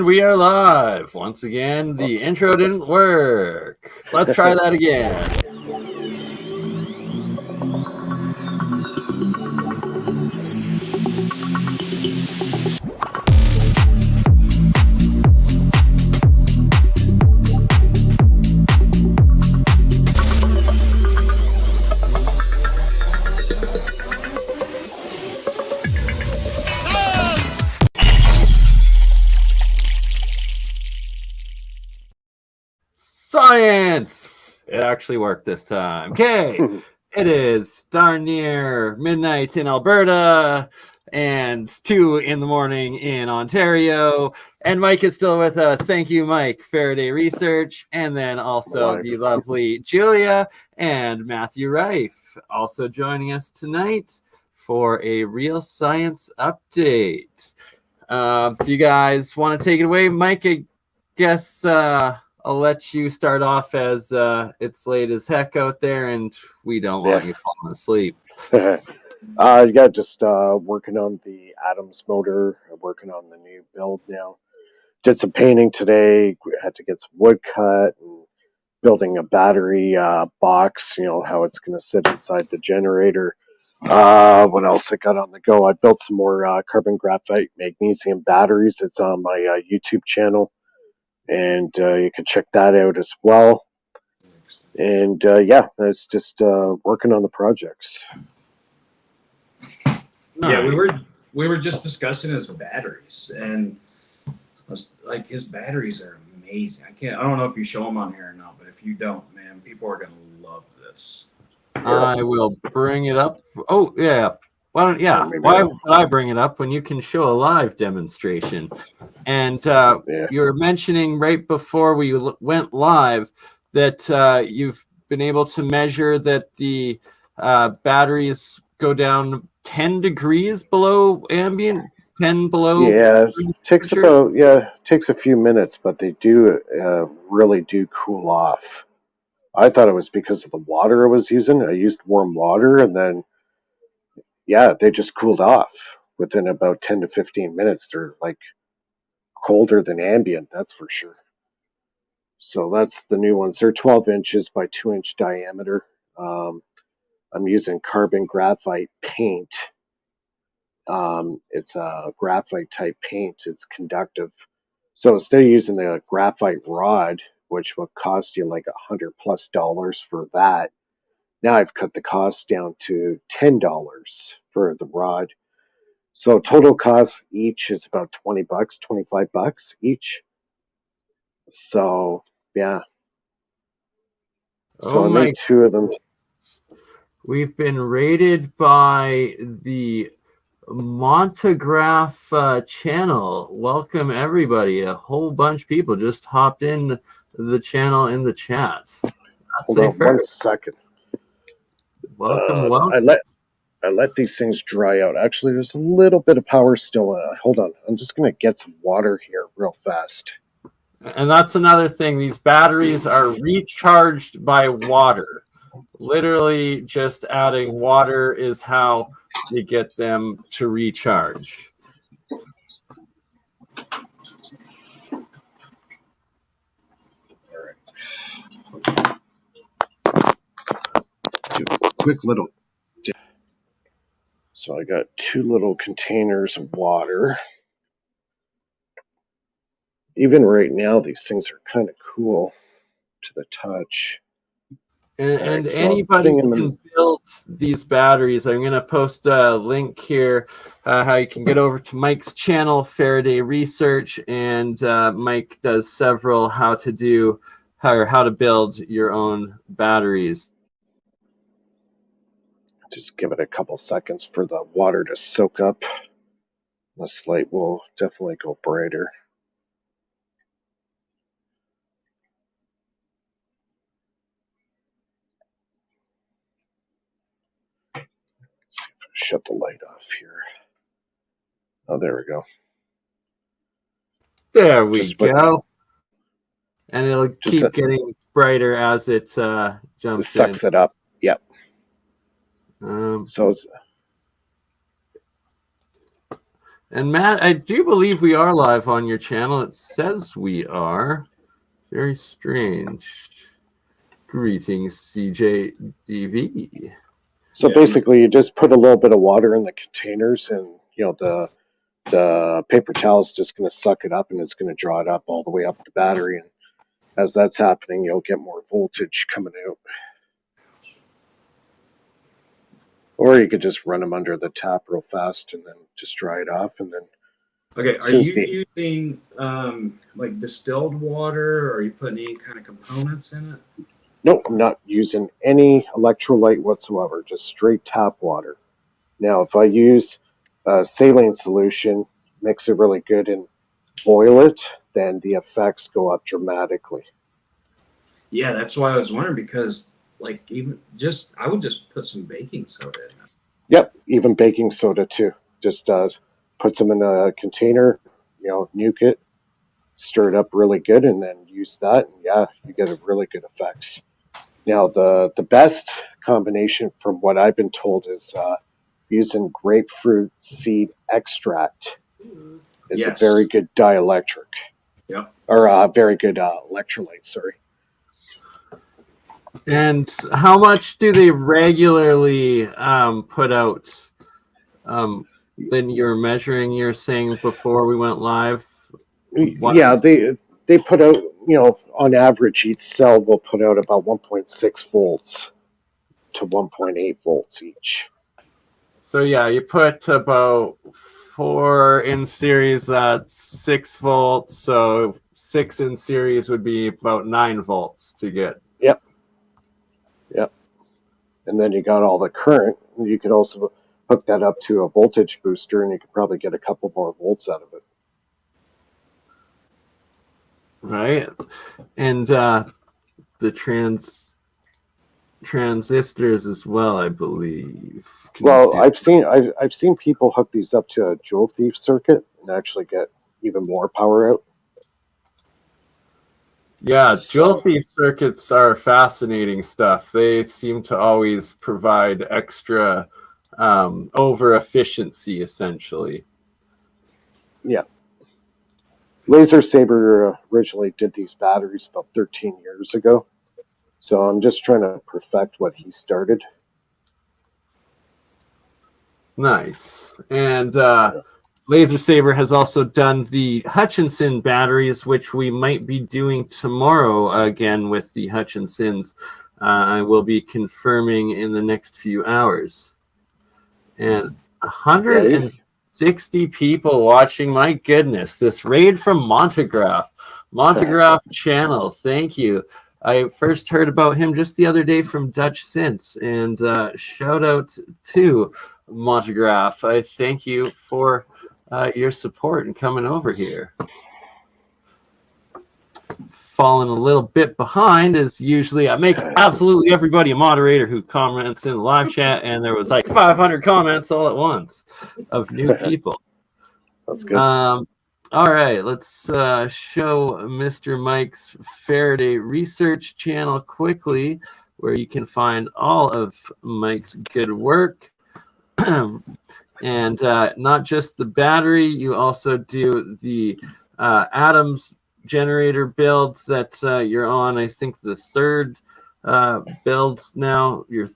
we are live. Once again, the intro didn't work. Let's try that again. Science! It actually worked this time. Okay, it is darn near midnight in Alberta and 2 in the morning in Ontario. And Mike is still with us. Thank you, Mike. Faraday Research. And then also the lovely Julia and Matthew Rife also joining us tonight for a real science update. Do you guys want to take it away? Mike, I guess I'll let you start off as it's late as heck out there and we don't want you falling asleep. Just working on the Atoms motor, working on the new build now. Did some painting today, had to get some wood cut, and building a battery box, how it's going to sit inside the generator. What else I got on the go? I built some more carbon graphite magnesium batteries. It's on my YouTube channel. And you can check that out as well. And it's just working on the projects. Nice. Yeah, we were just discussing his batteries, and like his batteries are amazing. I don't know if you show them on here or not, but if you don't, man, people are gonna love this. I will bring it up. Oh yeah. Why would I bring it up when you can show a live demonstration? And you were mentioning right before we went live that you've been able to measure that the batteries go down 10 degrees below ambient, 10 below. Yeah, takes a few minutes, but they do really do cool off. I thought it was because of the water I was using. I used warm water, and then they just cooled off within about 10 to 15 minutes. They're like colder than ambient, that's for sure. So that's the new ones. They're 12 inches by 2-inch diameter. I'm using carbon graphite paint. It's a graphite type paint. It's conductive. So instead of using the graphite rod, which would cost you like $100+ for that, now I've cut the cost down to $10 for the rod. So total cost each is about $20, $25 each. So yeah. So I made 2 of them. We've been rated by the Montagraph channel. Welcome everybody. A whole bunch of people just hopped in the channel in the chat. Hold on 1 second. Welcome. I let these things dry out. Actually, there's a little bit of power still. Hold on. I'm just going to get some water here real fast. And that's another thing. These batteries are recharged by water. Literally just adding water is how you get them to recharge. Do a quick little dip. So I got 2 little containers of water. Even right now, these things are kind of cool to the touch. And anybody can build these batteries. I'm going to post a link here how you can get over to Mike's channel, Faraday Research, and Mike does several how to build your own batteries. Just give it a couple seconds for the water to soak up. This light will definitely go brighter. Shut the light off here. Oh, there we go. There we go. And it'll keep getting brighter as it jumps sucks it up. Yep. So And Matt, I do believe we are live on your channel. It says we are. Very strange. Greetings, CJDV. So basically, you just put a little bit of water in the containers, and the paper towel is just going to suck it up, and it's going to draw it up all the way up the battery. And as that's happening, you'll get more voltage coming out. Or you could just run them under the tap real fast and then just dry it off, and then. Okay, are you using like distilled water, or are you putting any kind of components in it? Nope, I'm not using any electrolyte whatsoever, just straight tap water. Now, if I use a saline solution, mix it really good and boil it, then the effects go up dramatically. Yeah, that's why I was wondering, because like I would just put some baking soda in it. Yep, even baking soda too. Just put some in a container, nuke it, stir it up really good, and then use that. And yeah, you get a really good effects. Now, the best combination from what I've been told is using grapefruit seed extract is a very good dielectric. Yep. Or a very good electrolyte, sorry. And how much do they regularly put out? Then you're measuring, you're saying before we went live? Yeah, they put out, on average, each cell will put out about 1.6 volts to 1.8 volts each. So yeah, you put about 4 in series at 6 volts. So 6 in series would be about 9 volts to get. Yep. And then you got all the current. You could also hook that up to a voltage booster, and you could probably get a couple more volts out of it. Right. And the transistors as well, I believe. Well, I've seen people hook these up to a Joule Thief circuit and actually get even more power out. Yeah, Joule Thief circuits are fascinating stuff. They seem to always provide extra over efficiency, essentially. Yeah. Laser Saber originally did these batteries about 13 years ago. So I'm just trying to perfect what he started. Nice. And Laser Saber has also done the Hutchinson batteries, which we might be doing tomorrow again with the Hutchinsons. I will be confirming in the next few hours. And 160 people watching. My goodness, this raid from Montegraph channel. Thank you. I first heard about him just the other day from Dutch Synths, and shout out to Montegraph. I thank you for your support and coming over here. Falling a little bit behind as usually I make absolutely everybody a moderator who comments in the live chat, and there was like 500 comments all at once of new people. That's good. All right, let's show Mr. Mike's Faraday research channel quickly, where you can find all of Mike's good work. And not just the battery, you also do the atoms generator builds that you're on. I think the third build now, your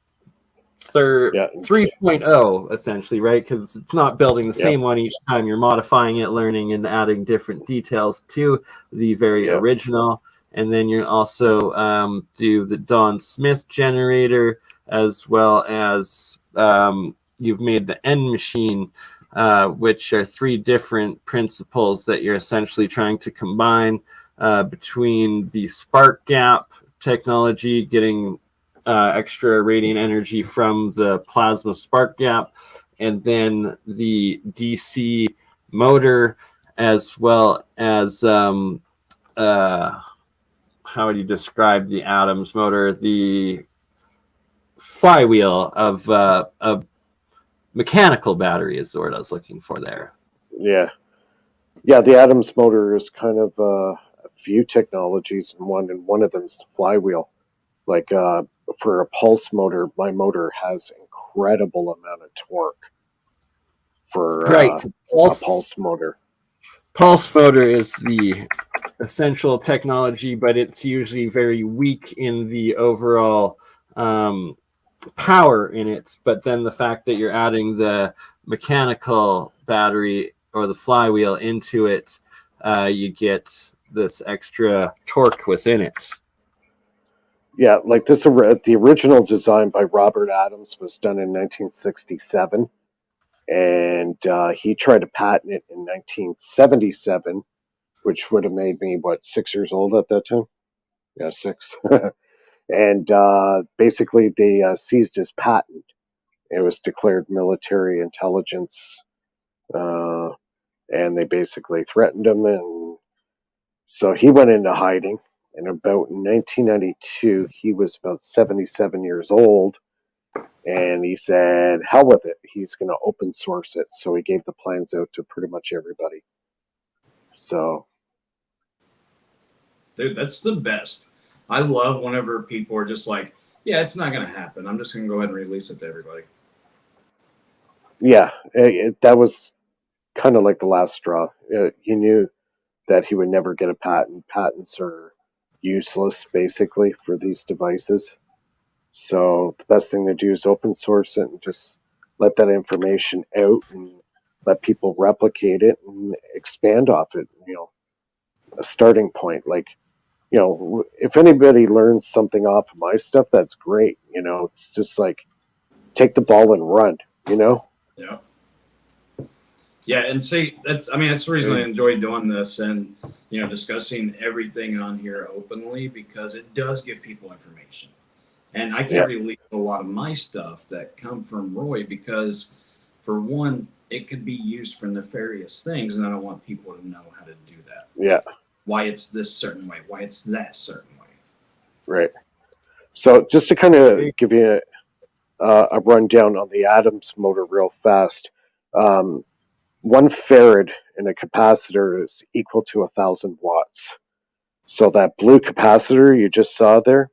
third 3.0 essentially, right? Because it's not building the same one each time. You're modifying it, learning, and adding different details to the very original. And then you also do the Don Smith generator, as well as you've made the N machine, which are 3 different principles that you're essentially trying to combine between the spark gap technology, getting extra radiant energy from the plasma spark gap, and then the DC motor, as well as how would you describe the atoms motor? The flywheel of a mechanical battery is the word I was looking for there. Yeah, the atoms motor is kind of a few technologies in one, and one of them is the flywheel. Like for a pulse motor, my motor has incredible amount of torque for Right. a pulse motor. Pulse motor is the essential technology, but it's usually very weak in the overall power in it. But then the fact that you're adding the mechanical battery or the flywheel into it, you get this extra torque within it. Yeah, like this, the original design by Robert Adams was done in 1967. And he tried to patent it in 1977, which would have made me, 6 years old at that time? Yeah, 6. And basically, they seized his patent. It was declared military intelligence, and they basically threatened him. And so he went into hiding. And about 1992, he was about 77 years old. And he said, hell with it. He's going to open source it. So he gave the plans out to pretty much everybody. So. Dude, that's the best. I love whenever people are just like, yeah, it's not going to happen. I'm just going to go ahead and release it to everybody. Yeah, that was kind of like the last straw. He knew that he would never get a patent. Patents are useless, basically, for these devices. So the best thing to do is open source it and just let that information out and let people replicate it and expand off it. A starting point. Like, if anybody learns something off of my stuff, that's great. It's just like take the ball and run. Yeah. Yeah, and see, that's the reason I enjoy doing this and discussing everything on here openly, because it does give people information. And I can't release a lot of my stuff that come from Roy because, for one, it could be used for nefarious things, and I don't want people to know how to do that. Yeah. Why it's this certain way, why it's that certain way. Right. So just to kind of give you a rundown on the Adams motor real fast. 1 farad in a capacitor is equal to 1,000 watts. So that blue capacitor you just saw there,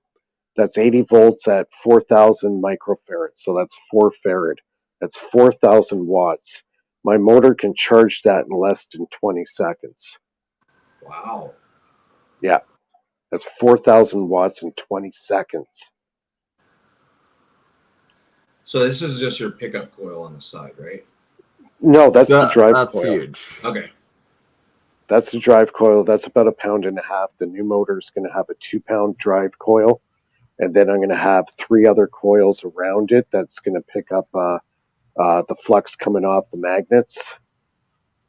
that's 80 volts at 4,000 microfarads. So that's 4 farad. That's 4,000 watts. My motor can charge that in less than 20 seconds. Wow. Yeah. That's 4,000 watts in 20 seconds. So this is just your pickup coil on the side, right? No, that's the drive that's coil. Huge. Okay. That's the drive coil. That's about 1.5 pounds. The new motor is going to have a 2-pound drive coil. And then I'm going to have 3 other coils around it that's going to pick up the flux coming off the magnets.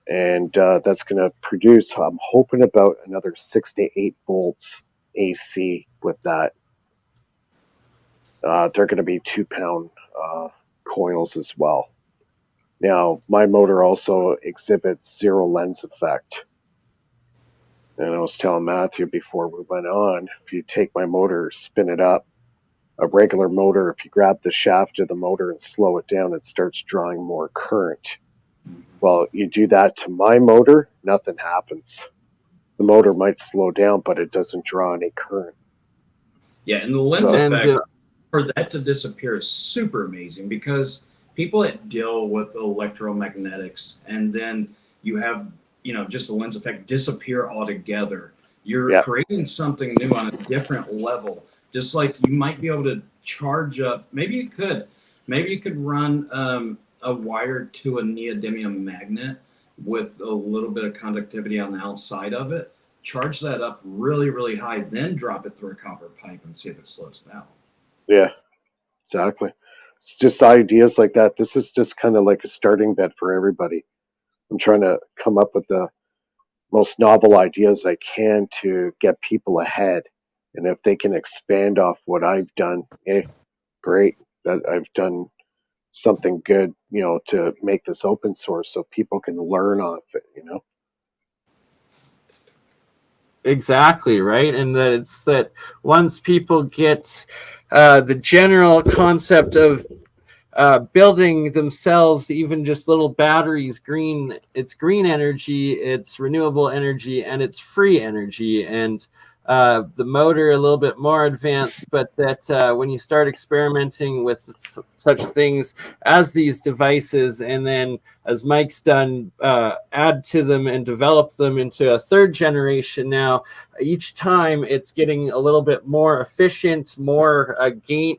And that's going to produce, I'm hoping, about another 6 to 8 volts AC with that. They're going to be 2-pound coils as well. Now, my motor also exhibits zero lens effect. And I was telling Matthew before we went on, if you take my motor, spin it up, a regular motor, if you grab the shaft of the motor and slow it down, it starts drawing more current. Well, you do that to my motor, nothing happens. The motor might slow down, but it doesn't draw any current. Yeah, and the lens effect, for that to disappear is super amazing, because people that deal with electromagnetics and then you have, just the lens effect disappear altogether. You're creating something new on a different level. Just like you might be able to charge up, maybe you could run a wire to a neodymium magnet with a little bit of conductivity on the outside of it, charge that up really, really high, then drop it through a copper pipe and see if it slows down. Yeah, exactly. It's just ideas like that. This is just kind of like a starting bed for everybody. I'm trying to come up with the most novel ideas I can to get people ahead. And if they can expand off what I've done, great. That I've done something good, to make this open source so people can learn off it, Exactly, right? And that it's that once people get the general concept of building themselves, even just little batteries, it's green energy, it's renewable energy, and it's free energy. And the motor a little bit more advanced, but that when you start experimenting with such things as these devices, and then as Mike's done, add to them and develop them into a third generation now, each time it's getting a little bit more efficient, more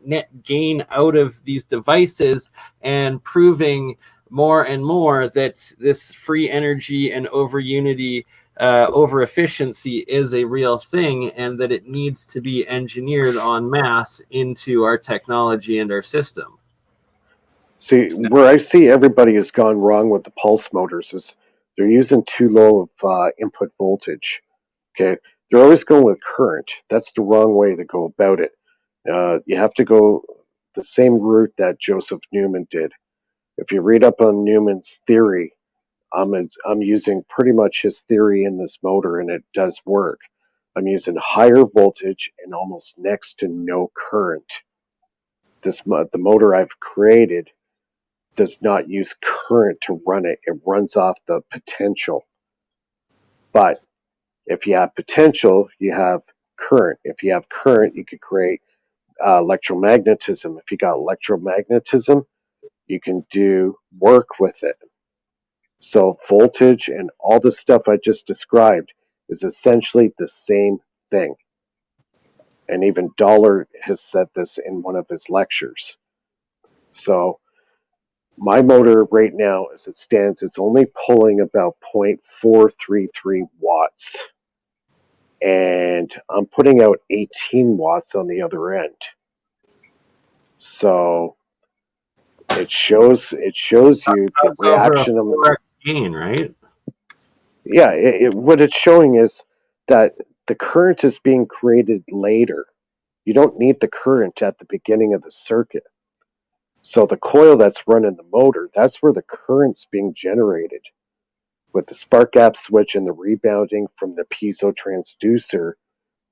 net gain out of these devices, and proving more and more that this free energy and over unity, over efficiency is a real thing, and that it needs to be engineered en masse into our technology and our system. See, where I see everybody has gone wrong with the pulse motors is they're using too low of input voltage. Okay, they're always going with current. That's the wrong way to go about it. You have to go the same route that Joseph Newman did. If you read up on Newman's theory, I'm using pretty much his theory in this motor, and it does work. I'm using higher voltage and almost next to no current. The motor I've created does not use current to run it. It runs off the potential. But if you have potential, you have current. If you have current, you could create electromagnetism. If you got electromagnetism, you can do work with it. So voltage and all the stuff I just described is essentially the same thing. And even Dollar has said this in one of his lectures. So my motor right now, as it stands, it's only pulling about 0.433 watts. And I'm putting out 18 watts on the other end. So it shows you the reaction of 4x gain, right? Yeah, what it's showing is that the current is being created later. You don't need the current at the beginning of the circuit. So the coil that's running the motor, that's where the current's being generated. With the spark gap switch and the rebounding from the piezo transducer,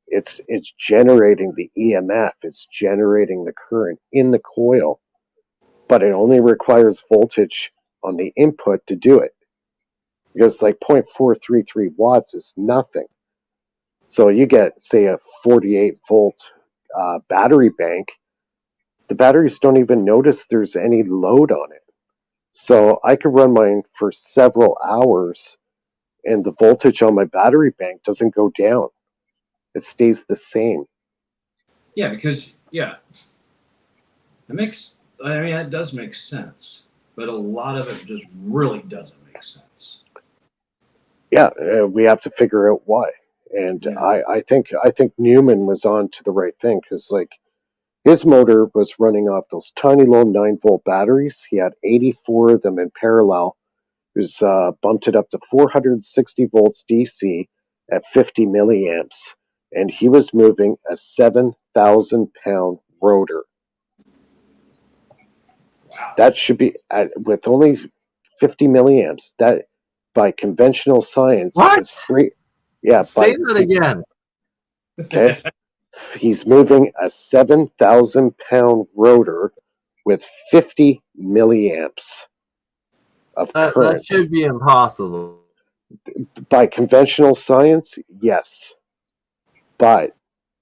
it's generating the EMF, it's generating the current in the coil, but it only requires voltage on the input to do it. Because like 0.433 watts is nothing. So you get, say, a 48 volt battery bank. The batteries don't even notice there's any load on it. So I could run mine for several hours and the voltage on my battery bank doesn't go down. It stays the same. Yeah, because, it does make sense, but a lot of it just really doesn't make sense. Yeah, we have to figure out why. And yeah. I think Newman was on to the right thing, because like his motor was running off those tiny little 9-volt batteries. He had 84 of them in parallel. It was bumped it up to 460 volts DC at 50 milliamps, and he was moving a 7,000 pound rotor. Wow. That should be with only 50 milliamps. That by conventional science is free. Yeah, say that again. Okay. He's moving a 7,000 pound rotor with 50 milliamps of current. That should be impossible. By conventional science, yes. But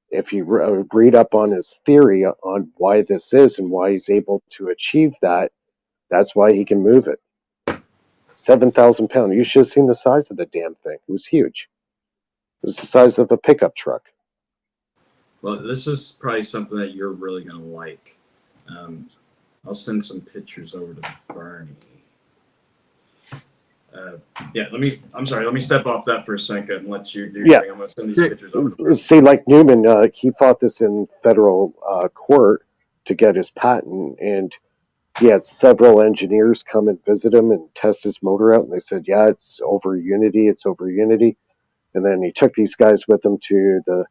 if you read up on his theory on why this is and why he's able to achieve that, that's why he can move it. 7,000 pounds. You should have seen the size of the damn thing. It was huge. It was the size of a pickup truck. Well, this is probably something that you're really going to like. I'll send some pictures over to BurnEye. Let me step off that for a second and let you do your thing. I'm going to send these pictures over to BurnEye. See, like Newman, he fought this in federal court to get his patent, and he had several engineers come and visit him and test his motor out, and they said, yeah, it's over Unity. And then he took these guys with him to the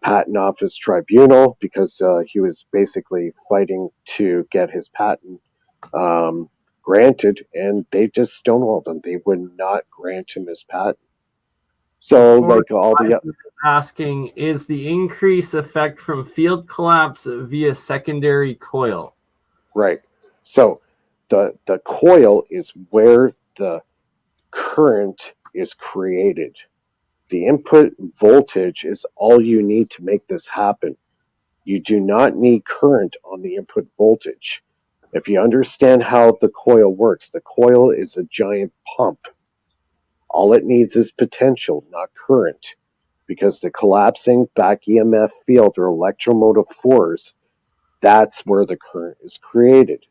patent office tribunal because he was basically fighting to get his patent granted, and they just stonewalled him. They would not grant him his patent. So, like all the asking, is the increase effect from field collapse via secondary coil? Right. So the coil is where the current is created. The input voltage is all you need to make this happen. You do not need current on the input voltage. If you understand how the coil works, the coil is a giant pump. All it needs is potential, not current, because the collapsing back EMF field or electromotive force, that's where the current is created.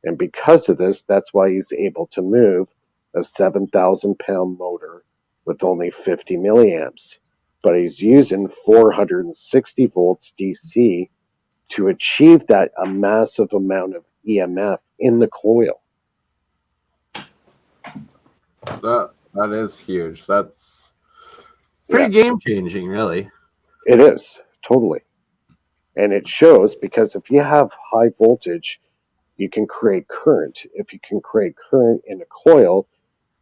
And because of this, that's why he's able to move a 7,000 pound motor with only 50 milliamps. But he's using 460 volts DC to achieve that a massive amount of EMF in the coil. That is huge. That's pretty game changing, really. It is, totally. And it shows because if you have high voltage, you can create current. If you can create current in a coil,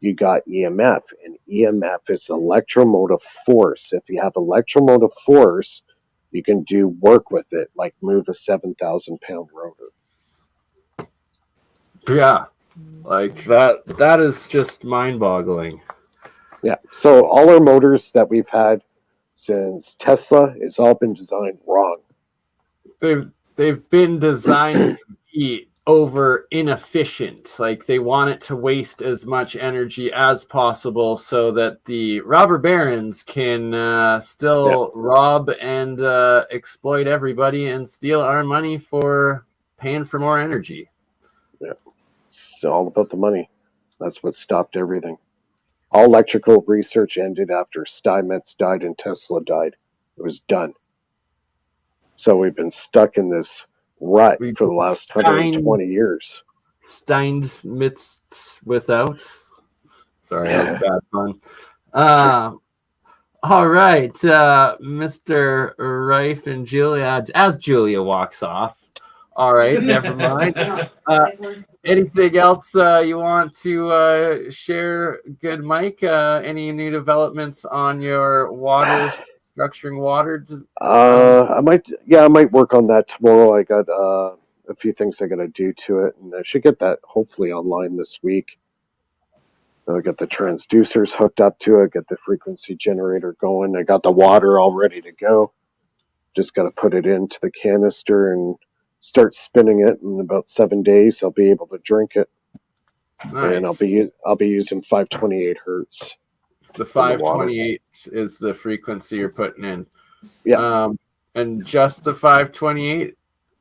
you got EMF, and EMF is electromotive force. If you have electromotive force, you can do work with it, like move a 7,000 pound rotor. Yeah, like that is just mind boggling. Yeah, so all our motors that we've had since Tesla, it's all been designed wrong. They've been designed to be over inefficient. Like they want it to waste as much energy as possible so that the robber barons can still rob and exploit everybody and steal our money for paying for more energy. Yeah, it's all about the money. That's what stopped everything. All electrical research ended after Steinmetz died and Tesla died. It was done. So we've been stuck in this rut for the last 120 years. Steinmetz without. Sorry, that was bad fun. All right, Mr. Rife and Julia, as Julia walks off. All right, never mind. Anything else you want to share, good Mike? Any new developments on your water, structuring water? I might work on that tomorrow. I got a few things I got to do to it, and I should get that hopefully online this week. I got the transducers hooked up to it, get the frequency generator going. I got the water all ready to go. Just got to put it into the canister and start spinning it. In about 7 days, I'll be able to drink it. Nice. And I'll be using 528 hertz. The 528 is the frequency you're putting in. Yeah. And just the 528.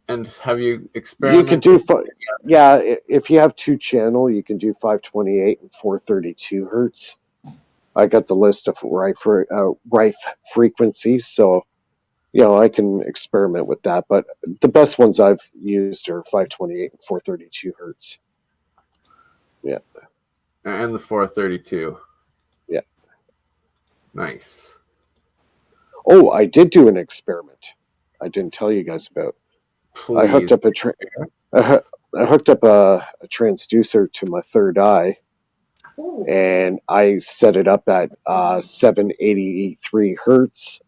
And have you experimented? You can do if you have 2-channel, you can do 528 and 432 hertz. I got the list of Rife frequencies, so I can experiment with that. But the best ones I've used are 528 and 432 hertz. Yeah. And the 432. Yeah. Nice. Oh, I did do an experiment. I didn't tell you guys about. Please. I hooked up a transducer to my third eye, and I set it up at 783 hertz,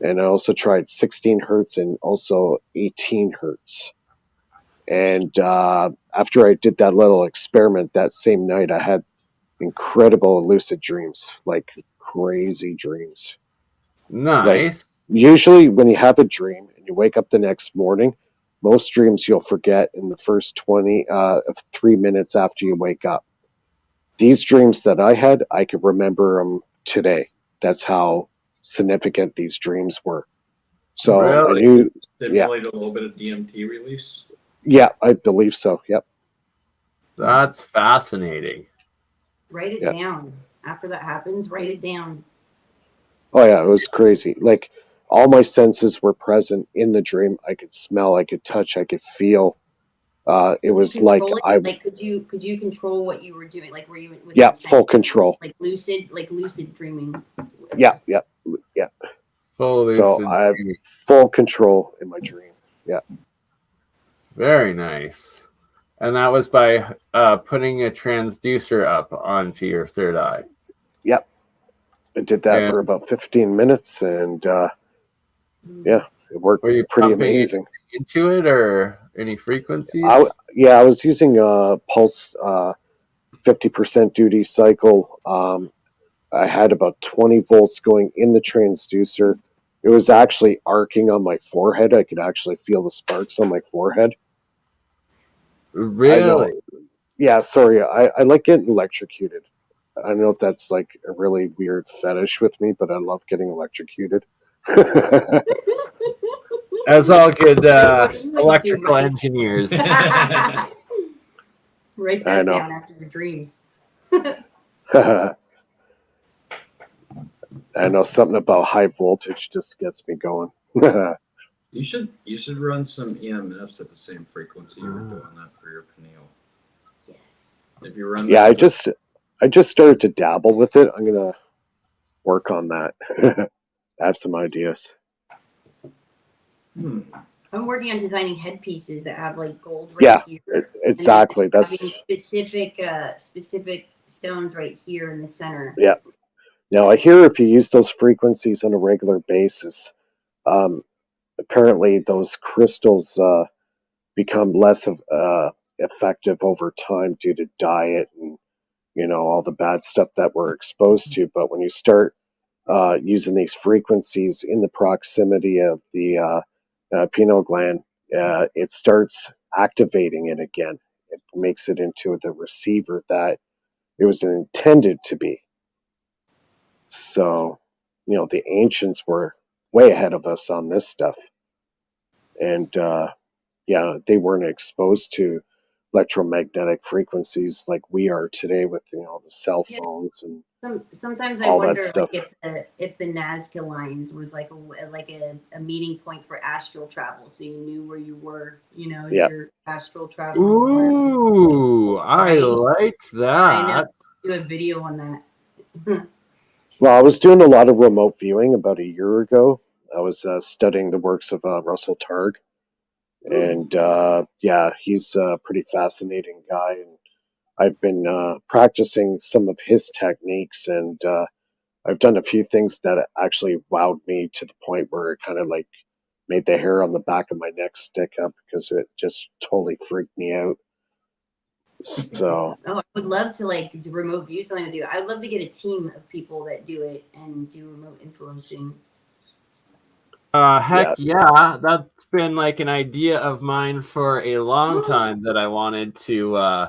and I also tried 16 hertz and also 18 hertz. And after I did that little experiment that same night, I had incredible lucid dreams, like crazy dreams. Nice. Like, usually when you have a dream and you wake up the next morning, most dreams you'll forget in the first 3 minutes after you wake up. These dreams that I had, I could remember them today. That's how significant these dreams were. So really? I knew. Stimulate a little bit of DMT release? Yeah, I believe so. Yep. That's fascinating. Write it down. After that happens, write it down. Oh yeah, it was crazy. Like all my senses were present in the dream. I could smell, I could touch, I could feel. It was like could you control what you were doing? Like were you with full control. Like lucid dreaming. Yeah. Full lucid. So I have full control in my dream. Yeah. Very nice. And that was by putting a transducer up onto your third eye. Yep. I did that for about 15 minutes, and it worked pretty amazing. Into it or any frequencies? I was using a pulse 50% duty cycle. I had about 20 volts going in the transducer. It was actually arcing on my forehead. I could actually feel the sparks on my forehead. Really? I know. Yeah, sorry. I like getting electrocuted. I know that's like a really weird fetish with me, but I love getting electrocuted. As all good What are you into, electrical Mike? engineers. Write I that know. down after your dreams. I know something about high voltage just gets me going. You should run some EMFs at the same frequency you were doing that for your pineal. Yes. If you run Yeah, that I just started to dabble with it. I'm gonna work on that. I have some ideas. I'm working on designing headpieces that have like gold right Yeah, here. exactly. And then That's having specific stones right here in the center. yeah. Now I hear if you use those frequencies on a regular basis, apparently those crystals become less of effective over time due to diet and all the bad stuff that we're exposed to. But when you start using these frequencies in the proximity of the pineal gland, it starts activating it again. It makes it into the receiver that it was intended to be. So, the ancients were way ahead of us on this stuff. And yeah, they weren't exposed to electromagnetic frequencies like we are today with the cell phones and Sometimes I all that wonder stuff. like if the Nazca lines was like a meeting point for astral travel, so you knew where you were, as Yeah. your astral travel. Ooh, I like I know. that. Do a video on that. Well, I was doing a lot of remote viewing about a year ago. I was studying the works of Russell Targ, and yeah, he's a pretty fascinating guy. And I've been practicing some of his techniques, and I've done a few things that actually wowed me to the point where it kind of like made the hair on the back of my neck stick up because it just totally freaked me out. So I would love to like do remote view something to do. I'd love to get a team of people that do it and do remote influencing. Heck yeah, that's been like an idea of mine for a long time that I wanted to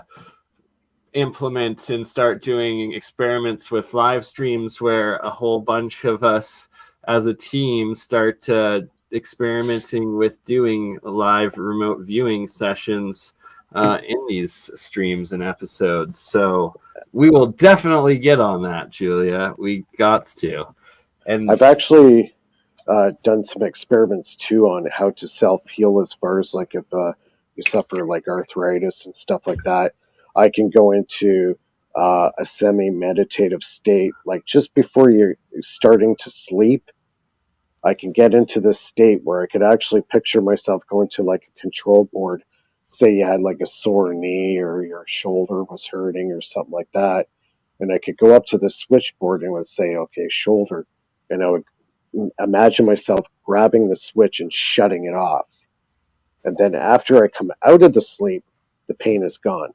implement and start doing experiments with live streams where a whole bunch of us as a team start experimenting with doing live remote viewing sessions in these streams and episodes. So we will definitely get on that, Julia. We got to. And I've actually done some experiments too on how to self-heal as far as like if you suffer like arthritis and stuff like that. I can go into a semi-meditative state, like just before you're starting to sleep. I can get into this state where I could actually picture myself going to like a control board. Say you had like a sore knee or your shoulder was hurting or something like that. And I could go up to the switchboard and would say, okay, shoulder. And I would imagine myself grabbing the switch and shutting it off. And then after I come out of the sleep, the pain is gone.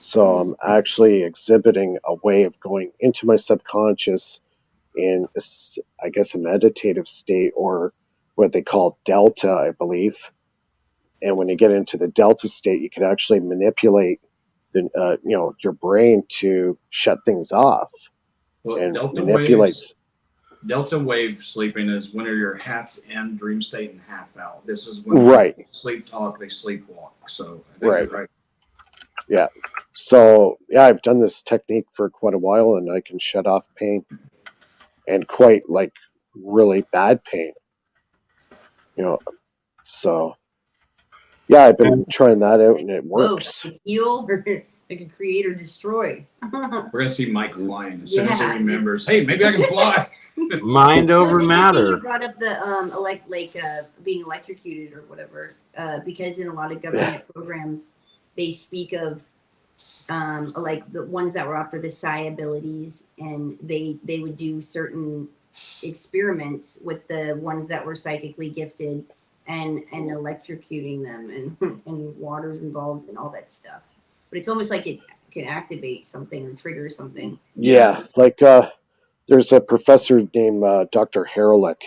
So I'm actually exhibiting a way of going into my subconscious in, I guess, a meditative state, or what they call delta, I believe. And when you get into the delta state, you can actually manipulate your brain to shut things off. Well, and manipulates. Delta wave sleeping is when you're half in dream state and half out. This is when right. Sleep talk, they sleepwalk. So I think right. You're right. Yeah. So yeah, I've done this technique for quite a while, and I can shut off pain, and quite like really bad pain. So yeah, I've been trying that out, and it works. Heal, or I can create or destroy. We're gonna see Mike flying as soon as he remembers. Hey, maybe I can fly. Mind over matter. You brought up the being electrocuted or whatever, because in a lot of government programs, they speak of like the ones that were after the psi abilities, and they would do certain experiments with the ones that were psychically gifted and electrocuting them, and water's involved and all that stuff. but it's almost like it can activate something or trigger something. Yeah, like there's a professor named Dr. Haralick.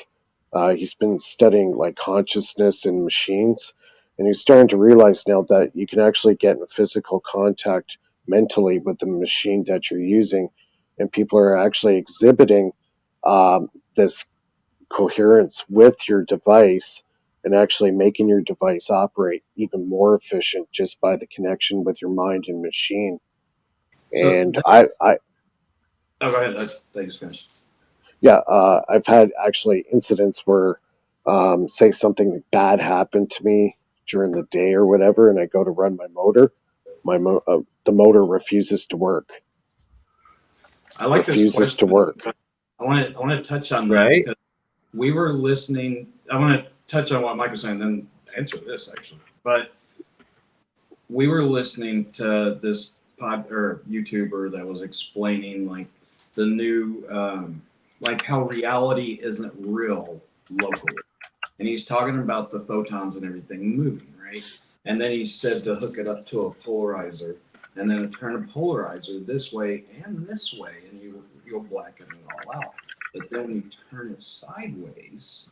He's been studying like consciousness in machines, and he's starting to realize now that you can actually get in physical contact mentally with the machine that you're using, and people are actually exhibiting this coherence with your device and actually making your device operate even more efficient just by the connection with your mind and machine. So And oh, go ahead. I just finished. Yeah, I've had actually incidents where, say, something bad happened to me during the day or whatever, and I go to run my motor, the motor refuses to work. I like this Refuses to question. work. I want to touch on that Right. because we were listening. I want to touch on what Mike was saying, then answer this actually. But we were listening to this YouTuber that was explaining like the new, like how reality isn't real locally, and he's talking about the photons and everything moving, right? And then he said to hook it up to a polarizer, and then turn a polarizer this way and this way, and you'll blacken it all out. But then when you turn it sideways,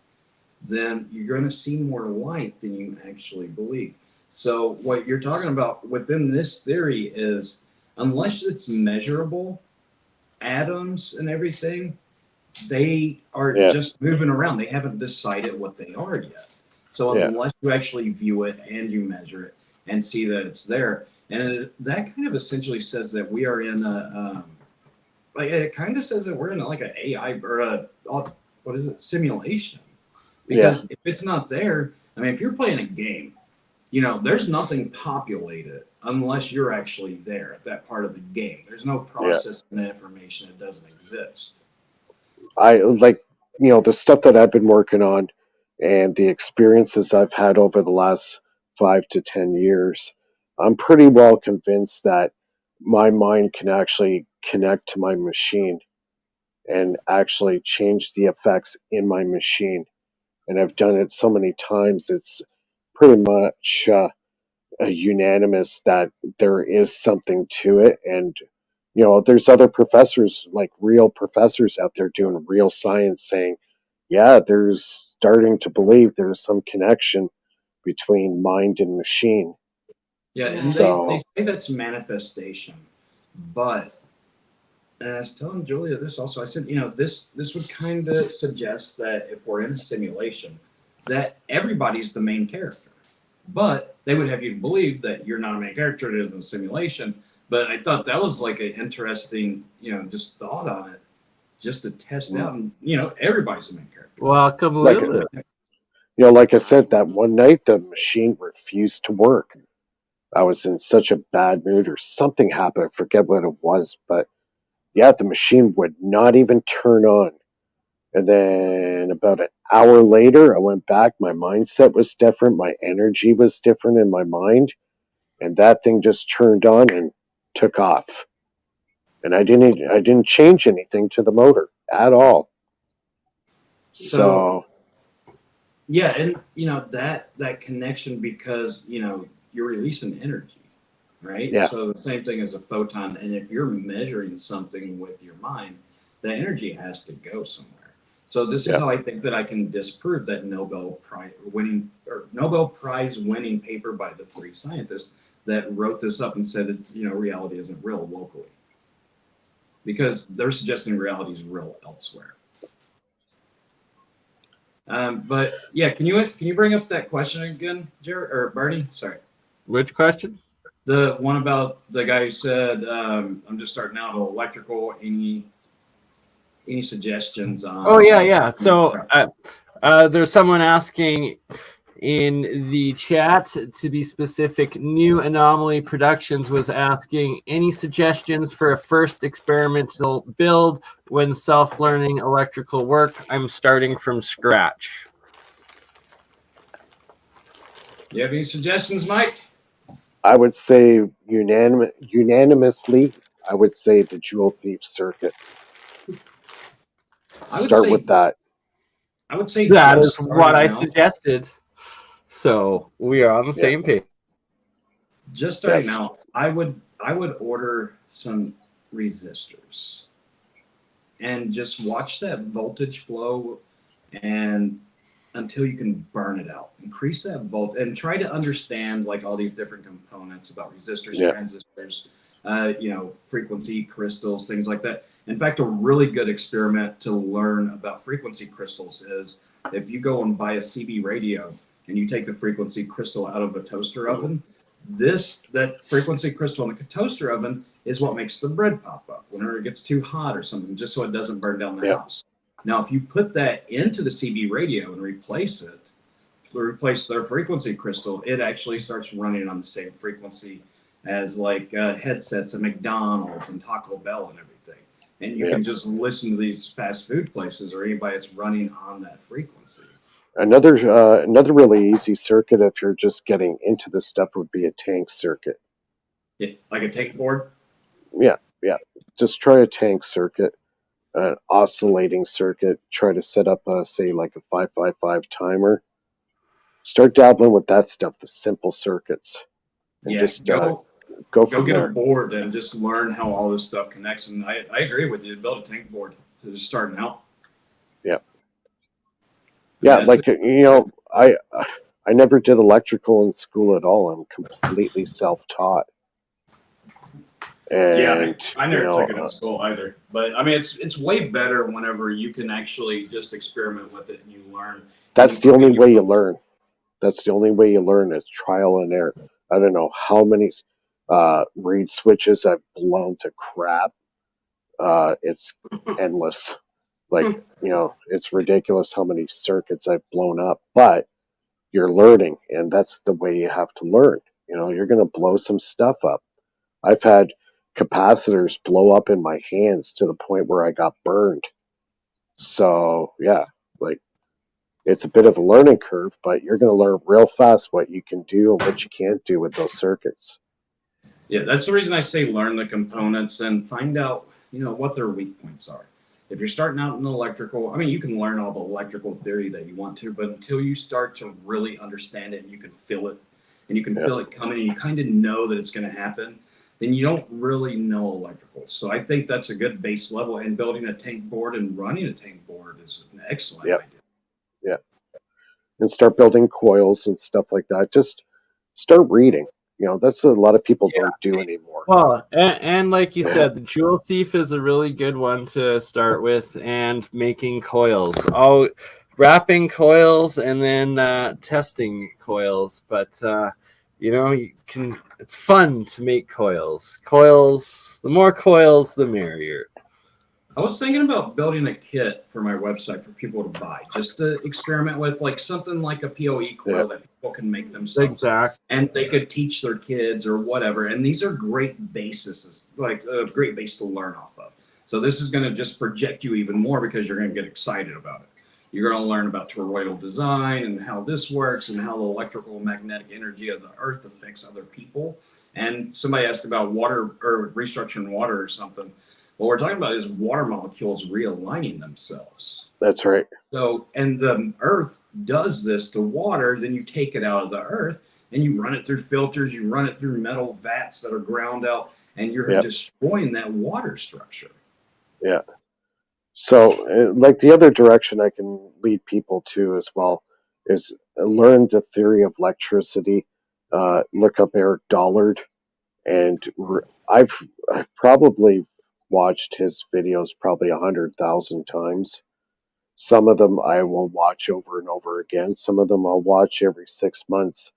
then you're going to see more light than you actually believe. So what you're talking about within this theory is, unless it's measurable, atoms and everything, they are just moving around. They haven't decided what they are yet. So unless you actually view it and you measure it and see that it's there, and that kind of essentially says that we are in a, like it kind of says that we're in like an AI or a, what is it, simulation. Because if it's not there, I mean, if you're playing a game, you know, there's nothing populated unless you're actually there at that part of the game. There's no process in the information. It doesn't exist. I like, you know, the stuff that I've been working on and the experiences I've had over the last 5 to 10 years. I'm pretty well convinced that my mind can actually connect to my machine and actually change the effects in my machine. And I've done it so many times, it's pretty much unanimous that there is something to it. And, you know, there's other professors, like real professors out there doing real science saying, yeah, there's starting to believe there's some connection between mind and machine. Yeah, and So, they say that's manifestation. But and I was telling Julia this also. I said, you know, this would kind of suggest that if we're in a simulation, that everybody's the main character. But they would have you believe that you're not a main character, it is a simulation. But I thought that was like an interesting, you know, just thought on it, just to test out. And, you know, everybody's the main character. Welcome, like, Lulu. you know, like I said, that one night the machine refused to work. I was in such a bad mood or something happened. I forget what it was, but yeah, the machine would not even turn on. And then about an hour later, I went back. My mindset was different. My energy was different in my mind. And that thing just turned on and took off. And I didn't change anything to the motor at all. So yeah, and you know that connection, because you know you're releasing energy, right? Yeah. So the same thing as a photon, and if you're measuring something with your mind, the energy has to go somewhere. So this is how I think that I can disprove that Nobel Prize winning paper by the 3 scientists that wrote this up and said that, you know, reality isn't real locally, because they're suggesting reality is real elsewhere. But yeah, can you bring up that question again, Jared or Bernie? Sorry. Which question? The one about the guy who said, "I'm just starting out with electrical. Any suggestions on?" Oh yeah. So there's someone asking in the chat, to be specific, New Anomaly Productions was asking any suggestions for a first experimental build when self-learning electrical work. I'm starting from scratch. You have any suggestions, Mike? I would say unanimously, I would say the Jewel Thief circuit. Start with that. I would say that is what I suggested. So we are on the same page. just starting Yes. out, I would order some resistors and just watch that voltage flow and until you can burn it out. Increase that volt and try to understand like all these different components about resistors, Yeah. transistors, frequency crystals, things like that. In fact, a really good experiment to learn about frequency crystals is if you go and buy a CB radio and you take the frequency crystal out of a toaster oven, that frequency crystal in the toaster oven is what makes the bread pop up whenever it gets too hot or something, just so it doesn't burn down the house. Now, if you put that into the CB radio and replace their frequency crystal, it actually starts running on the same frequency as like headsets at McDonald's and Taco Bell and everything. And you can just listen to these fast food places or anybody that's running on that frequency. Another really easy circuit if you're just getting into this stuff would be a tank circuit. Yeah, like a tank board? Yeah. Just try a tank circuit, an oscillating circuit. Try to set up say like a 555 timer. Start dabbling with that stuff, the simple circuits, and just go from get there. a board and just learn how all this stuff connects. And I agree with you. Build a tank board to just starting out. Yeah, like I never did electrical in school at all. I'm completely self-taught. And I never took it in school either. But I mean, it's way better whenever you can actually just experiment with it and you learn. That's the only way you learn. That's the only way you learn is trial and error. I don't know how many reed switches I've blown to crap. It's endless. Like, it's ridiculous how many circuits I've blown up. But you're learning, and that's the way you have to learn. You're going to blow some stuff up. I've had capacitors blow up in my hands to the point where I got burned. So, yeah, like, it's a bit of a learning curve, but you're going to learn real fast what you can do and what you can't do with those circuits. Yeah, that's the reason I say learn the components and find out, what their weak points are. If you're starting out in electrical, I mean, you can learn all the electrical theory that you want to, but until you start to really understand it and you can feel it and you can feel it coming and you kind of know that it's going to happen, then you don't really know electrical. So I think that's a good base level, and building a tank board and running a tank board is an excellent idea. Yeah. And start building coils and stuff like that. Just start reading. That's what a lot of people don't do anymore. Well, and like you said, the Jewel Thief is a really good one to start with, and making coils. Wrapping coils and then testing coils. But, it's fun to make coils. The more coils, the merrier. I was thinking about building a kit for my website for people to buy, just to experiment with, like something like a PoE coil that people can make themselves. Exactly. And they could teach their kids or whatever. And these are great bases, like a great base to learn off of. So this is going to just project you even more because you're going to get excited about it. You're going to learn about toroidal design and how this works and how the electrical and magnetic energy of the earth affects other people. And somebody asked about water or restructuring water or something. What we're talking about is water molecules realigning themselves. That's right. So, and the earth does this to water, then you take it out of the earth and you run it through filters, you run it through metal vats that are ground out, and you're destroying that water structure. Yeah. So, like the other direction I can lead people to as well is learn the theory of electricity. Look up Eric Dollard, and I've probably watched his videos probably 100,000 times. Some of them I will watch over and over again. Some of them I'll watch every 6 months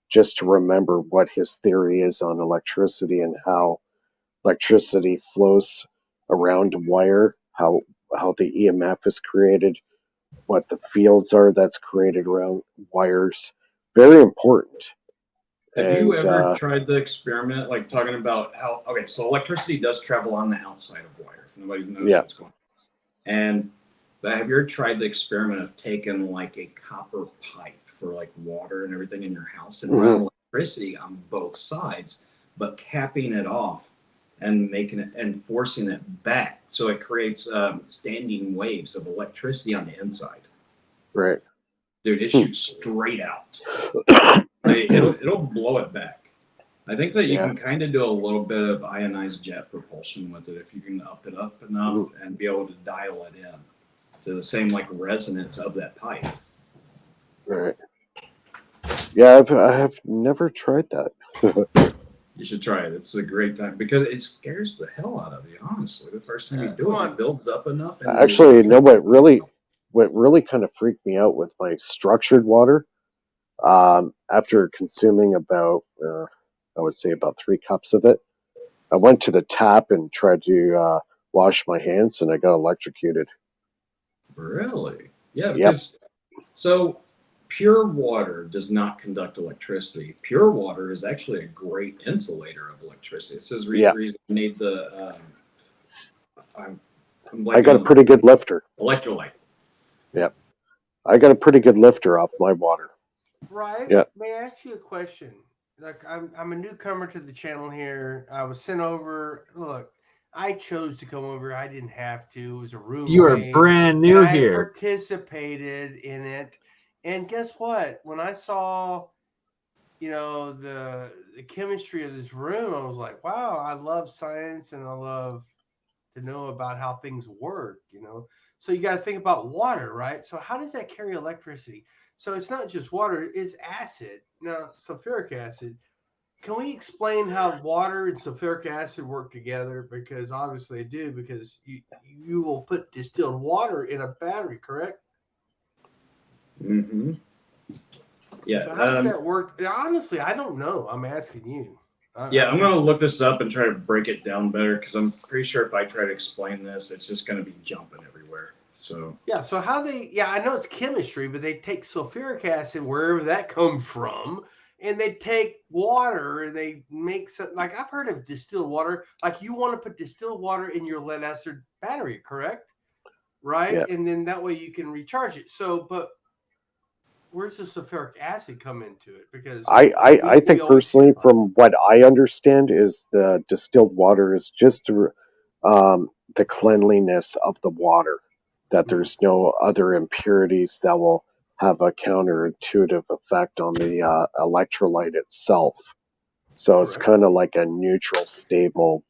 just to remember what his theory is on electricity and how electricity flows around a wire, how the EMF is created, what the fields are that's created around wires. Very important. Have you ever tried the experiment, like talking about how, so electricity does travel on the outside of wire, if nobody knows what's going on. But have you ever tried the experiment of taking like a copper pipe for like water and everything in your house and running electricity on both sides, but capping it off and making it and forcing it back so it creates standing waves of electricity on the inside? Right. Dude, it shoots straight out. It'll blow it back. I think that you Yeah. can kind of do a little bit of ionized jet propulsion with it if you can up it up enough and be able to dial it in to the same like resonance of that pipe. Right. Yeah, I have never tried that. You should try it. It's a great time because it scares the hell out of you. Honestly, the first time you do Come it, on. it builds up enough. And Actually, you know what really kind of freaked me out with my structured water, after consuming about, I would say about 3 cups of it, I went to the tap and tried to wash my hands, and I got electrocuted. Really? Yeah, Yep. because so pure water does not conduct electricity. Pure water is actually a great insulator of electricity. This is the Yeah. reason you need the. I'm I got a pretty good lifter. electrolyte. Yep. I got a pretty good lifter off my water. Right? Yeah. May I ask you a question? Like, I'm a newcomer to the channel here. I was sent over. Look, I chose to come over. I didn't have to. It was a room. You are brand new and I here. participated in it. And guess what? When I saw, the chemistry of this room, I was like, wow, I love science and I love to know about how things work, So you got to think about water, right? So how does that carry electricity? So it's not just water, it's acid. Now, sulfuric acid. Can we explain how water and sulfuric acid work together? Because obviously they do, because you will put distilled water in a battery, correct? Mm-hmm. Yeah. So how does that work? Honestly, I don't know. I'm asking you. I'm going to look this up and try to break it down better because I'm pretty sure if I try to explain this, it's just going to be jumping everywhere. So so how I know it's chemistry, but they take sulfuric acid wherever that comes from, and they take water and they make something like I've heard of distilled water. Like you want to put distilled water in your lead acid battery, correct? Right, Yeah. and then that way you can recharge it. So, but where's the sulfuric acid come into it? Because I think personally, from what I understand, is the distilled water is just the cleanliness of the water, that there's no other impurities that will have a counterintuitive effect on the electrolyte itself. So it's kind of like a neutral, stable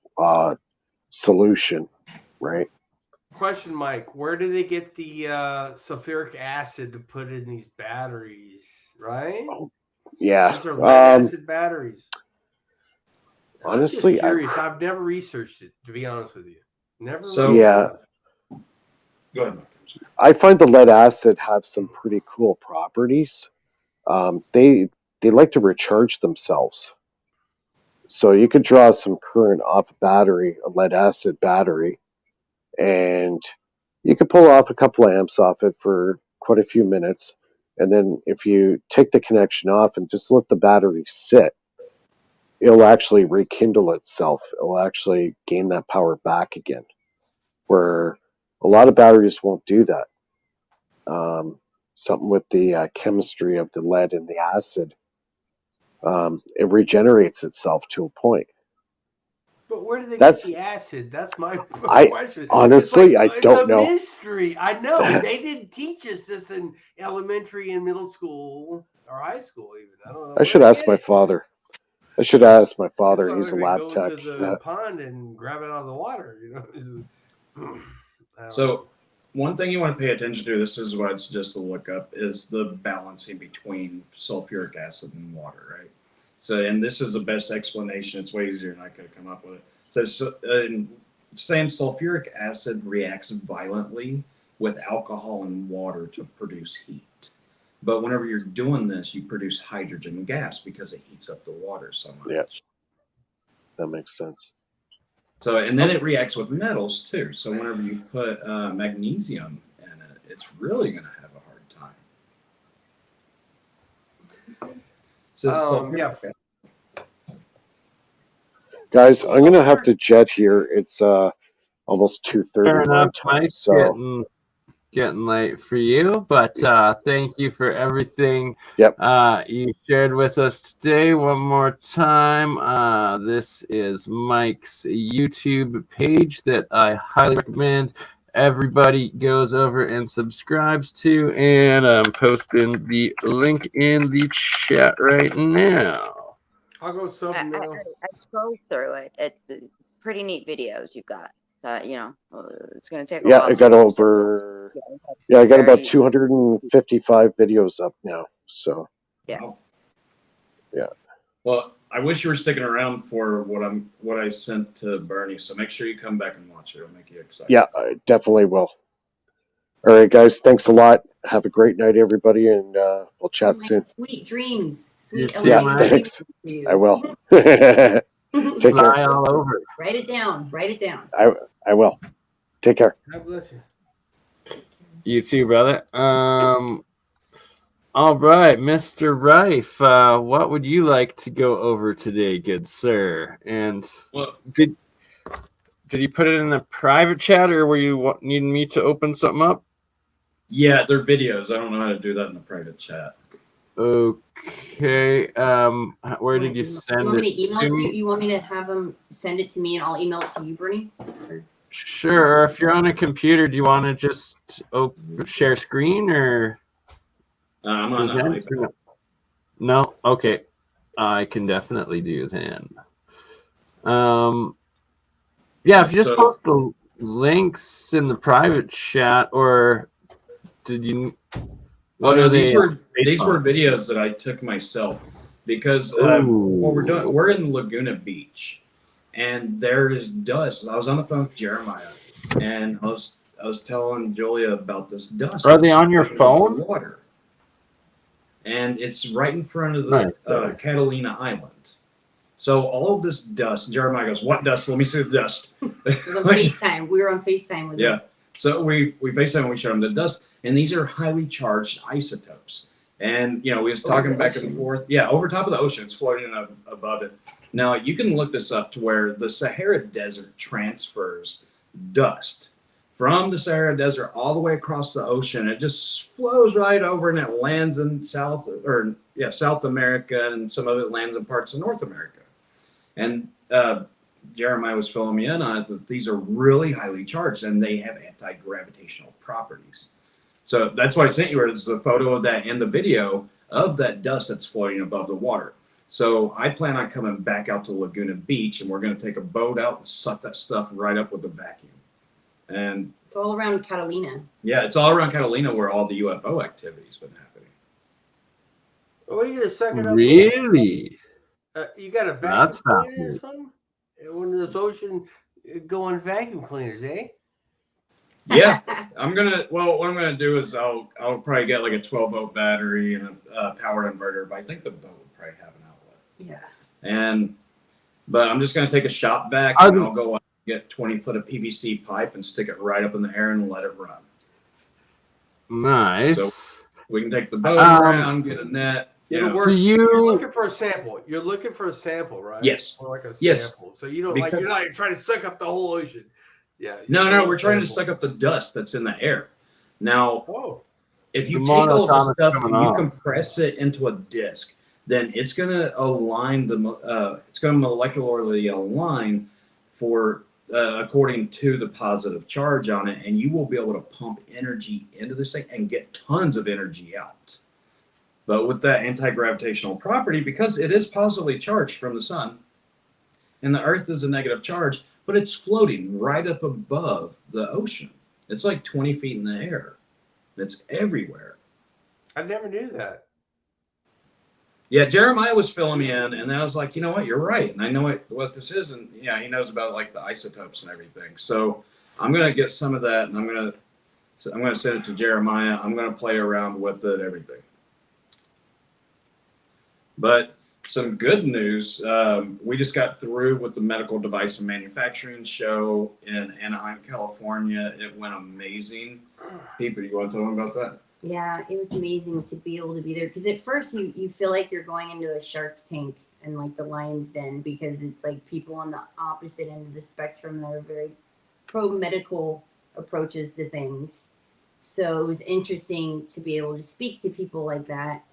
solution, right? Question, Mike, where do they get the sulfuric acid to put in these batteries, right? Yeah. These are lead acid batteries. Honestly, I'm just curious. I've never researched it, to be honest with you. Never. So yeah. Go ahead, Mike. I find the lead acid have some pretty cool properties. They like to recharge themselves. So you could draw some current off a battery, a lead acid battery, and you could pull off a couple of amps off it for quite a few minutes. And then if you take the connection off and just let the battery sit, it'll actually rekindle itself. It'll actually gain that power back again, where a lot of batteries won't do that. Something with the chemistry of the lead and the acid, it regenerates itself to a point. But where do they get the acid? That's my question. Honestly, I don't know. It's a mystery. I know. They didn't teach us this in elementary and middle school or high school even. I don't know. I should ask my father. He's a lab tech. Go to the pond and grab it out of the water, So one thing you want to pay attention to, this is what I'd suggest to look up, is the balancing between sulfuric acid and water, right? So, and this is the best explanation. It's way easier than I could have come up with it. So, saying sulfuric acid reacts violently with alcohol and water to produce heat. But whenever you're doing this, you produce hydrogen gas because it heats up the water so much. Yeah, that makes sense. So, and then it reacts with metals too. So whenever you put magnesium in it, it's really going to have a hard time. So, yeah. Guys, I'm going to have to jet here. It's almost 2:30 my time. So getting late for you, but thank you for everything you shared with us today. One more time, this is Mike's YouTube page that I highly recommend everybody goes over and subscribes to, and I'm posting the link in the chat right now. I'll go sub I, now. I scrolled through it. It's pretty neat videos you've got. It's going to take a Yeah, while. I got over. Yeah, I got about 255 videos up now. So. Yeah. Wow. Yeah. Well, I wish you were sticking around for what I sent to Bernie. So make sure you come back and watch it. It'll make you excited. Yeah, I definitely will. All right, guys. Thanks a lot. Have a great night, everybody, and we'll chat soon. Sweet dreams. Sweet too, Yeah, Mike. thanks. dreams. I will. Take Fly care. all over. Write it down. Write it down. I will. Take care. God bless you. You too, brother. All right, Mr. Rife, what would you like to go over today, good sir? And Well, did you put it in a private chat, or were you needing me to open something up? yeah, they're videos. I don't know how to do that in the private chat. Okay. Where did you send You want me it to email to? it to you? You want me to have them send it to me and I'll email it to you, Bernie? Or- Sure. Or if you're on a computer, do you want to just share screen, or I'm on present? that iPad. No. Okay. I can definitely do then. Yeah, if you just post the links in the private chat, or did you? Oh no, these were videos that I took myself because what we're doing, we're in Laguna Beach, and there is dust. I was on the phone with Jeremiah, and I was telling Julia about this dust. Are they on your phone? Water, and it's right in front of the Catalina Island. So all of this dust. Jeremiah goes, "What dust? Let me see the dust." It was on FaceTime. We were on FaceTime with Yeah. them. So we FaceTime and we showed them the dust, and these are highly charged isotopes. And we was talking back and forth. Yeah, over top of the ocean, it's floating above it. Now you can look this up to where the Sahara Desert transfers dust from the Sahara Desert all the way across the ocean. It just flows right over, and it lands in South America, and some of it lands in parts of North America. And Jeremiah was filling me in on it that these are really highly charged and they have anti-gravitational properties. So that's why I sent you is the photo of that and the video of that dust that's floating above the water. So I plan on coming back out to Laguna Beach, and we're going to take a boat out and suck that stuff right up with a vacuum. And it's all around Catalina. Yeah, it's all around Catalina where all the UFO activity's been happening. What are you going to suck it up? Really? You got a vacuum cleaner or something? One of those ocean going vacuum cleaners, eh? Yeah, what I'm gonna do is I'll probably get like a 12-volt battery and a power inverter, but I think the boat would probably have an outlet. Yeah. But I'm just gonna take a shop vac and I'll go out and get 20 foot of PVC pipe and stick it right up in the air and let it run. Nice. So we can take the boat around, get a net. It'll work. You're looking for a sample. You're looking for a sample, right? Yes. Or like a yes. sample. So you don't you're not trying to suck up the whole ocean. Yeah. No, we're trying to suck up the dust that's in the air. Now, if you The take all this stuff and off. you compress it into a disc, then it's going to align it's going to molecularly align for according to the positive charge on it, and you will be able to pump energy into this thing and get tons of energy out. But with that anti-gravitational property, because it is positively charged from the sun, and the Earth is a negative charge, but it's floating right up above the ocean. It's like 20 feet in the air. It's everywhere. I never knew that. Yeah, Jeremiah was filling me in, and I was like, you know what, you're right. And I know what this is, and yeah, he knows about like the isotopes and everything. So I'm gonna get some of that, and I'm gonna send it to Jeremiah. I'm gonna play around with it, everything. But some good news, we just got through with the medical device and manufacturing show in Anaheim, California. It went amazing. People, you want to tell them about that? Yeah, it was amazing to be able to be there, because at first you feel like you're going into a Shark Tank and like the lion's den, because it's like people on the opposite end of the spectrum that are very pro-medical approaches to things. So it was interesting to be able to speak to people like that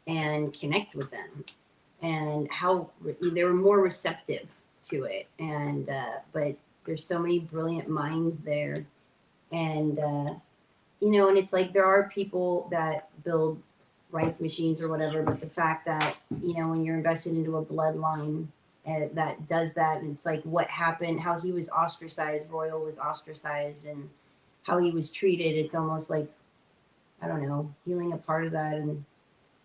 and connect with them, and how they were more receptive to it. And but there's so many brilliant minds there, and and it's like there are people that build Rife machines or whatever, but the fact that, you know, when you're invested into a bloodline that does that, and it's like what happened, how he was ostracized, Royal was ostracized, and how he was treated, it's almost like, I don't know, healing a part of that and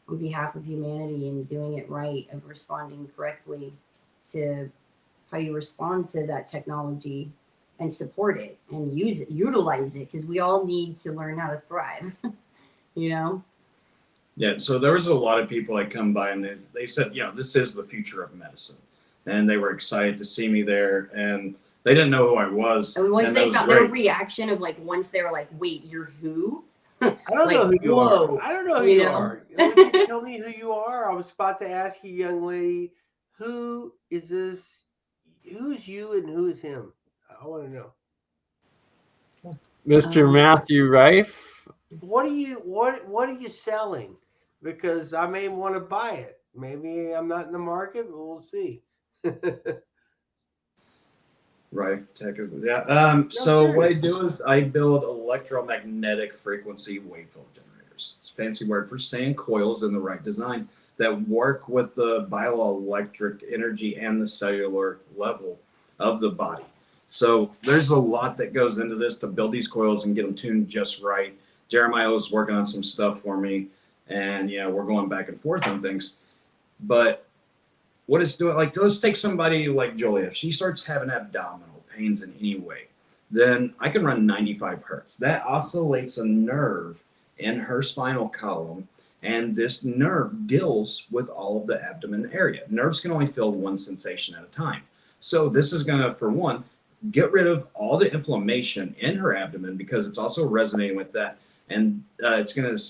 on behalf of humanity and doing it right, of responding correctly to how you respond to that technology and support it and use it, utilize it, because we all need to learn how to thrive, you know? Yeah, so there was a lot of people that come by and they said, you know, this is the future of medicine. And they were excited to see me there, and they didn't know who I was. And once and they that found was their great. reaction of like, once they were like, wait, you're who? I don't know who you whoa, are. I don't know who you you know? are. Would you tell me who you are? I was about to ask you, young lady, who is this? Who's you and who is him? I want to know. Mr. Matthew Rife. What are you selling? Because I may want to buy it. Maybe I'm not in the market, but we'll see. Rife Tech is so what I serious. do is I build electromagnetic frequency waveform generators. It's a fancy word for saying coils in the right design that work with the bioelectric energy and the cellular level of the body. So there's a lot that goes into this to build these coils and get them tuned just right. Jeremiah was working on some stuff for me, and you know, we're going back and forth on things. But what it's doing, like, let's take somebody like Julia. If she starts having abdominal pains in any way, then I can run 95 hertz. That oscillates a nerve in her spinal column, and this nerve deals with all of the abdomen area. Nerves can only feel one sensation at a time. So this is going to, for one, get rid of all the inflammation in her abdomen, because it's also resonating with that. And it's going to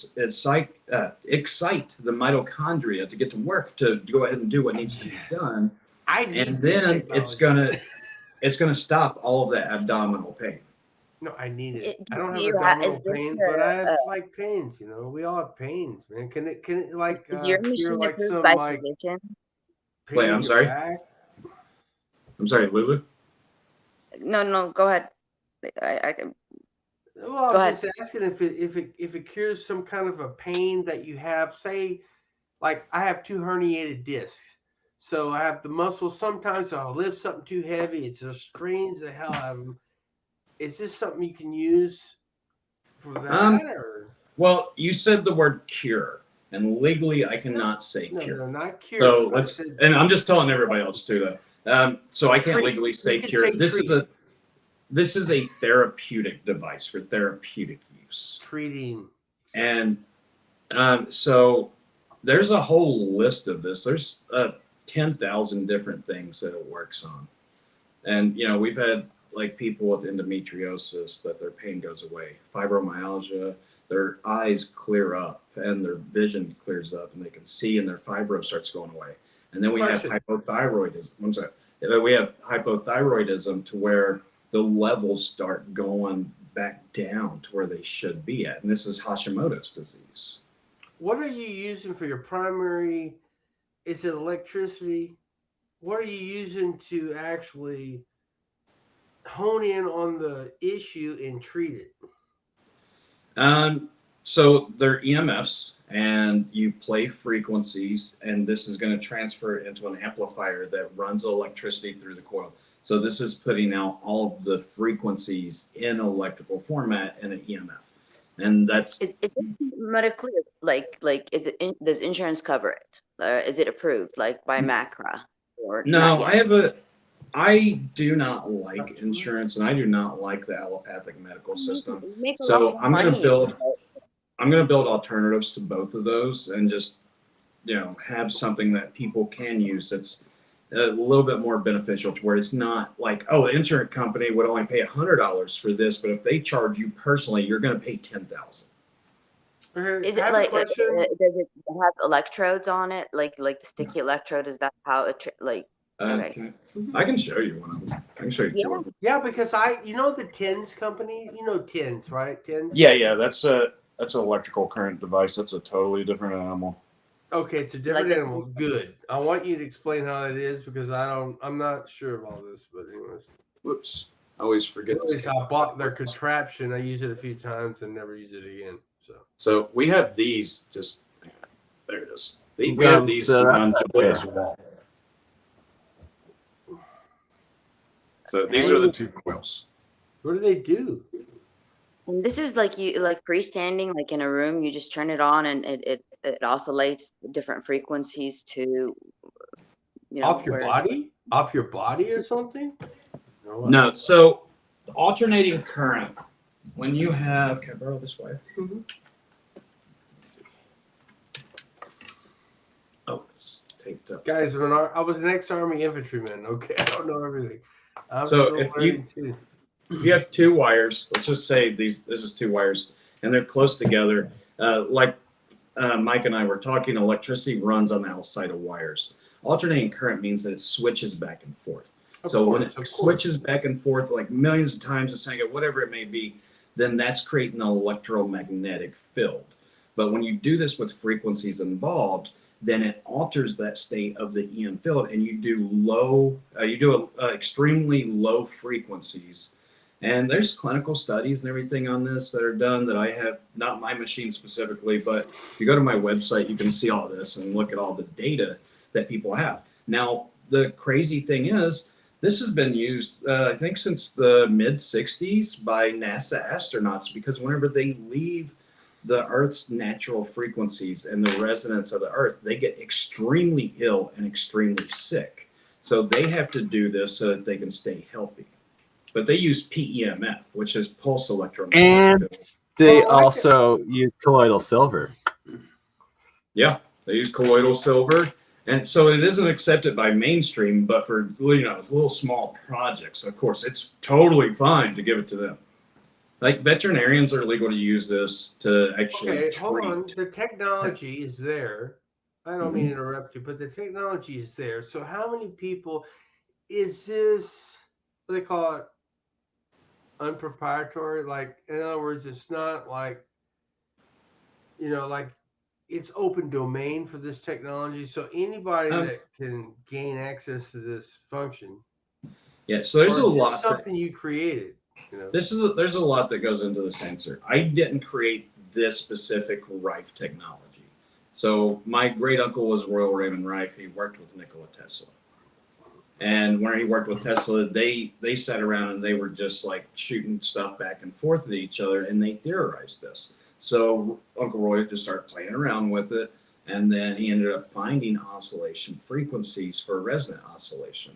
excite the mitochondria to get to work, to go ahead and do what needs to be done. And then it's going to stop all of that abdominal pain. No, I need it. I don't have abdominal pain, but I have like pains. You know, we all have pains, man. Can it like is your machine cure like approved some by like physician? pain Wait, in I'm your sorry? back? I'm sorry, Lulu? No, go ahead. I can. Well, Go I'm ahead. just asking if it cures some kind of a pain that you have. Say, like I have 2 herniated discs, so I have the muscle. Sometimes I'll lift something too heavy; it just strains the hell out of them. Is this something you can use for that, or? Well, you said the word cure, and legally I cannot say cure. No, not cure. So and I'm just telling everybody else too that. So I can't Treat. legally say You can cure. say This is a therapeutic device for therapeutic use. treating. And so there's a whole list of this. There's 10,000 different things that it works on. And, you know, we've had like people with endometriosis that their pain goes away, fibromyalgia, their eyes clear up and their vision clears up and they can see and their fibro starts going away. And then we have hypothyroidism. We have hypothyroidism to where the levels start going back down to where they should be at. And this is Hashimoto's disease. What are you using for your primary? Is it electricity? What are you using to actually hone in on the issue and treat it? So they're EMFs, and you play frequencies, and this is going to transfer into an amplifier that runs electricity through the coil. So this is putting out all of the frequencies in electrical format in an EMF. And that's Is it medically like is it does insurance cover it? Is it approved like by MACRA or no? not yet? I do not like insurance, and I do not like the allopathic medical system. So I'm going to build alternatives to both of those, and just, you know, have something that people can use that's a little bit more beneficial, to where it's not like, oh, the insurance company would only pay $100 for this, but if they charge you personally, you're going to pay $10,000. Is it like does it have electrodes on it, like the sticky electrode? Is that how it okay? I can show you one of them. I can show you two of them. Yeah, because you know the TENS company, you know TENS, right? TENS. Yeah, that's an electrical current device. That's a totally different animal. Okay, it's a different animal. Good. I want you to explain how it is, because I'm not sure of all this, but anyways. Whoops. I always forget. I bought their contraption. I used it a few times and never used it again. So we have these. Just There it is. We have these on there. as well. So these are the 2 coils. What do they do? And this is like you like freestanding, like in a room. You just turn it on, and it oscillates different frequencies to, Off your where- body? Off your body or something? Or what? No, so alternating current, when you have, can I borrow this wire? Oh, it's taped up. Guys, I was an ex-army infantryman. Okay, I don't know everything. I'm So still if learning too. If you have 2 wires, let's just say this is 2 wires, and they're close together, like Mike and I were talking, electricity runs on the outside of wires. Alternating current means that it switches back and forth. When it switches back and forth like millions of times a second, whatever it may be, then that's creating an electromagnetic field. But when you do this with frequencies involved, then it alters that state of the EM field, and you do extremely low frequencies. And there's clinical studies and everything on this that are done that I have, not my machine specifically, but if you go to my website, you can see all this and look at all the data that people have. Now, the crazy thing is, this has been used, I think, since the mid-'60s by NASA astronauts, because whenever they leave the Earth's natural frequencies and the resonance of the Earth, they get extremely ill and extremely sick. So they have to do this so that they can stay healthy. But they use PEMF, which is pulse electromagnetic. And they also use colloidal silver. Yeah, they use colloidal silver. And so it isn't accepted by mainstream, but for little small projects, of course, it's totally fine to give it to them. Like veterinarians are legal to use this to actually treat. Hold on. The technology is there. I don't mean to interrupt you, but the technology is there. So how many people is this, what they call it, unproprietary? Like, in other words, it's not like, like it's open domain for this technology. So anybody that can gain access to this function. Yeah, so there's a lot. Something you created. There's a lot that goes into the sensor. I didn't create this specific Rife technology. So my great uncle was Royal Raymond Rife. He worked with Nikola Tesla. And when he worked with Tesla, they sat around and they were just like shooting stuff back and forth at each other, and they theorized this. So Uncle Roy just started playing around with it, and then he ended up finding oscillation frequencies for resonant oscillation.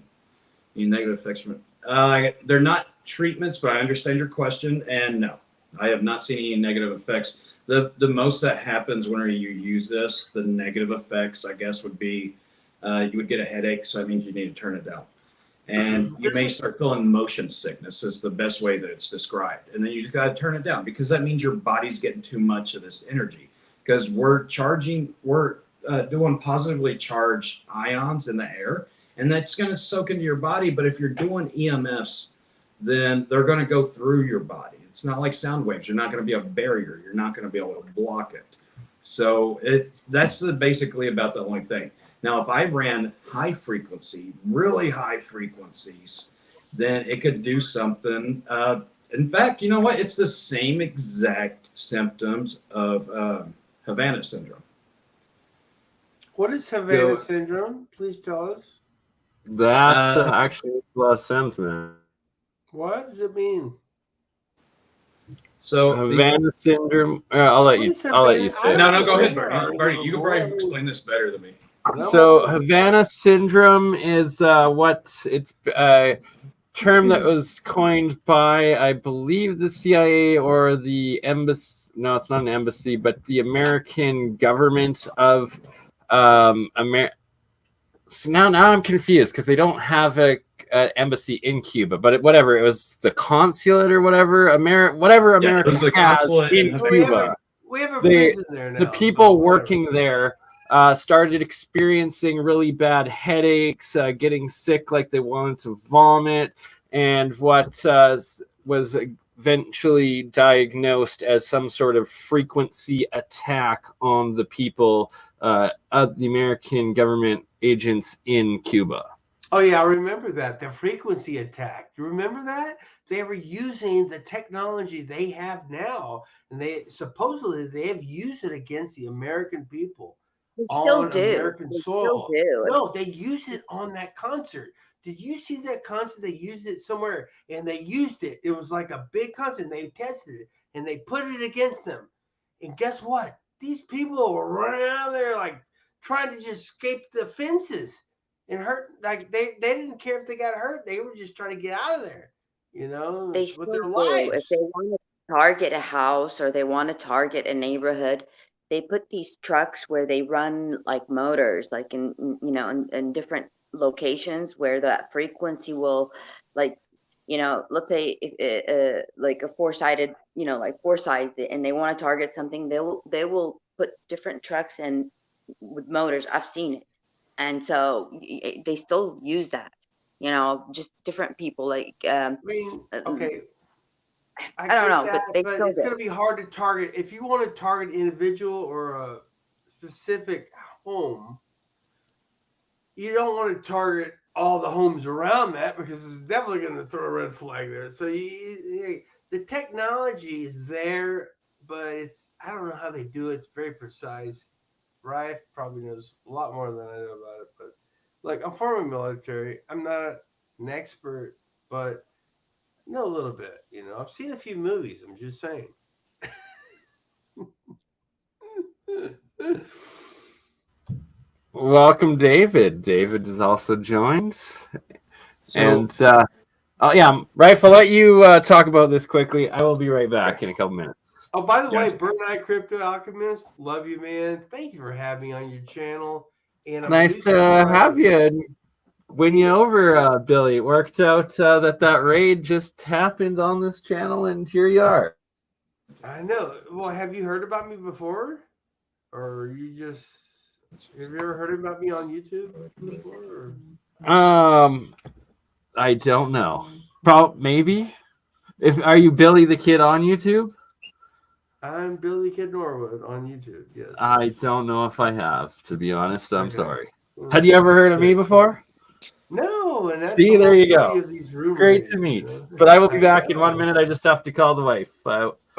Any negative effects from it? They're not treatments, but I understand your question, and no, I have not seen any negative effects. The most that happens whenever you use this, the negative effects, I guess, would be you would get a headache, so that means you need to turn it down. And you may start feeling motion sickness is the best way that it's described. And then you just got to turn it down, because that means your body's getting too much of this energy, because we're doing positively charged ions in the air, and that's going to soak into your body. But if you're doing EMFs, then they're going to go through your body. It's not like sound waves. You're not going to be a barrier. You're not going to be able to block it. So that's basically about the only thing. Now, if I ran high frequency, really high frequencies, then it could do something. In fact, you know what? It's the same exact symptoms of Havana syndrome. What is Havana syndrome? Please tell us. That actually makes a lot of sense, man. What does it mean? So Havana syndrome. I'll let you say. No, go ahead, Bernie. Bernie, you can probably explain this better than me. So Havana syndrome is it's a term that was coined by, I believe, the CIA or the embassy. No, it's not an embassy, but the American government of America. So now I'm confused, because they don't have an embassy in Cuba, but whatever, it was the consulate or whatever. America has in Cuba. We have a prison there now. The people working there started experiencing really bad headaches, getting sick, like they wanted to vomit, and what was eventually diagnosed as some sort of frequency attack on the people of the American government agents in Cuba. Oh yeah, I remember that. The frequency attack. You remember that? They were using the technology they have now, and they supposedly have used it against the American people. They still on do. American They still soil. do. No, they use it on that concert. Did you see that concert? They used it somewhere, and they used it. It was like a big concert. They tested it, and they put it against them. And guess what? These people were running out there like trying to just escape the fences and hurt. Like they didn't care if they got hurt. They were just trying to get out of there, They with still their do. If lives. they want to target a house or they want to target a neighborhood, they put these trucks where they run like motors, like in different locations where that frequency will, like, let's say if like a four-sided, like four-sided, and they want to target something, they will put different trucks in with motors. I've seen it, and so they still use that. Just different people like I mean, okay, I I don't get know, but that, they but still it's going do. to be hard to target. If you want to target an individual or a specific home, you don't want to target all the homes around that because it's definitely going to throw a red flag there. So the technology is there, but I don't know how they do it. It's very precise. Rife probably knows a lot more than I know about it, but like I'm former military. I'm not an expert, but I know a little bit. I've seen a few movies. I'm just saying. Welcome, David. David is also joined. So And oh yeah, Rife, I'll let you talk about this quickly. I will be right back in a couple minutes. Oh, by the way, Yes. BurnEye Crypto Alchemist, love you, man. Thank you for having me on your channel. And I'm Nice to have you. Win you over, Billy. It worked out that raid just happened on this channel, and here you are. I know. Well, have you heard about me before? Or have you ever heard about me on YouTube before? I don't know. Maybe. Are you Billy the Kid on YouTube? I'm Billy Kid Norwood on YouTube, yes. I don't know if I have, to be honest. I'm Okay. sorry. Had you ever heard of me before? No, and that's See, the there whole you beauty go. of these room Great raids, to meet. But I will be back in 1 minute. I just have to call the wife.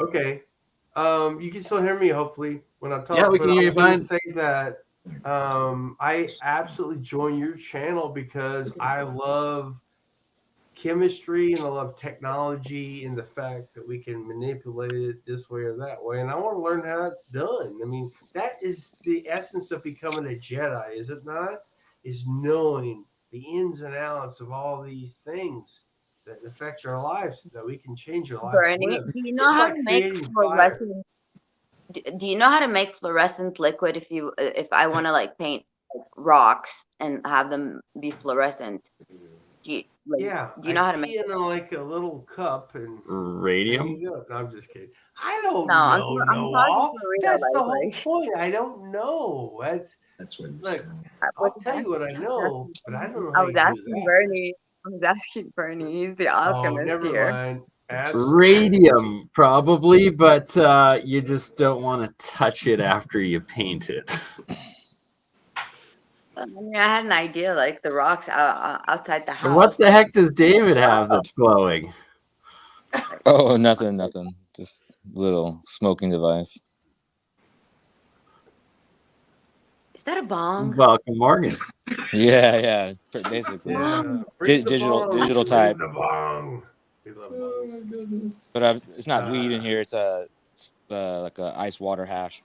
Okay. You can still hear me, hopefully, when I talk. Yeah, we can hear you fine. I was going to say that I absolutely join your channel because I love chemistry and I love technology and the fact that we can manipulate it this way or that way. And I want to learn how it's done. I mean, that is the essence of becoming a Jedi, is it not? Is knowing the ins and outs of all these things that affect our lives so that we can change our lives. Bernie, do you know how to make fluorescent? Do you know how to make fluorescent liquid if I want to like paint rocks and have them be fluorescent? Do you know how to make it in like a little cup and radium? No, I'm just kidding. I don't No, I'm know. That's the whole like, point. I don't know. that's what. Look, I'll tell you what I know, but I don't know I how was you do asking that. Bernie. I was asking Bernie. He's the alchemist never here. mind. Radium, probably, but you just don't want to touch it after you paint it. I mean, I had an idea, like the rocks outside the house. What the heck does David have that's glowing? Oh, nothing. Just little smoking device. Is that a bong? Welcome, Morgan. Yeah, basically. Digital type. The bong. We love bongs. But it's not weed in here. It's like a ice water hash.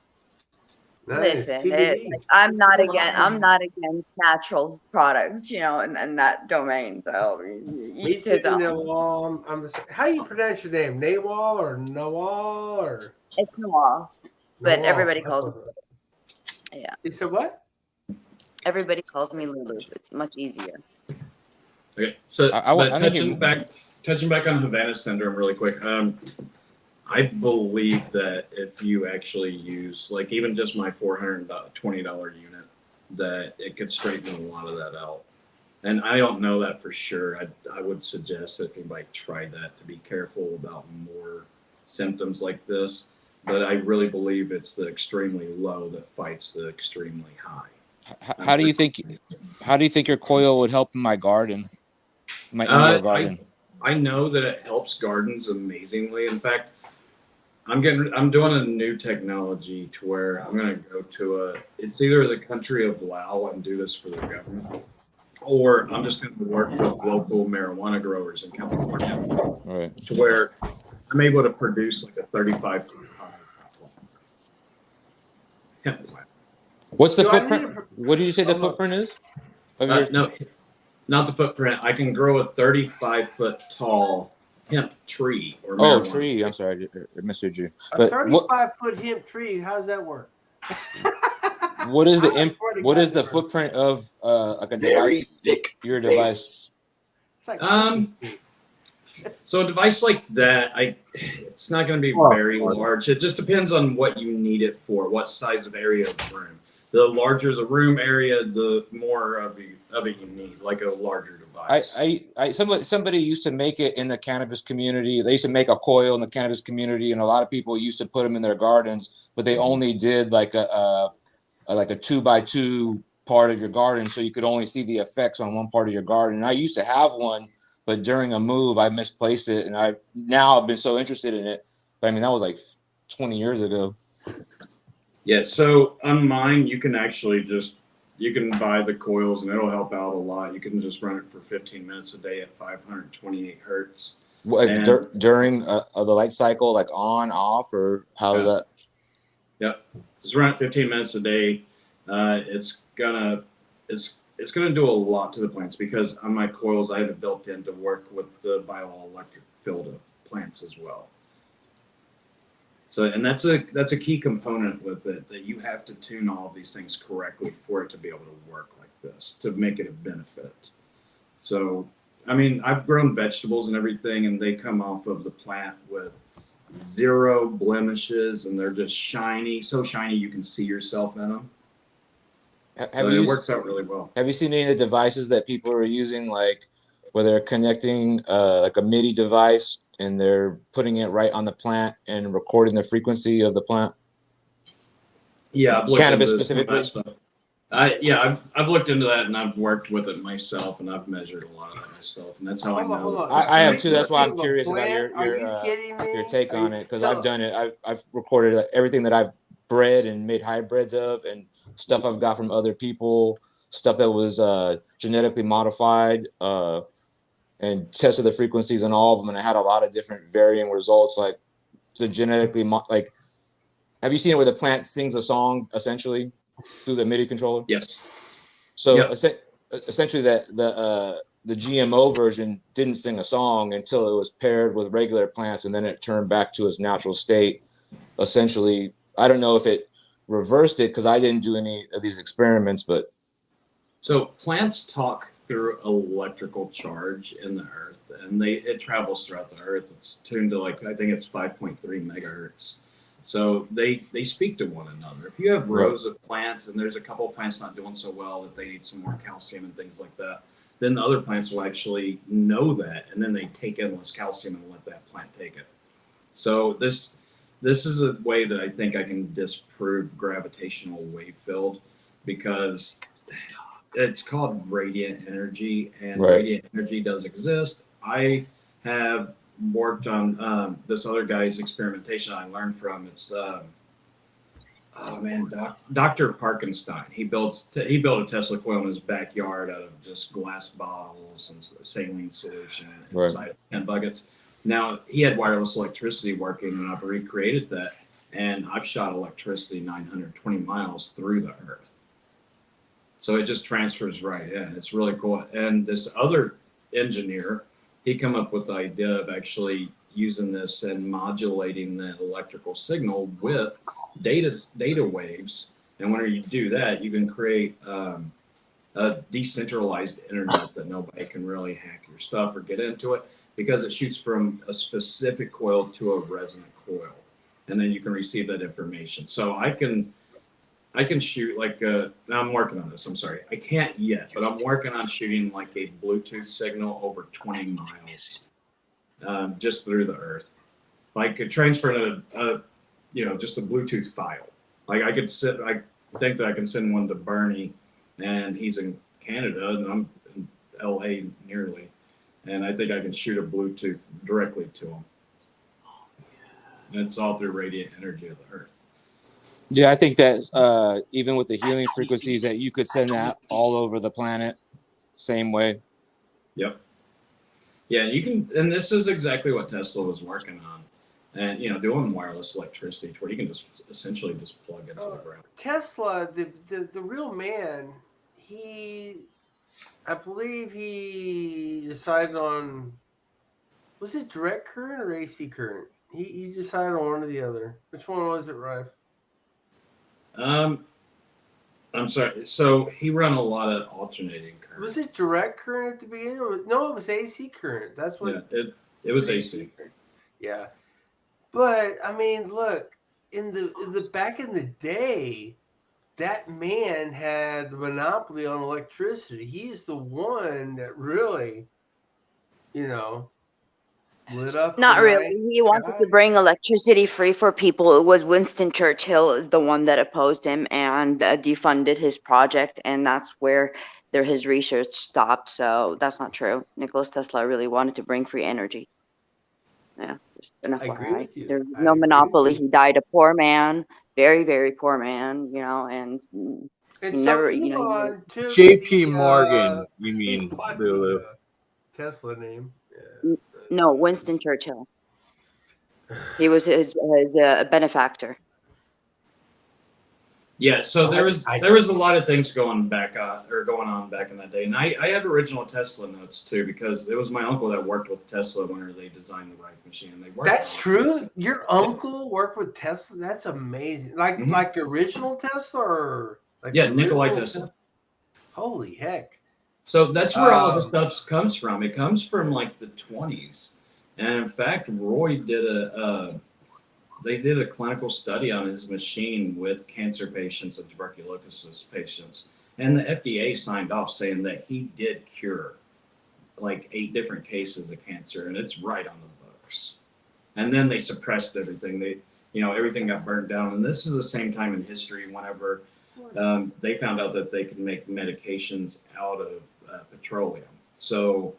Nice. Listen, I'm not against natural products, in that domain. So Me too, Nawal. How do you pronounce your name? Nawal or Nawal or? It's Nawal, but everybody calls me. Yeah. You said what? Everybody calls me Lulu. It's much easier. Okay, so touching back on Havana syndrome really quick. I believe that if you actually use, like, even just my $420 unit, that it could straighten a lot of that out. And I don't know that for sure. I would suggest if anybody tried that to be careful about more symptoms like this. But I really believe it's the extremely low that fights the extremely high. How do you think your coil would help in my garden? My indoor garden. I know that it helps gardens amazingly. In fact, I'm doing a new technology to where I'm going to go to it's either the country of Laos and do this for the government, or I'm just going to work with local marijuana growers in California, Right. to where I'm able to produce like a 35 foot high hemp plant. What's the Do I footprint? need What do you say the Oh, footprint is? Of your, No, not the footprint. I can grow a 35-foot tall hemp tree or oh, marijuana tree. tree. I'm sorry, I misheard you. A But what 35-foot hemp tree, how does that work? what is the I imp, swear to what God, is the never. footprint of like a Very device? thick Your device. It's like So a device like that, it's not going to be Well, very large. It just depends on what you need it for, what size of area of room. The larger the room area, the more of it you need, like a larger device. Somebody used to make it in the cannabis community. They used to make a coil in the cannabis community, and a lot of people used to put them in their gardens, but they only did like a 2x2 part of your garden, so you could only see the effects on one part of your garden. And I used to have one, but during a move, I misplaced it, and I've been so interested in it. But I mean, that was like 20 years ago. Yeah, so on mine, you can actually you can buy the coils and it'll help out a lot. You can just run it for 15 minutes a day at 528 hertz. Like And- during the light cycle, like on, off, or how Yeah. that? Yep, just run it 15 minutes a day. It's gonna do a lot to the plants because on my coils I have it built in to work with the bioelectric field of plants as well. So, and that's a key component with it, that you have to tune all of these things correctly for it to be able to work like this, to make it a benefit. So, I mean, I've grown vegetables and everything, and they come off of the plant with 0 blemishes, and they're just shiny, so shiny you can see yourself in them. So it works out really well. Have you seen any of the devices that people are using, like where they're connecting like a MIDI device and they're putting it right on the plant and recording the frequency of the plant? Yeah, I've looked Cannabis into some of that specifically? stuff. I've looked into that, and I've worked with it myself, and I've measured a lot of that myself, and that's how I know. Hold on. I have too. That's why I'm Frequency of a curious about plant? Are you kidding me? your take Are on you- it, because so- I've done it. I've recorded everything that I've bred and made hybrids of, and stuff I've got from other people, stuff that was genetically modified, and tested the frequencies on all of them, and I had a lot of different varying results. Like the genetically like, have you seen it where the plant sings a song essentially through the MIDI controller? Yes. So Yep. essentially, the GMO version didn't sing a song until it was paired with regular plants, and then it turned back to its natural state. Essentially, I don't know if it reversed it because I didn't do any of these experiments, but So plants talk through electrical charge in the earth, and it travels throughout the earth. It's tuned to, like, I think it's 5.3 megahertz. So they speak to one another. If you have rows of plants and there's a couple of plants not doing so well that they need some more calcium and things like that, then the other plants will actually know that, and then they take in less calcium and let that plant take it. So this is a way that I think I can disprove gravitational wave field, because it's called radiant energy, and radiant energy does exist. I have worked on this other guy's experimentation I learned from. It's Dr. Parkenstein. He built a Tesla coil in his backyard out of just glass bottles and saline solution inside 10 buckets. Now, he had wireless electricity working, and I've recreated that, and I've shot electricity 920 miles through the earth. So it just transfers right in. It's really cool. And this other engineer, he come up with the idea of actually using this and modulating the electrical signal with data waves. And when you do that, you can create a decentralized internet that nobody can really hack your stuff or get into it, because it shoots from a specific coil to a resonant coil, and then you can receive that information. So I can shoot like now I'm working on this. I'm sorry, I can't yet, but I'm working on shooting like a Bluetooth signal over 20 miles, just through the earth. Like transferring just a Bluetooth file. Like I think that I can send one to BurnEye, and he's in Canada, and I'm in LA nearly, and I think I can shoot a Bluetooth directly to him. And it's all through radiant energy of the earth. Yeah, I think that even with the healing frequencies, that you could send that all over the planet, same way. Yep. Yeah, you can, and this is exactly what Tesla was working on, and doing wireless electricity, to where you can just essentially just plug into the ground. Tesla, the real man, I believe he decided on, was it direct current or AC current? He decided on one or the other. Which one was it, Rife? I'm sorry. So he ran a lot of alternating current. Was it direct current at the beginning? No, it was AC current. That's what. Yeah, it was AC. Yeah, but I mean, look, in the back in the day, that man had the monopoly on electricity. He's the one that really, lit up Not the really. night He wanted sky. to bring electricity free for people. It was Winston Churchill is the one that opposed him and defunded his project, and that's where his research stopped. So that's not true. Nicholas Tesla really wanted to bring free energy. Yeah, just an I agree FYI. with you. There was I no agree with monopoly. you. He died a poor man, very, very poor man, and And he so never, Elon took JP the Morgan, you he mean, bought Lulu. the Tesla name. no, Winston Churchill. He was his benefactor. Yeah, so there I was a lot of things going on back in that day, and I have original Tesla notes too, because it was my uncle that worked with Tesla when they designed the Rife machine. And they worked. That's true. Your uncle worked with Tesla. That's amazing. Like the original Tesla, or like the Nikolai original Tesla. Holy heck! So that's where all this stuff comes from. It comes from like the 20s, and in fact, Roy did they did a clinical study on his machine with cancer patients and tuberculosis patients, and the FDA signed off saying that he did cure like 8 different cases of cancer, and it's right on the books. And then they suppressed everything. Everything got burnt down, and this is the same time in history whenever they found out that they could make medications out of petroleum. So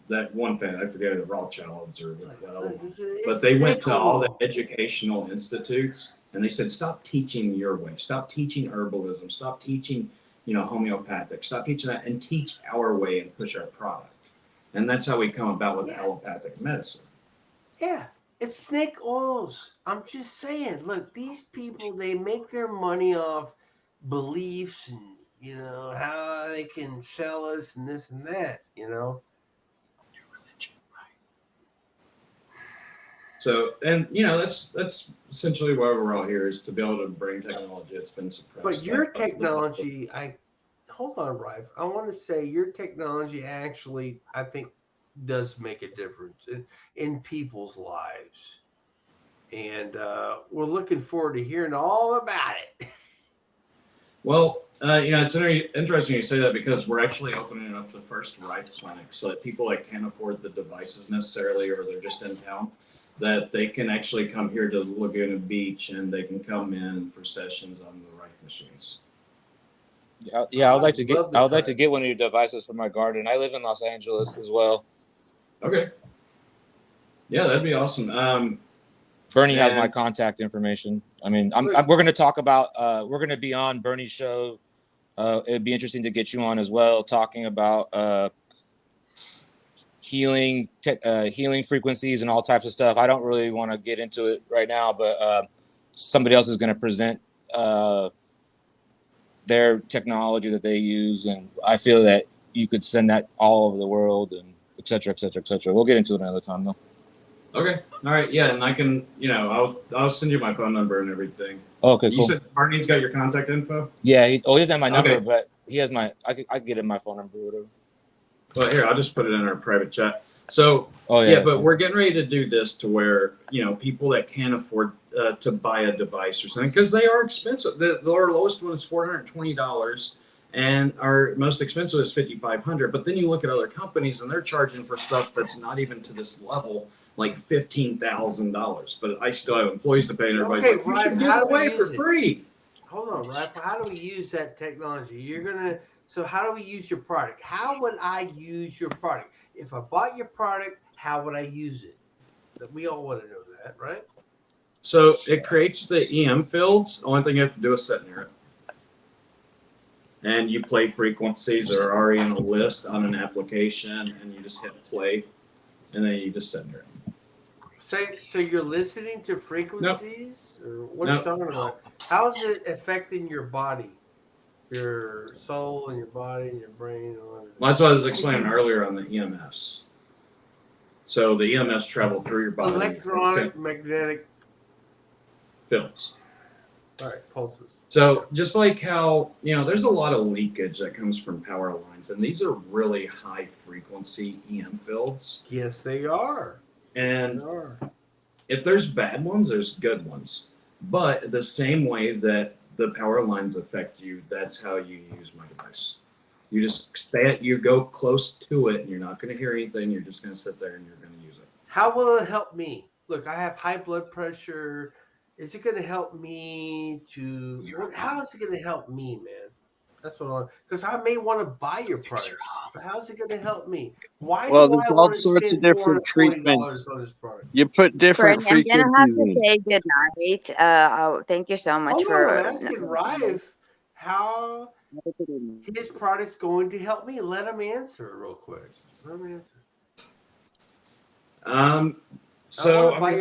that one family, I forget, the Rothschilds or whatever, but they went to all the educational institutes and they said, stop teaching your way, stop teaching herbalism, stop teaching, homeopathic, stop teaching that, and teach our way and push our product. And that's how we come about with allopathic medicine. Yeah, it's snake oils. I'm just saying. Look, these people, they make their money off beliefs and how they can sell us and this and that. So, and that's essentially why we're all here, is to be able to bring technology that's been suppressed. But your technology, hold on, Rife. I want to say your technology actually, I think, does make a difference in people's lives, and we're looking forward to hearing all about it. Well, it's interesting you say that, because we're actually opening up the first Rife clinic so that people that can't afford the devices necessarily, or they're just in town, that they can actually come here to Laguna Beach and they can come in for sessions on the Rife machines. Yeah, I'd like to get one of your devices for my garden. I live in Los Angeles as well. Okay. Yeah, that'd be awesome. BurnEye has my contact information. I mean, we're going to talk about. We're going to be on BurnEye's show. It'd be interesting to get you on as well, talking about healing frequencies and all types of stuff. I don't really want to get into it right now, but somebody else is going to present their technology that they use, and I feel that you could send that all over the world, and et cetera, et cetera, et cetera. We'll get into it another time, though. Okay. All right. Yeah, and I can, I'll send you my phone number and everything. Okay, cool. You said BurnEye's got your contact info? Yeah. He doesn't have my number, but he has my. I can get him my phone number or whatever. Well, here, I'll just put it in our private chat. So, but we're getting ready to do this to where, people that can't afford to buy a device or something, because they are expensive. Our lowest one is $420, and our most expensive is $5,500. But then you look at other companies, and they're charging for stuff that's not even to this level, like $15,000. But I still have employees to pay, and everybody's like, you should give it away for free. Hold on, Rife. How do we use that technology? So how do we use your product? How would I use your product? If I bought your product, how would I use it? We all want to know that, right? So it creates the EM fields. The only thing you have to do is sit near it. And you play frequencies that are already in a list on an application, and you just hit play, and then you just sit near it. So you're listening to frequencies? Or what are you talking about? How is it affecting your body? Your soul and your body and your brain? And all that? Well, that's what I was explaining earlier on the EMFs. So the EMFs travel through your body. Electronic magnetic fields. All right, pulses. So just like how, there's a lot of leakage that comes from power lines, and these are really high frequency EM fields. Yes, they are. And if there's bad ones, there's good ones. But the same way that the power lines affect you, that's how you use my device. You just you go close to it, and you're not going to hear anything. You're just going to sit there and you're going to use it. How will it help me? Look, I have high blood pressure. Is it going to help me to? How is it going to help me, man? That's what because I may want to buy your product. But how's it going to help me? Why Well, do there's I all want to sorts of spend different treatments. on this product? You put different Bernie, I'm gonna have frequencies to in. say goodnight. Thank you so much Oh for. no, I'm asking Rife how his product's going to help me. Let him answer real quick. Let him answer. So I mean,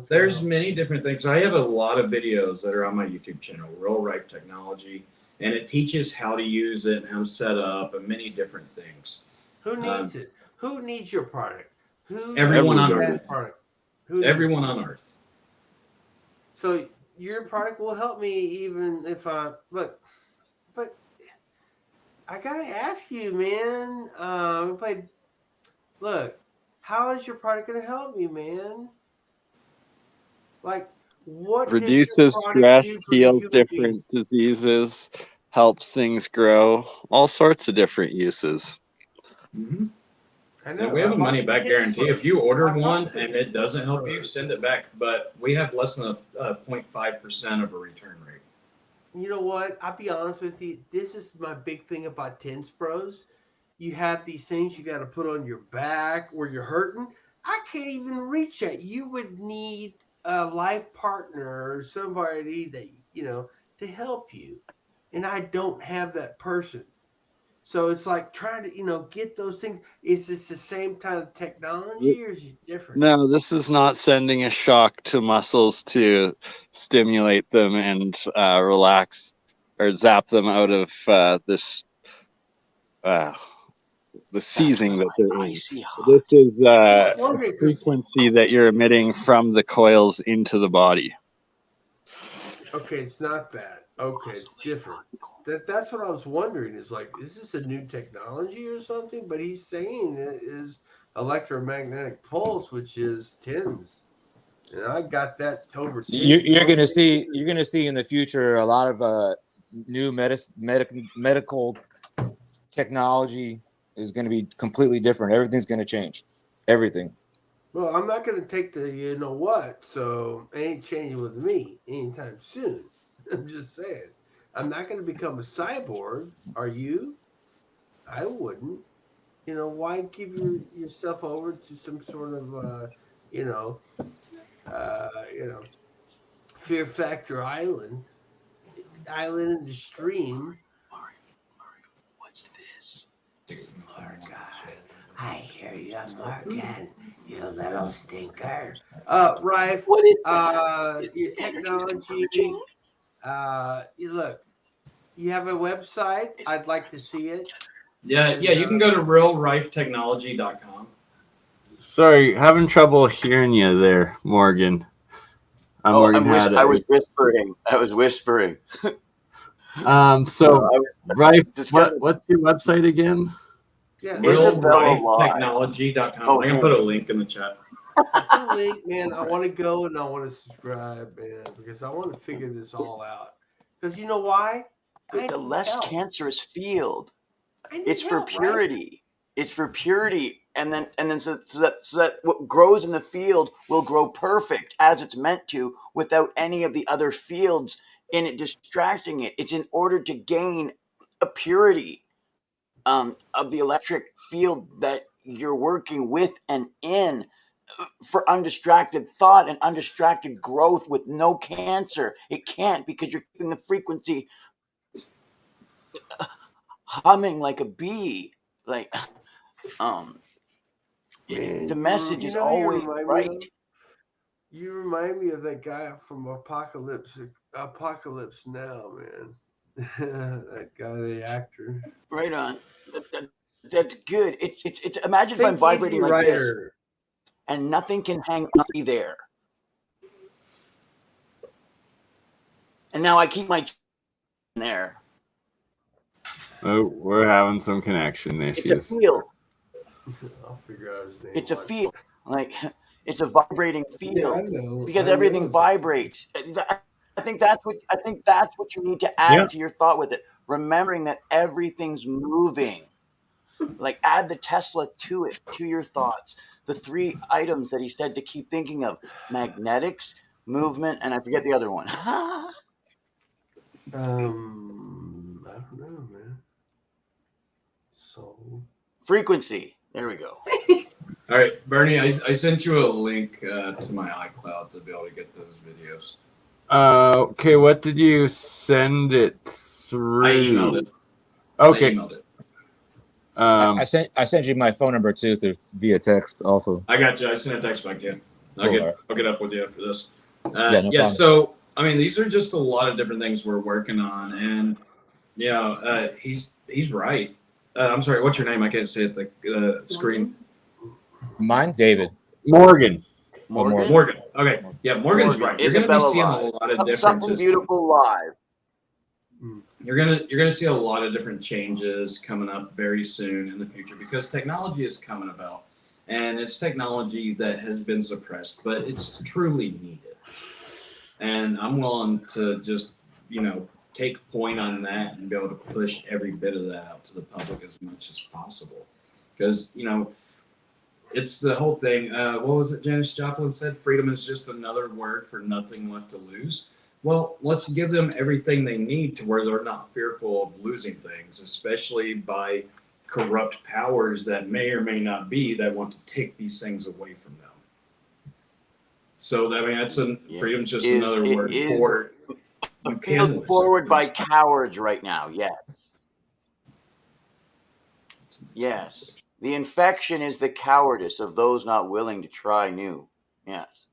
there's many different things. I have a lot of videos that are on my YouTube channel, Real Rife Technology, and it teaches how to use it and how to set up and many different things. Who needs it? Who needs your product? Everyone on Earth. Everyone on Earth. So your product will help me even if I look, but I gotta ask you, man. Look, how is your product gonna help me, man? Like, what Reduces stress, heals different diseases, helps things grow, all sorts of different uses. Mm-hmm. And we have a money back guarantee. If you order one and it doesn't help you, send it back. But we have less than a 0.5% of a return rate. You know what? I'll be honest with you. This is my big thing about TENS Pros. You have these things you got to put on your back where you're hurting. I can't even reach that. You would need a life partner or somebody that, to help you. And I don't have that person. So it's like trying to, get those things. Is this the same kind of technology or is it different? No, this is not sending a shock to muscles to stimulate them and relax or zap them out of this the seizing that they're in. This is a frequency that you're emitting from the coils into the body. Okay, it's not that. Okay, it's different. That's what I was wondering. Is like, is this a new technology or something? But he's saying it is electromagnetic pulse, which is TENS, and I got that over. You're gonna see in the future a lot of new medical technology is going to be completely different. Everything's going to change. Everything. Well, I'm not going to take the you know what, so it ain't changing with me anytime soon. I'm just saying. I'm not going to become a cyborg. Are you? I wouldn't. Why give yourself over to some sort of, Fear Factor Island in the stream? What's this? Morgan, I hear you, Morgan. You little stinker. Rife, what is your technology. You look. You have a website. I'd like to see it. Yeah, you can go to realrifetechnology.com. Sorry, having trouble hearing you there, Morgan. I was whispering. Rife, what's your website again? Yeah, realrifetechnology.com. Oh, I can put a link in the chat. Put a link, man. I want to go and I want to subscribe, man, because I want to figure this all out. Because you know why? It's a less cancerous field. It's for purity. Right? It's for purity, and then so that what grows in the field will grow perfect as it's meant to, without any of the other fields in it distracting it. It's in order to gain a purity of the electric field that you're working with and in. for undistracted thought and undistracted growth with no cancer. It can't, because you're keeping the frequency humming like a bee. Like, the message is always right. You remind me of that guy from Apocalypse Now, man. That guy, the actor. Right on. That's good. It's imagine if I'm vibrating like this and nothing can hang up me there. And now I keep my there. Oh, we're having some connection issues. It's a field. I'll figure out his name. It's a field. Like, it's a vibrating field, know, because everything vibrates. I think that's what you need to add to your thought with it. Remembering that everything's moving. Like, add the Tesla to it, to your thoughts. The 3 items that he said to keep thinking of: magnetics, movement, and I forget the other one. I don't know, man. So frequency. There we go. All right, Bernie, I sent you a link to my iCloud to be able to get those videos. Okay, what did you send it through? I emailed it. Okay. I emailed it. I sent you my phone number too via text also. I got you. I sent a text back to you. I'll get up with you after this. No problem. So I mean, these are just a lot of different things we're working on, and you know, he's right. I'm sorry. What's your name? I can't see it. The screen. Mine, David. Morgan. Morgan. Okay. Yeah, Morgan's right. You're going to be seeing a lot of differences. Something beautiful live. You're gonna see a lot of different changes coming up very soon in the future, because technology is coming about, and it's technology that has been suppressed, but it's truly needed. And I'm willing to just, you know, take point on that and be able to push every bit of that out to the public as much as possible, because you know, it's the whole thing. What was it Janis Joplin said? Freedom is just another word for nothing left to lose. Well, let's give them everything they need to where they're not fearful of losing things, especially by corrupt powers that may or may not be that want to take these things away from them. So, I mean, freedom's just another word for you can forward by cowards right now. Yes. Yes. The infection is the cowardice of those not willing to try new. Yes.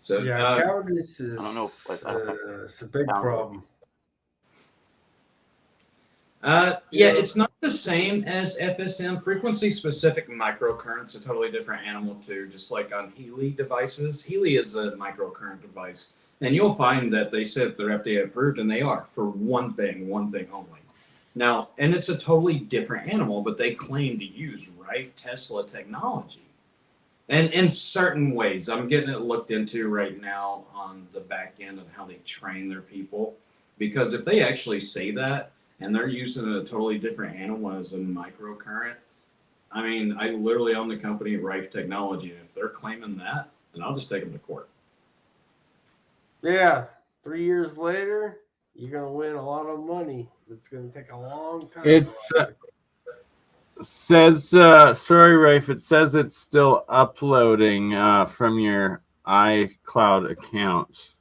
So, yeah, cowardice is I don't know if, it's a big problem. Yeah, it's not the same as FSM. Frequency-specific microcurrent's a totally different animal too, just like on Healy devices. Healy is a microcurrent device, and you'll find that they said they're FDA approved, and they are, for one thing only. Now, and it's a totally different animal, but they claim to use Rife Tesla technology. And in certain ways, I'm getting it looked into right now on the back end of how they train their people. Because if they actually say that, and they're using a totally different animal as a microcurrent, I mean, I literally own the company Rife Technology, and if they're claiming that, then I'll just take them to court. Yeah, 3 years later, you're going to win a lot of money. It's going to take a long time. It says, sorry, Rife, it says it's still uploading from your iCloud account.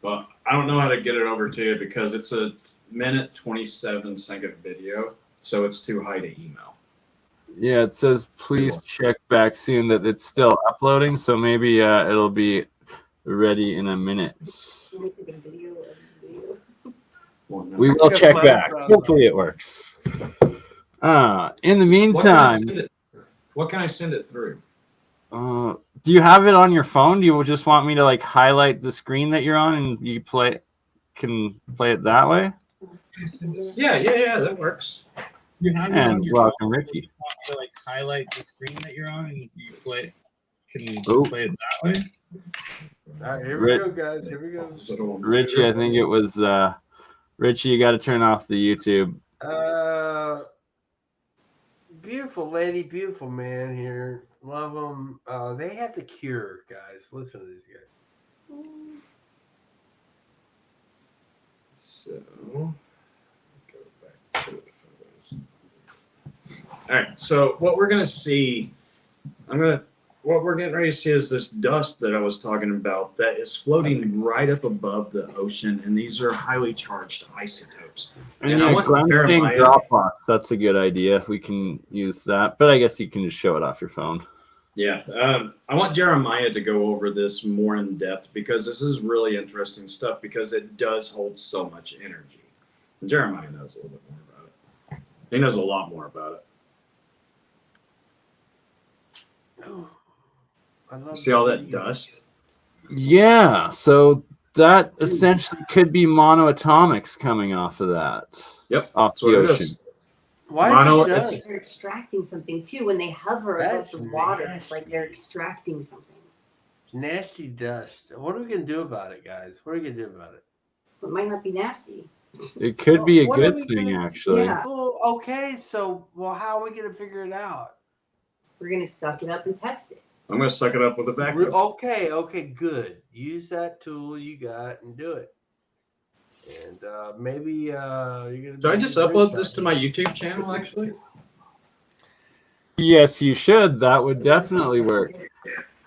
Well, I don't know how to get it over to you because it's a 1:27 video, so it's too high to email. Yeah, it says please check back soon that it's still uploading, so maybe it'll be ready in a minute. We will check back. Hopefully it works. In the meantime, what can I send it through? Do you have it on your phone? Do you just want me to like highlight the screen that you're on and you can play it that way? Yeah, that works. You have and welcome, Ricky. To like highlight the screen that you're on and you play it that way. All right, here we go, guys. Here we go. Richie, I think it was Richie. You got to turn off the YouTube. Beautiful lady, beautiful man here. Love them. They have the cure, guys. Listen to these guys. So, go back to the photos. All right. So what we're gonna see, I'm gonna what we're getting ready to see is this dust that I was talking about that is floating right up above the ocean, and these are highly charged isotopes. And And I yeah, want Glenn's saying Jeremiah. Dropbox. That's a good idea. If we can use that, but I guess you can just show it off your phone. Yeah, I want Jeremiah to go over this more in depth because this is really interesting stuff because it does hold so much energy. And Jeremiah knows a little bit more about it. He knows a lot more about it. I love See all that dust? Yeah, so that essentially could be monoatomics coming off of that. Yep, off that's the what it ocean. is. Why Mono- is it dust? They're extracting something too. When they hover above That's the water, it's nasty. like they're extracting something. Nasty dust. What are we gonna do about it, guys? What are we gonna do about it? It might not be nasty. It could be a What are good we thing, gonna- actually. Yeah. Well, okay, so how are we gonna figure it out? We're gonna suck it up and test it. I'm going to suck it up with a vacuum. Okay, good. Use that tool you got and do it. And maybe you're gonna. Should I just upload this to my YouTube channel, actually? Yes, you should. That would definitely work.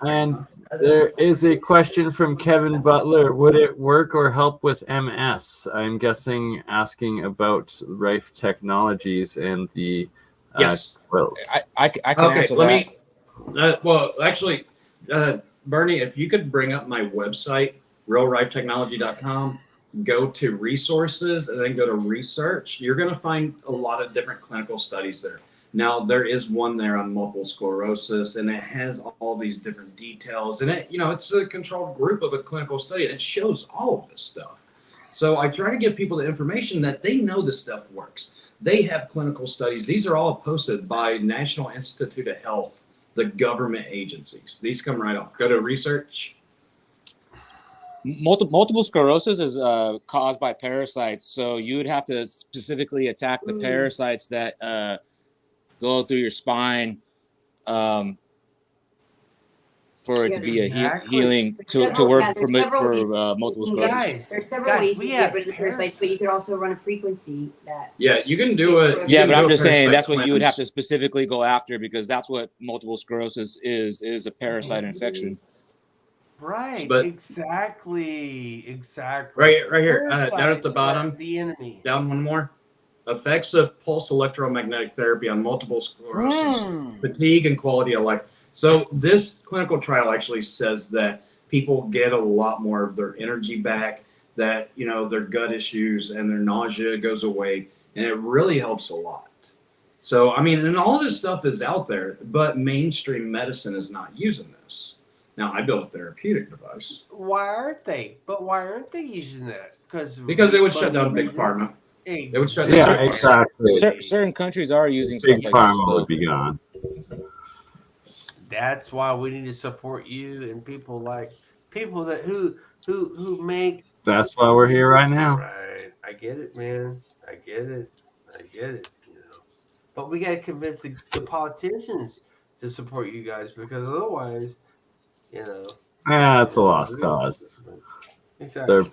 And there is a question from Kevin Butler. Would it work or help with MS? I'm guessing asking about Rife Technologies and the Yes. coils. I can Okay, answer let that. me. Well, actually, Bernie, if you could bring up my website, realrifetechnology.com, go to resources and then go to research, you're going to find a lot of different clinical studies there. Now, there is one there on multiple sclerosis, and it has all these different details. And it's a controlled group of a clinical study, and it shows all of this stuff. So I try to give people the information that they know this stuff works. They have clinical studies. These are all posted by National Institute of Health, the government agencies. These come right off. Go to research. Multiple sclerosis is caused by parasites, so you would have to specifically attack the parasites that go through your spine for it to be a healing to work for multiple sclerosis. Guys, There's several ways we you can have get rid of the parasites, but you could also run a frequency that. Yeah, you can do it. Yeah, but I'm just saying that's what you would have to specifically go after because that's what multiple sclerosis is a parasite infection. Right, But- exactly. Right here, down at the Parasites bottom. are the enemy. Down one more. Effects of pulse electromagnetic therapy on multiple sclerosis, fatigue, and quality of life. So this clinical trial actually says that people get a lot more of their energy back, that their gut issues and their nausea goes away, and it really helps a lot. So I mean, and all this stuff is out there, but mainstream medicine is not using this. Now I built a therapeutic device. Why aren't they? But why aren't they using that? Because they would shut down big pharma. It would shut down. Yeah, exactly. Certain countries are using Big stuff like this. pharma would be gone. That's why we need to support you and people that who make. That's why we're here right now. Right, I get it, man. I get it. But we got to convince the politicians to support you guys because otherwise, Yeah, it's a lost cause. Exactly. They're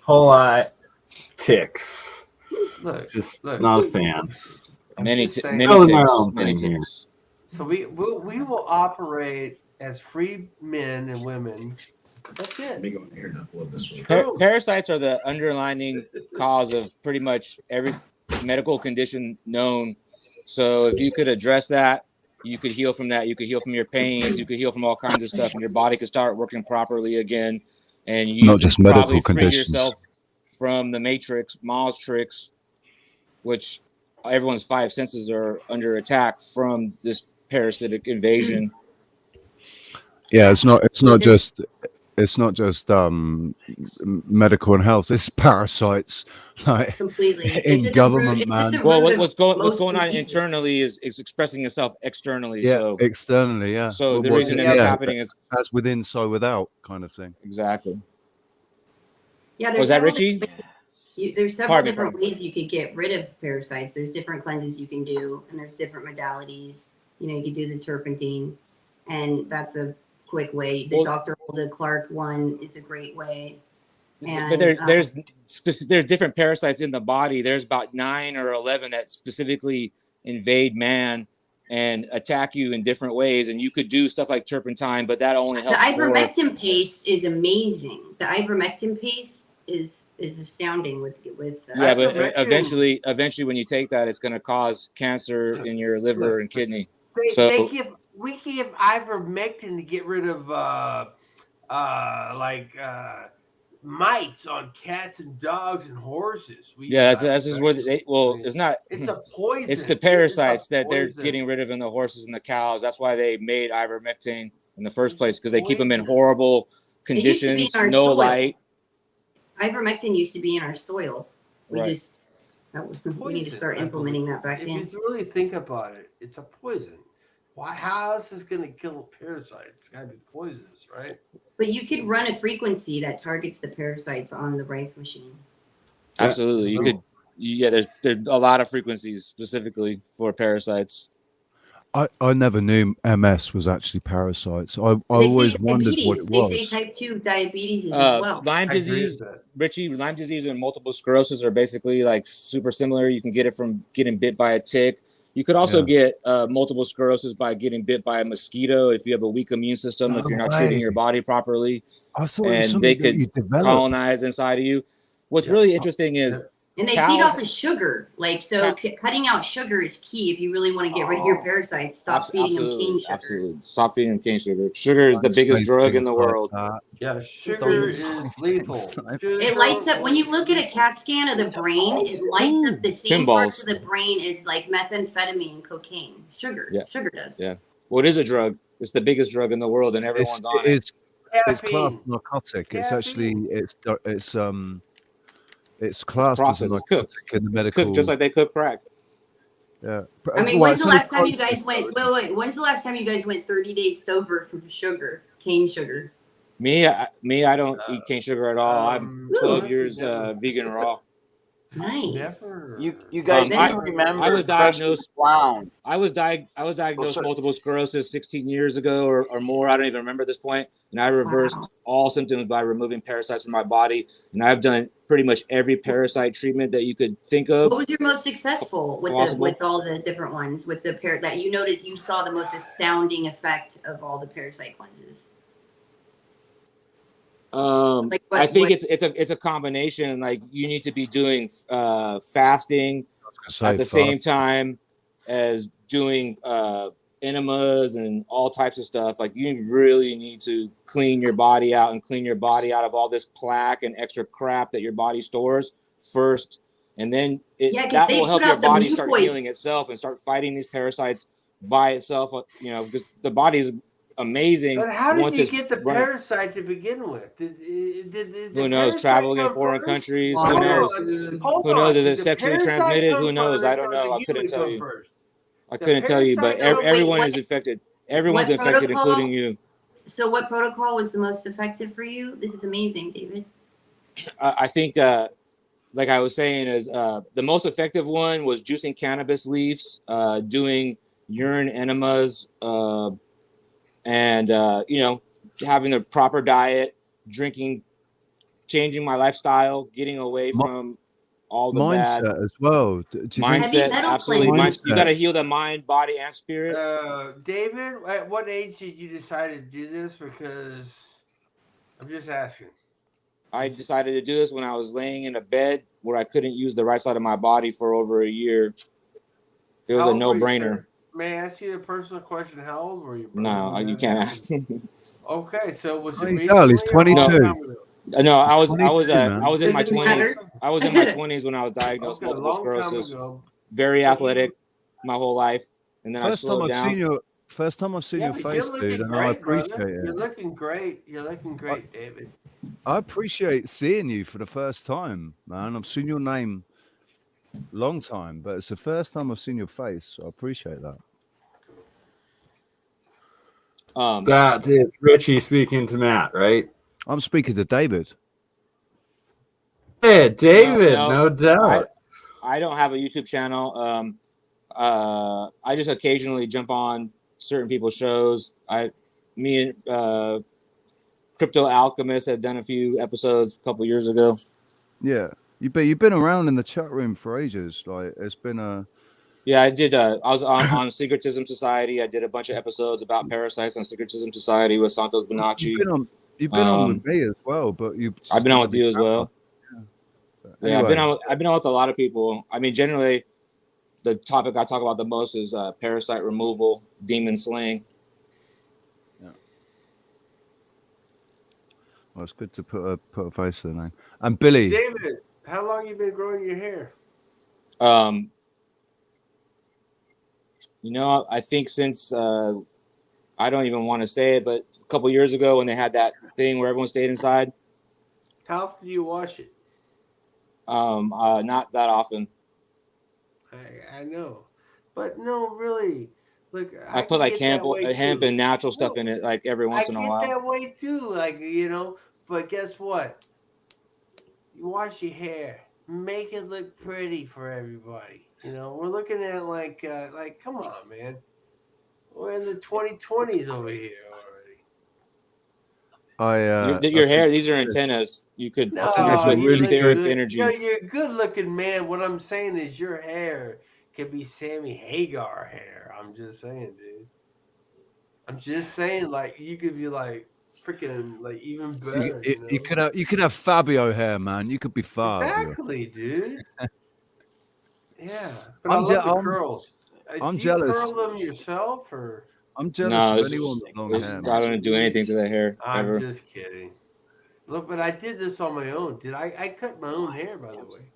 politics. Look, not a fan. Many Building my own thing here. ticks. So we will operate as free men and women. That's it. Let me go in here and upload this one. Parasites are the underlying cause of pretty much every medical condition known. So if you could address that, you could heal from that. You could heal from your pains. You could heal from all kinds of stuff, and your body could start working properly again. And you Not just could medical probably free conditions. yourself from the matrix, Ma's tricks, which everyone's five senses are under attack from this parasitic invasion. Yeah, it's not just medical and health. It's parasites like Completely. It's in at the government, root- it's at man. the Well, root of what's going on most internally is expressing itself externally. Yeah, So externally, yeah. So Well, the reason that it's happening is as within, so without, kind of thing. exactly. Yeah, Was that several Richie? there's several Pardon me, different pardon. ways you could get rid of parasites. There's different cleanses you can do, and there's different modalities. You could do the turpentine, and that's a quick way. The Well- Dr. Hulda Clark one is a great way. And, But there's different parasites in the body. There's about 9 or 11 that specifically invade man and attack you in different ways. And you could do stuff like turpentine, but that only The helps. ivermectin paste is amazing. The ivermectin paste is astounding with Yeah, but ivermectin. eventually when you take that, it's going to cause cancer in your liver and kidney. We So give ivermectin to get rid of mites on cats and dogs and horses. that's just where it's not. It's a poison. It's the parasites that they're getting rid of in the horses and the cows. That's why they made ivermectin in the first place, because they keep them in horrible conditions, no light. Ivermectin used to be in our soil. We Right. we need to start implementing that back in. If you really think about it, it's a poison. Why? How else is going to kill parasites? It's got to be poisonous, right? But you could run a frequency that targets the parasites on the Rife machine. Absolutely, you could. Yeah, there's a lot of frequencies specifically for parasites. I never knew MS was actually parasites. I always wondered what it was. They say type 2 diabetes as well. Lyme disease, Richie, Lyme disease and multiple sclerosis are basically like super similar. You can get it from getting bit by a tick. You could also get multiple sclerosis by getting bit by a mosquito if you have a weak immune system, if you're not treating your body properly. I thought and they could colonize inside of you. What's really interesting is and they feed off of sugar. Like, so cutting out sugar is key if you really want to get rid of your parasites. Stop feeding them cane sugar. Absolutely. Stop feeding them cane sugar. Sugar is the biggest drug in the world. Yeah, sugar is lethal. It lights up. When you look at a CAT scan of the brain, it lights up the same parts of the brain as like methamphetamine and cocaine. Sugar. Sugar does. Yeah. Well, it is a drug. It's the biggest drug in the world, and everyone's on it. It's classed narcotic. It's actually it's classed as a narcotic in the medical. It's cooked just like they cook crack. Yeah. I mean, when's the last time you guys went? Wait. When's the last time you guys went 30 days sober from sugar, cane sugar? Me, I don't eat cane sugar at all. I'm 12 years vegan raw. Nice. You guys remember? I was diagnosed. I was diagnosed multiple sclerosis 16 years ago or more. I don't even remember at this point. And I reversed all symptoms by removing parasites from my body. And I've done pretty much every parasite treatment that you could think of. What was your most successful with all the different ones with the that you noticed you saw the most astounding effect of all the parasite cleanses? I think it's a combination. Like you need to be doing fasting at the same time as doing enemas and all types of stuff. Like you really need to clean your body out and clean your body out of all this plaque and extra crap that your body stores first, and then that will help your body start healing itself and start fighting these parasites by itself. You know, because the body's amazing. But how did you get the parasite to begin with? Who knows? Traveling in foreign countries. Who knows? Who knows? Is it sexually transmitted? Who knows? I don't know. I couldn't tell you. I couldn't tell you, but everyone is infected. Everyone's infected, including you. So what protocol was the most effective for you? This is amazing, David. I think, like I was saying, is the most effective one was juicing cannabis leaves, doing urine enemas, and having the proper diet, drinking, changing my lifestyle, getting away from all the mindset bad as well. Mindset, absolutely. You got to heal the mind, body, and spirit. David, at what age did you decide to do this? Because I'm just asking. I decided to do this when I was laying in a bed where I couldn't use the right side of my body for over a year. It was a no-brainer. May I ask you a personal question? How old were you? No, you can't ask. Okay, so was it recently? He's 22. No, I was in my 20s. I was in my 20s when I was diagnosed with multiple sclerosis. Very athletic my whole life, and then I slowed down. First time I've seen your face, dude, and I appreciate it. You're looking great. You're looking great, David. I appreciate seeing you for the first time, man. I've seen your name long time, but it's the first time I've seen your face, so I appreciate that. That is Richie speaking to Matt, right? I'm speaking to David. Hey, David, no doubt. I don't have a YouTube channel. I just occasionally jump on certain people's shows. Me and Crypto Alchemist have done a few episodes a couple years ago. Yeah, you've been around in the chat room for ages. Like it's been a Yeah, I did. I was on Secretism Society. I did a bunch of episodes about parasites on Secretism Society with Santos Bonacci. You've been on with me as well, but you. I've been on with you as well. Yeah, Anyway. anyway. I've been on with a lot of people. I mean, generally, the topic I talk about the most is parasite removal, demon slaying. Yeah. Well, it's good to put a face to the name. And Billy, David, how long you been growing your hair? You know, I think since I don't even want to say it, but a couple years ago when they had that thing where everyone stayed inside. How often do you wash it? Not that often. I know, but no, really. Look, I put like hemp and natural stuff in it, like every once in a while. I get that way too, like, you know. But guess what? You wash your hair, make it look pretty for everybody. You know, we're looking at like, come on, man. We're in the 2020s over here already. Your hair, these are antennas. You could No, really etheric energy. You're a good-looking man. What I'm saying is your hair could be Sammy Hagar hair. I'm just saying, dude. I'm just saying, like, you could be like freaking like even better. You could have Fabio hair, man. You could be Fabio. Exactly, dude. Yeah, but I love the curls. I'm do jealous. You curl them yourself, or? I'm jealous of anyone with long hair. I don't do anything to the hair. I'm just kidding. Look, but I did this on my own. I cut my own hair, by the way.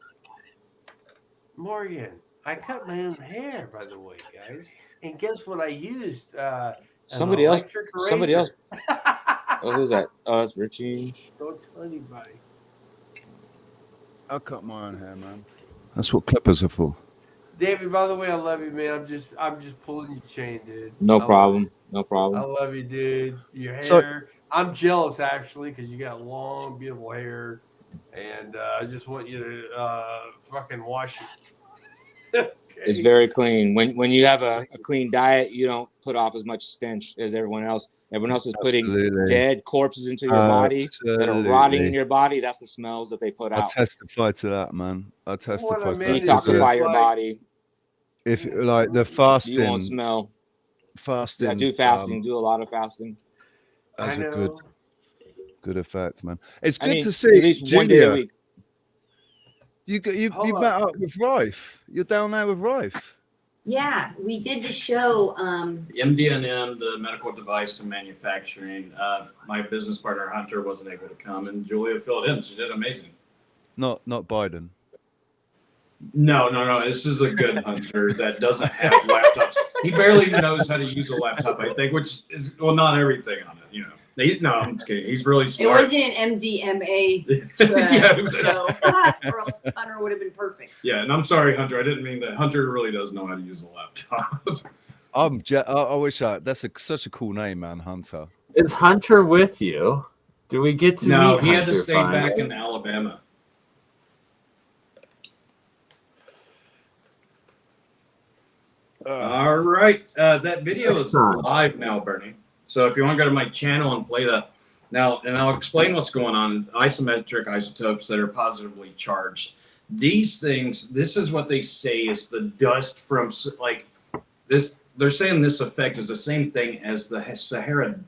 Morgan, I cut my own hair, by the way, guys. And guess what I used? Somebody else. Oh, who's that? Oh, it's Richie. Don't tell anybody. I cut my own hair, man. That's what clippers are for. David, by the way, I love you, man. I'm just pulling your chain, dude. No problem. I love you, dude. Your hair. I'm jealous, actually, because you got long, beautiful hair. And I just want you to fucking wash it. Okay. It's very clean. When you have a clean diet, you don't put off as much stench as everyone else. Everyone else is putting dead corpses into your body that are rotting in your body. That's the smells that they put out. I testify to that, man. I testify to that. Detoxify your body. If like the fasting, you won't smell. Fasting. Yeah, do fasting. Do a lot of fasting. That's a good effect, man. It's good to see at least Julia. 1 day a week. You met up with Rife. You're down there with Rife. Yeah, we did the show. MD&M, the medical device and manufacturing. My business partner Hunter wasn't able to come, and Julia filled in. She did amazing. Not Biden. No. This is a good Hunter that doesn't have laptops. He barely knows how to use a laptop, I think, which is not everything on it, you know. No, I'm just kidding. He's really smart. It wasn't an MDMA show, or else Hunter would have been perfect. Yeah, and I'm sorry, Hunter. I didn't mean that. Hunter really does know how to use a laptop. I wish that's such a cool name, man, Hunter. Is Hunter with you? Do we get to No, meet he had Hunter to stay back in Alabama. All right. That video is live now, Bernie. So if you want to go to my channel and play that now, and I'll explain what's going on. Isometric isotopes that are positively charged. These things, this is what they say is the dust from like this. They're saying this effect is the same thing as the Sahara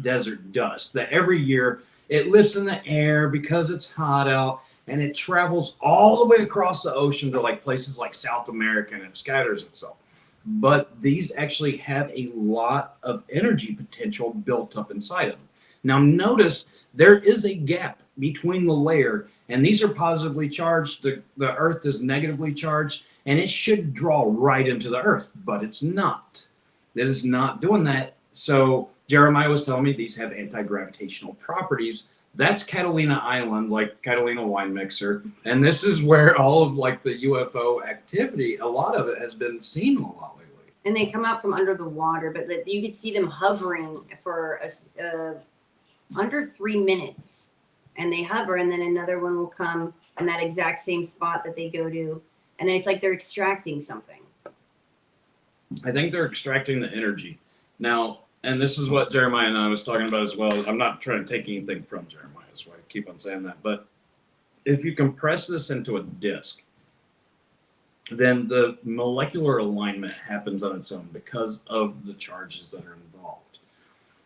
desert dust, that every year it lifts in the air because it's hot out and it travels all the way across the ocean to like places like South America and it scatters itself. But these actually have a lot of energy potential built up inside of them. Now notice there is a gap between the layer, and these are positively charged. The Earth is negatively charged, and it should draw right into the Earth, but it's not. It is not doing that. So Jeremiah was telling me these have anti-gravitational properties. That's Catalina Island, like Catalina wine mixer. And this is where all of like the UFO activity, a lot of it has been seen a lot lately. And they come out from under the water, but you could see them hovering for under 3 minutes. And they hover, and then another one will come in that exact same spot that they go to. And then it's like they're extracting something. I think they're extracting the energy. Now, and this is what Jeremiah and I was talking about as well. I'm not trying to take anything from Jeremiah, that's why I keep on saying that. But if you compress this into a disc, then the molecular alignment happens on its own because of the charges that are involved.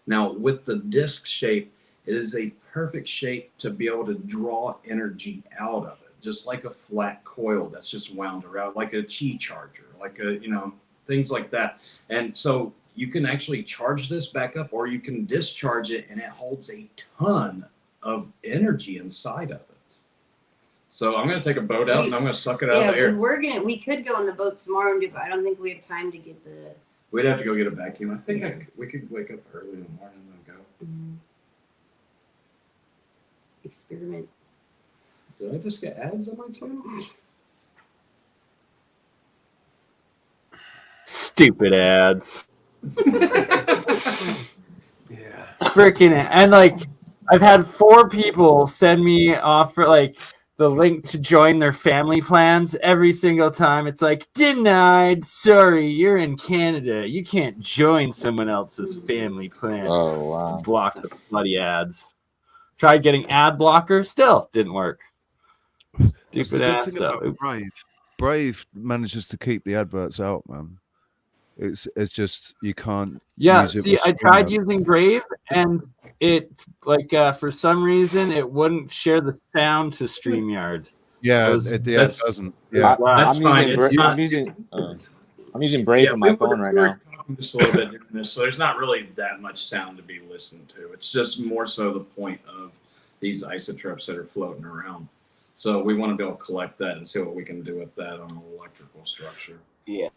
Now, with the disc shape, it is a perfect shape to be able to draw energy out of it, just like a flat coil that's just wound around, like a Qi charger, like a, things like that. And so you can actually charge this back up, or you can discharge it, and it holds a ton of energy inside of it. So I'm going to take a boat out and I'm going to suck it out of the air. We could go on the boat tomorrow and do, but I don't think we have time to get the. We'd have to go get a vacuum. I think we could wake up early in the morning and go. Experiment. Did I just get ads on my channel? Stupid ads. Yeah. Freaking and like I've had 4 people send me offer like the link to join their family plans every single time. It's like, denied. Sorry, you're in Canada. You can't join someone else's family plan. Oh, wow. Block the bloody ads. Tried getting ad blocker, still didn't work. Stupid ass stuff. Brave manages to keep the adverts out, man. It's just you can't. Yeah, use it see, with I tried StreamYard. using Brave, and it for some reason it wouldn't share the sound to StreamYard. Yeah, it doesn't. Yeah, That's fine. I'm using Brave on my phone right now. Talking just a little bit during this, so there's not really that much sound to be listened to. It's just more so the point of these isotopes that are floating around. So we want to be able to collect that and see what we can do with that on an electrical structure. Yes.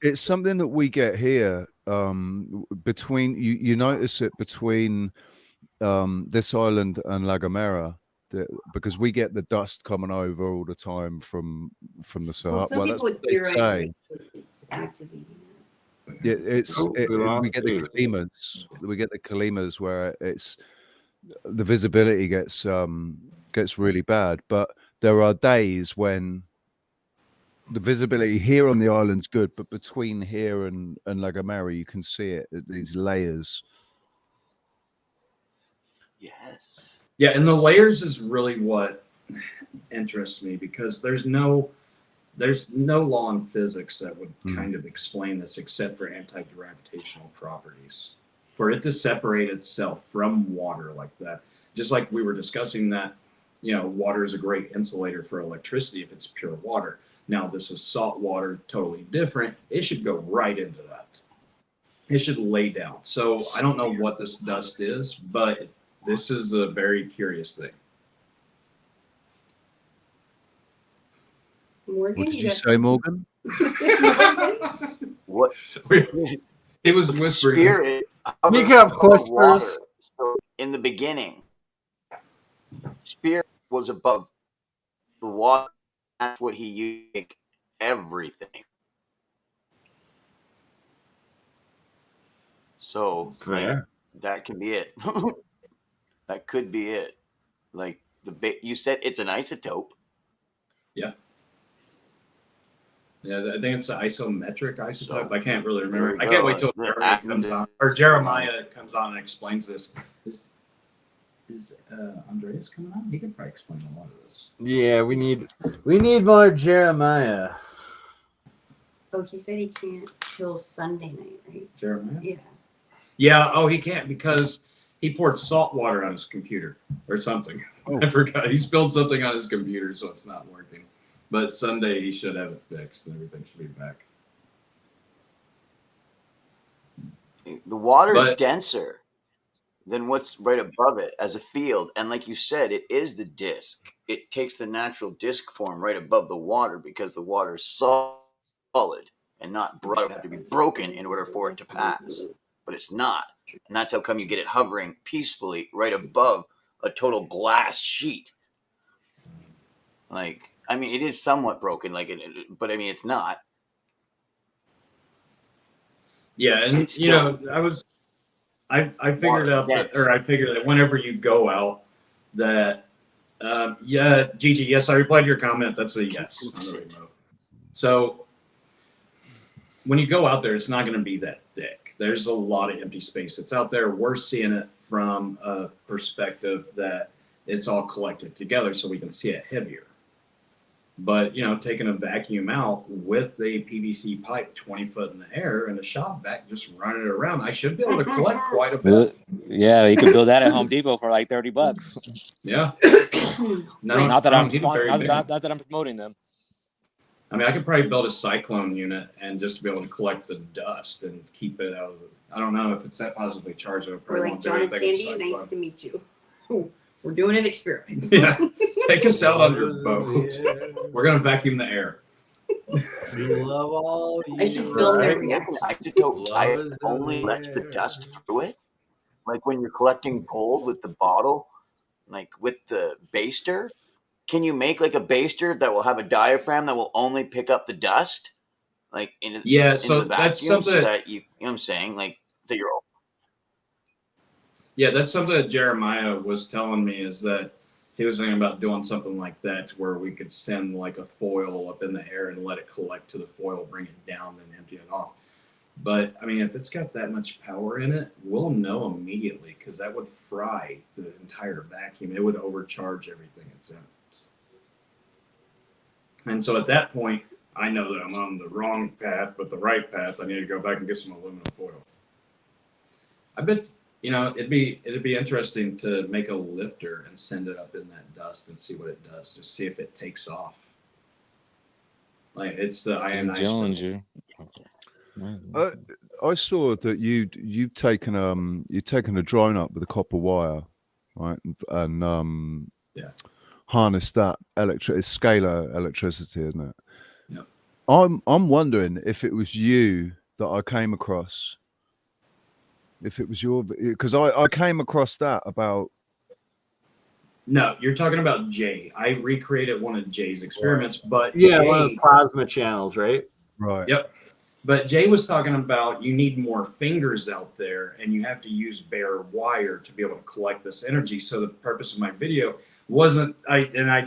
It's something that we get here between you notice it between this island and La Gomera, because we get the dust coming over all the time from the Sahara. Well, That's what they say. It's activating. Yeah, we get the Kalimas. We get the Kalimas where it's the visibility gets really bad, but there are days when the visibility here on the island's good, but between here and La Gomera, you can see it, these layers. Yes. Yeah, and the layers is really what interests me, because there's no law in physics that would kind of explain this except for anti-gravitational properties. For it to separate itself from water like that, just like we were discussing that, water is a great insulator for electricity if it's pure water. Now, this is salt water, totally different. It should go right into that. It should lay down. So I don't know what this dust is, but this is a very curious thing. Morgan, What did you say, Morgan? What? It was whispering. Spirit. whispers. So in the beginning, Spirit was above the water. That's what he used to make everything. So that can be it. That could be it. Like you said, it's an isotope. Yeah. Yeah, I think it's an isometric isotope. I can't really remember. I can't wait till Jeremiah comes on and explains this. Is Andreas coming on? He can probably explain a lot of this. Yeah, we need more Jeremiah. Oh, he said he can't till Sunday night, right? Jeremiah? Yeah. Yeah. Oh, he can't because he poured salt water on his computer or something. Oh. I forgot. He spilled something on his computer, so it's not working. But Sunday he should have it fixed and everything should be back. The water is denser than what's right above it as a field. And like you said, it is the disc. It takes the natural disc form right above the water because the water is solid and not broken. It would have to be broken in order for it to pass. But it's not. And that's how come you get it hovering peacefully right above a total glass sheet. Like, I mean, it is somewhat broken, but I mean, it's not. Yeah, and I figured out I figured that whenever you go out, that Gigi, yes, I replied to your comment. That's a yes. So when you go out there, it's not going to be that thick. There's a lot of empty space that's out there. We're seeing it from a perspective that it's all collected together, so we can see it heavier. But, you know, taking a vacuum out with a PVC pipe 20 foot in the air and a shop vac, just running it around, I should be able to collect quite a bit. Yeah, you could build that at Home Depot for like $30. Yeah. Not that I'm promoting them. I mean, I could probably build a cyclone unit and just be able to collect the dust and keep it out of it. I don't know if it's that possibly charged. We're like, John and Sandy, nice to meet you. We're doing an experiment. Yeah. Take us out on your boat. We're going to vacuum the air. We love all you. I should film their An reaction. isotope type only lets the dust through it. Like when you're collecting gold with the bottle, like with the baster, can you make like a baster that will have a diaphragm that will only pick up the dust? Like into the vacuum, that's something so that you know what I'm saying? Like that you're Yeah, that's something that Jeremiah was telling me, is that he was thinking about doing something like that where we could send like a foil up in the air and let it collect to the foil, bring it down, then empty it off. But I mean, if it's got that much power in it, we'll know immediately, because that would fry the entire vacuum. It would overcharge everything it's in. And so at that point, I know that I'm on the wrong path, but the right path. I need to go back and get some aluminum foil. I bet, you know, it'd be interesting to make a lifter and send it up in that dust and see what it does. Just see if it takes off. Like, it's the ionized. I saw that you've taken a drone up with a copper wire, right, and harnessed that it's scalar electricity, isn't it? Yep. I'm wondering if it was you that I came across. If it was because I came across that about. No, you're talking about Jay. I recreated one of Jay's experiments, but yeah, Jay, one of the plasma channels, right? Right. Yep. But Jay was talking about you need more fingers out there, and you have to use bare wire to be able to collect this energy. So the purpose of my video wasn't, I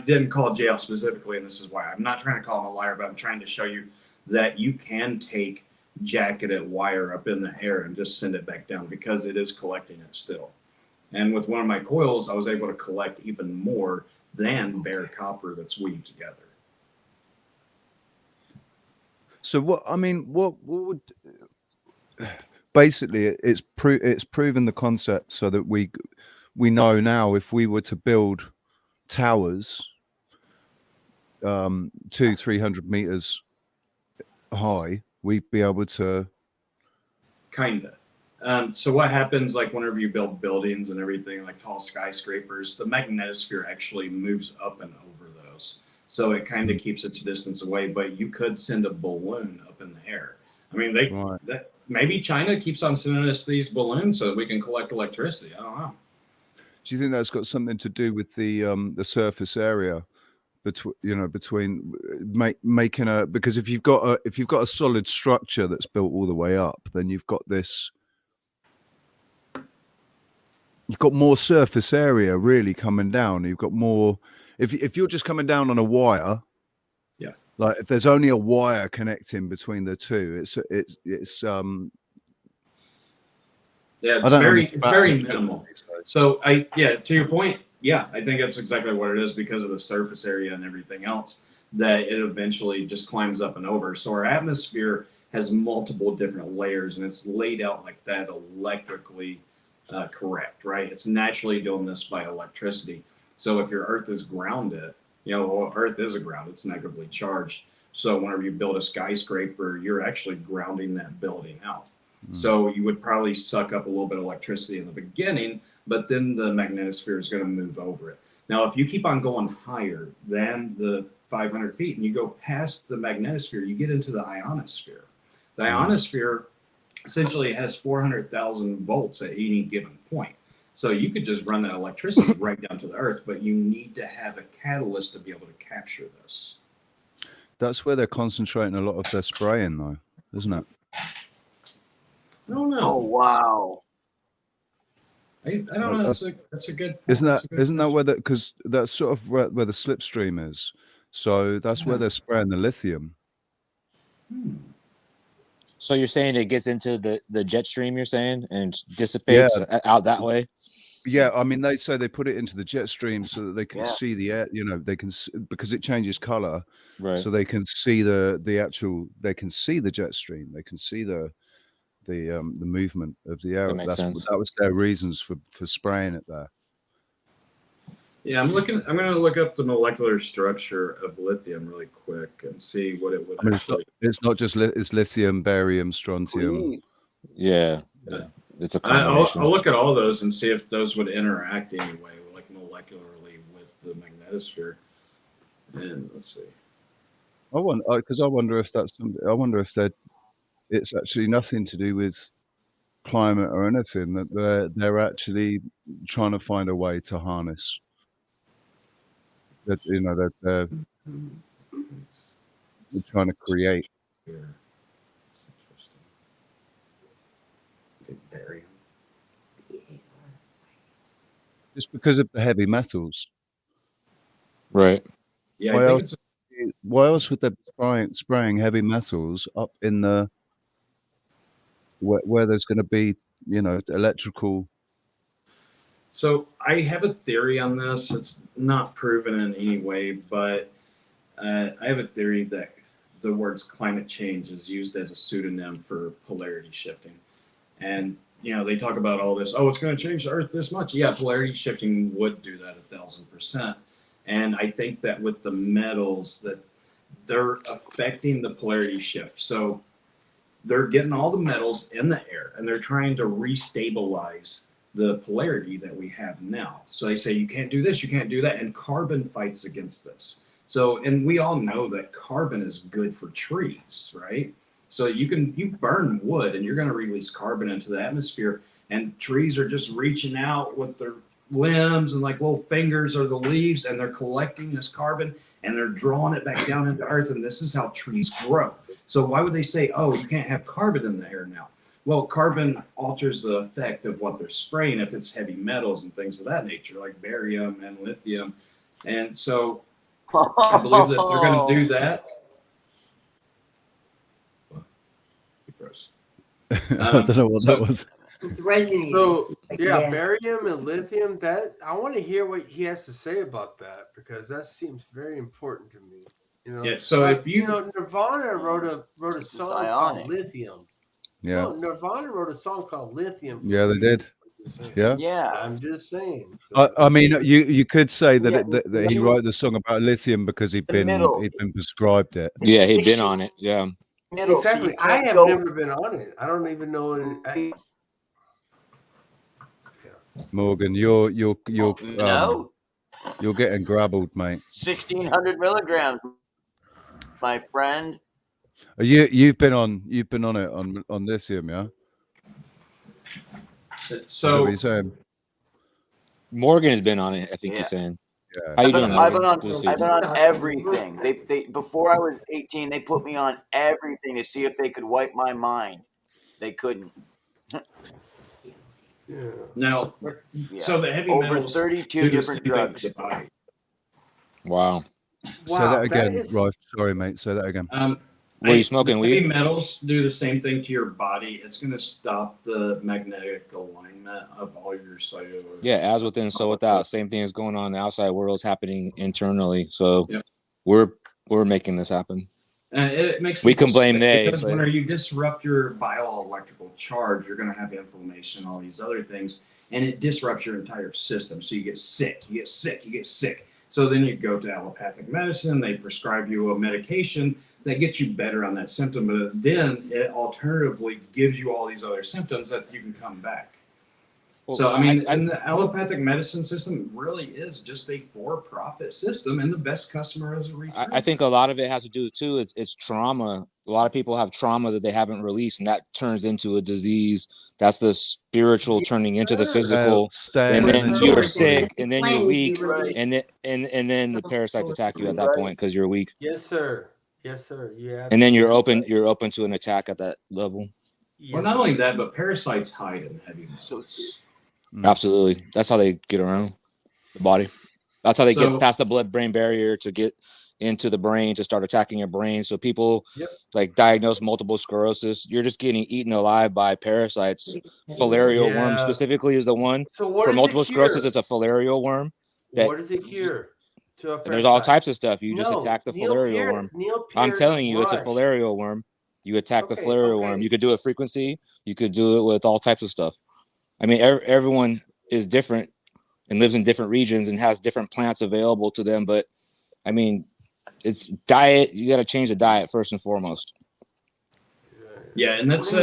didn't call Jay out specifically, and this is why. I'm not trying to call him a liar, but I'm trying to show you that you can take jacketed wire up in the air and just send it back down, because it is collecting it still. And with one of my coils, I was able to collect even more than bare copper that's weaved together. So what would basically it's proven the concept, so that we know now if we were to build towers 200-300 meters high, we'd be able to Kinda. So what happens, like whenever you build buildings and everything, like tall skyscrapers, the magnetosphere actually moves up and over those. So it kind of keeps its distance away, but you could send a balloon up in the air. I mean, maybe China keeps on sending us these balloons so that we can collect electricity. I don't know. Do you think that's got something to do with the surface area between making a, because if you've got a solid structure that's built all the way up, then you've got more surface area really coming down. You've got more. If you're just coming down on a wire, yeah, like if there's only a wire connecting between the two, it's very minimal. So to your point, yeah, I think that's exactly what it is, because of the surface area and everything else, that it eventually just climbs up and over. So our atmosphere has multiple different layers, and it's laid out like that, electrically correct, right? It's naturally doing this by electricity. So if your Earth is grounded, Earth is a ground, it's negatively charged. So whenever you build a skyscraper, you're actually grounding that building out. So you would probably suck up a little bit of electricity in the beginning, but then the magnetosphere is going to move over it. Now, if you keep on going higher than the 500 feet and you go past the magnetosphere, you get into the ionosphere. The ionosphere essentially has 400,000 volts at any given point. So you could just run that electricity right down to the Earth, but you need to have a catalyst to be able to capture this. That's where they're concentrating a lot of their spraying, though, isn't it? I don't know. Oh wow! I don't know. That's a good. Isn't that where because that's sort of where the slipstream is. So that's where they're spraying the lithium. So you're saying it gets into the jet stream, you're saying, and dissipates out that way? Yeah, I mean, they say they put it into the jet stream so that they can see the air. You know, they can because it changes color, Right. so they can see the actual. They can see the jet stream. They can see the movement of the air. That makes sense. That was their reasons for spraying it there. Yeah, I'm going to look up the molecular structure of lithium really quick and see what it would. I mean, it's not just it's lithium, barium, strontium. Please. Yeah. It's a combination. I'll look at all those and see if those would interact anyway, like molecularly with the magnetosphere. And let's see. I wonder if that's something. I wonder if it's actually nothing to do with climate or anything. That they're actually trying to find a way to harness. That they're trying to create. Barium. Just because of the heavy metals. Right. Yeah. Why else would they be spraying heavy metals up in the where there's going to be, electrical? So I have a theory on this. It's not proven in any way, but I have a theory that the words climate change is used as a pseudonym for polarity shifting. And, they talk about all this, it's going to change the Earth this much. Yeah, polarity shifting would do that 1,000%. And I think that with the metals that they're affecting the polarity shift. So they're getting all the metals in the air and they're trying to restabilize the polarity that we have now. So they say, you can't do this, you can't do that. And carbon fights against this. So, and we all know that carbon is good for trees, right? So you burn wood and you're going to release carbon into the atmosphere, and trees are just reaching out with their limbs and like little fingers or the leaves, and they're collecting this carbon and they're drawing it back down into earth. And this is how trees grow. So why would they say, you can't have carbon in the air now? Well, carbon alters the effect of what they're spraying if it's heavy metals and things of that nature, like barium and lithium. And so I believe that they're going to do that. He froze. I don't know what that was. It's resonating. So Yes. barium and lithium. That I want to hear what he has to say about that, because that seems very important to me. Yeah. So if Nirvana wrote a song called Lithium. Yeah. No, Nirvana wrote a song called Lithium. Yeah, they did. Yeah. I'm just saying. I mean, you could say that he wrote the song about lithium because he'd been prescribed it. Yeah, he'd been on it. Yeah. Exactly. I have never been on it. I don't even know it. Morgan, you're you're getting grabbled, mate. 1,600 milligrams, my friend. You've been on it on lithium, yeah. So what you're saying? Morgan has been on it. I think he's saying. Yeah. How you doing? I've been on everything. They before I was 18, they put me on everything to see if they could wipe my mind. They couldn't. Now, so the heavy over metals 32 different drugs. Wow. Say that again, Rife. Sorry, mate. Say that again. Were you smoking weed? Heavy metals do the same thing to your body. It's going to stop the magnetic alignment of all your cellular. Yeah, as within, so without. Same thing is going on in the outside world is happening internally. So we're making this happen. It makes we can blame they because when you disrupt your bioelectrical charge, you're going to have inflammation, all these other things, and it disrupts your entire system. So you get sick. So then you go to allopathic medicine. They prescribe you a medication that gets you better on that symptom, but then it alternatively gives you all these other symptoms that you can come back. Well, so, and the allopathic medicine system really is just a for-profit system, and the best customer is a return. I think a lot of it has to do too. It's trauma. A lot of people have trauma that they haven't released, and that turns into a disease. That's the spiritual turning into the physical, and then you're sick, and then you're weak, and then the parasites attack you at that point because you're weak. Yes, sir. Yes, sir. Yeah. And then you're open to an attack at that level. Well, not only that, but parasites hide in heavy metals. Absolutely. That's how they get around the body. That's how they get past the blood-brain barrier to get into the brain to start attacking your brain. So people Yep. like diagnose multiple sclerosis. You're just getting eaten alive by parasites. Filarial worm Yeah. specifically is the one. So what For does multiple it cure? sclerosis, it's a filarial worm. That What does it cure? To a there's all parasite? types of stuff. You just No, attack the Neil filarial Peart- worm. Neil I'm Peart telling you, it's a Rush. filarial worm. You attack the Okay, filarial worm. You could do it frequency. You could do it with all types of stuff. I mean, everyone is different and lives in different regions and has different plants available to them. But I mean, it's diet. You got to change the diet first and foremost. Yeah, and that's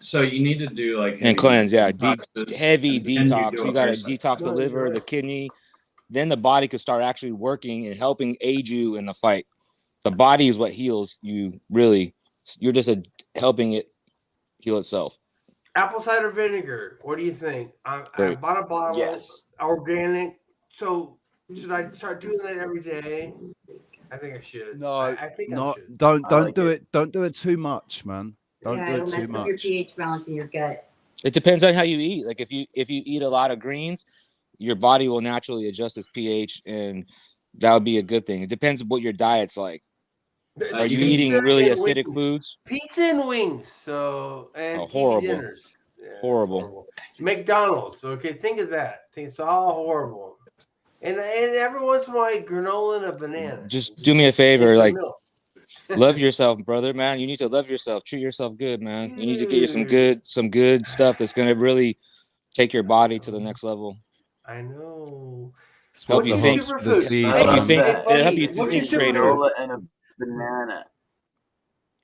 so you need to do like And cleanse, yeah, detoxes, heavy and then detox. do You a got to parasite detox fast. the liver, the kidney. Then the body could start actually working and helping aid you in the fight. The body is what heals you. Really, you're just helping it heal itself. Apple cider vinegar. What do you think? I Great. bought a bottle. Yes. Organic. So should I start doing that every day? I think I should. No, I think I should. don't like do it. it. Don't do it too much, man. Don't Yeah, do it'll it too mess up your much. pH balance in your gut. It depends on how you eat. Like if you eat a lot of greens, your body will naturally adjust its pH, and that would be a good thing. It depends what your diet's like. Are you eating really acidic foods? Pizza and wings. So and TV horrible. dinners. Yeah, Horrible. McDonald's. Okay, think of that. It's all horrible. And every once in a while, granola and a banana. Just do me a favor, Instant like milk. love yourself, brother, man. You need to love yourself. Treat yourself good, man. You need to get you some good stuff that's gonna really take your body to the next level. I know. Help you think. Help you think. Help you think straighter. Granola and a banana.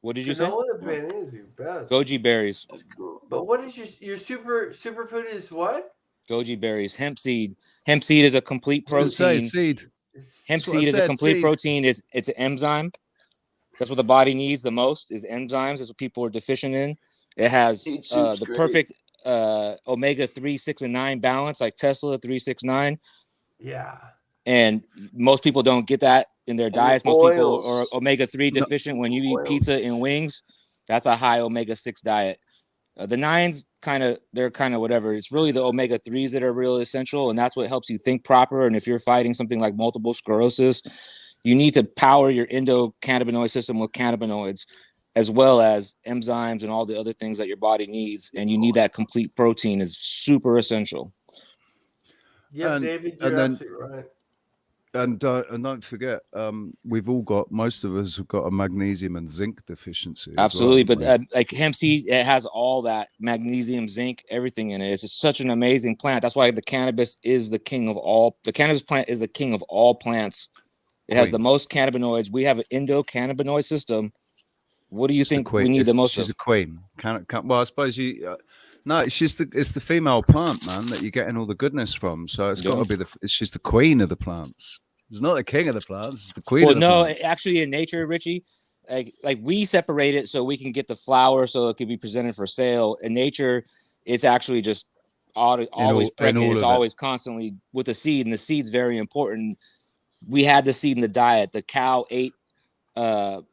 What did you say? Granola and banana is your best. Goji berries. That's cool. But what is your superfood is what? Goji berries. Hemp seed. Hemp seed is a complete protein. Seed. Hemp seed is a complete protein. It's an enzyme. That's what the body needs the most is enzymes. That's what people are deficient in. It has the perfect omega 3, 6, and 9 balance, like Tesla 3, 6, 9. Yeah. And most people don't get that in their diets. Most people are omega 3 deficient. When you eat pizza and wings, that's a high omega 6 diet. The 9s they're kind of whatever. It's really the omega 3s that are real essential, and that's what helps you think proper. And if you're fighting something like multiple sclerosis, you need to power your endocannabinoid system with cannabinoids, as well as enzymes and all the other things that your body needs. And you need that complete protein is super essential. Yeah, David, you're absolutely right. And don't forget, most of us have got a magnesium and zinc deficiency. Absolutely, well, but like hemp seed, it has all that magnesium, zinc, everything in it. It's just such an amazing plant. That's why the cannabis is the king of all. The cannabis plant is the king of all plants. It has the most cannabinoids. We have an endocannabinoid system. What do you think we need the most? She's a queen. Well, I suppose you. No, it's the female plant, man, that you're getting all the goodness from. So it's got to be she's the queen of the plants. It's not the king of the plants. It's the queen of the plants. Actually, in nature, Richie, like we separate it so we can get the flower so it can be presented for sale. In nature, it's actually just always pregnant. It's always constantly with the seed, and the seed's very important. We had the seed in the diet. The cow ate hemp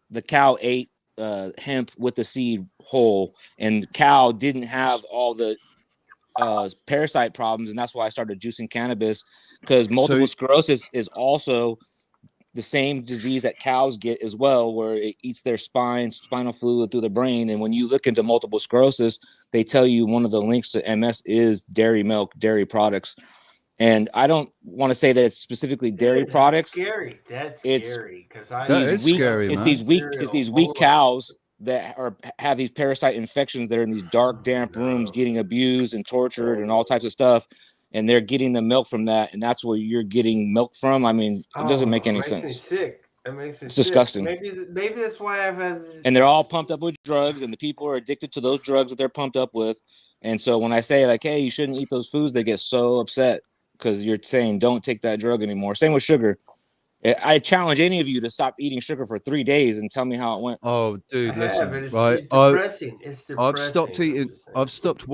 with the seed whole, and the cow didn't have all the parasite problems, and that's why I started juicing cannabis, because multiple sclerosis is also the same disease that cows get as well, where it eats their spinal fluid through the brain. And when you look into multiple sclerosis, they tell you one of the links to MS is dairy milk, dairy products. And I don't want to say that it's specifically dairy products. Scary. That's scary because it's these weak cows that have these parasite infections that are in these dark, damp rooms, getting abused and tortured and all types of stuff, and they're getting the milk from that, and that's where you're getting milk from. I mean, it doesn't make any sense. Me sick. It makes me it's sick. disgusting. Maybe that's why I've had. And they're all pumped up with drugs, and the people are addicted to those drugs that they're pumped up with. And so when I say like, hey, you shouldn't eat those foods, they get so upset because you're saying don't take that drug anymore. Same with sugar. I challenge any of you to stop eating sugar for 3 days and tell me how it went. Oh, dude, listen. It's right, depressing. It's depressing. I've stopped eating. I've stopped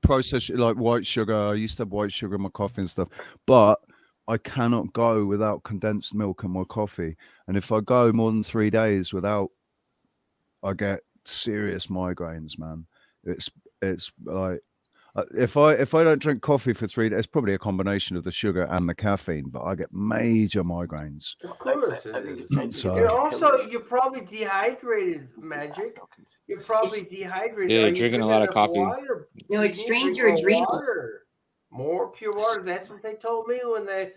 processed like white sugar. I used to have white sugar in my coffee and stuff, but I cannot go without condensed milk in my coffee. And if I go more than 3 days without, I get serious migraines, man. It's like If I don't drink coffee for 3 days, it's probably a combination of the sugar and the caffeine, but I get major migraines. Of course. I mean, So- And also, you're probably dehydrated, Magic. You're probably dehydrated. Yeah, Are you drinking a lot of enough coffee. water? No, You it need to strains drink your more adrenals. water. More pure water. That's what they told me when they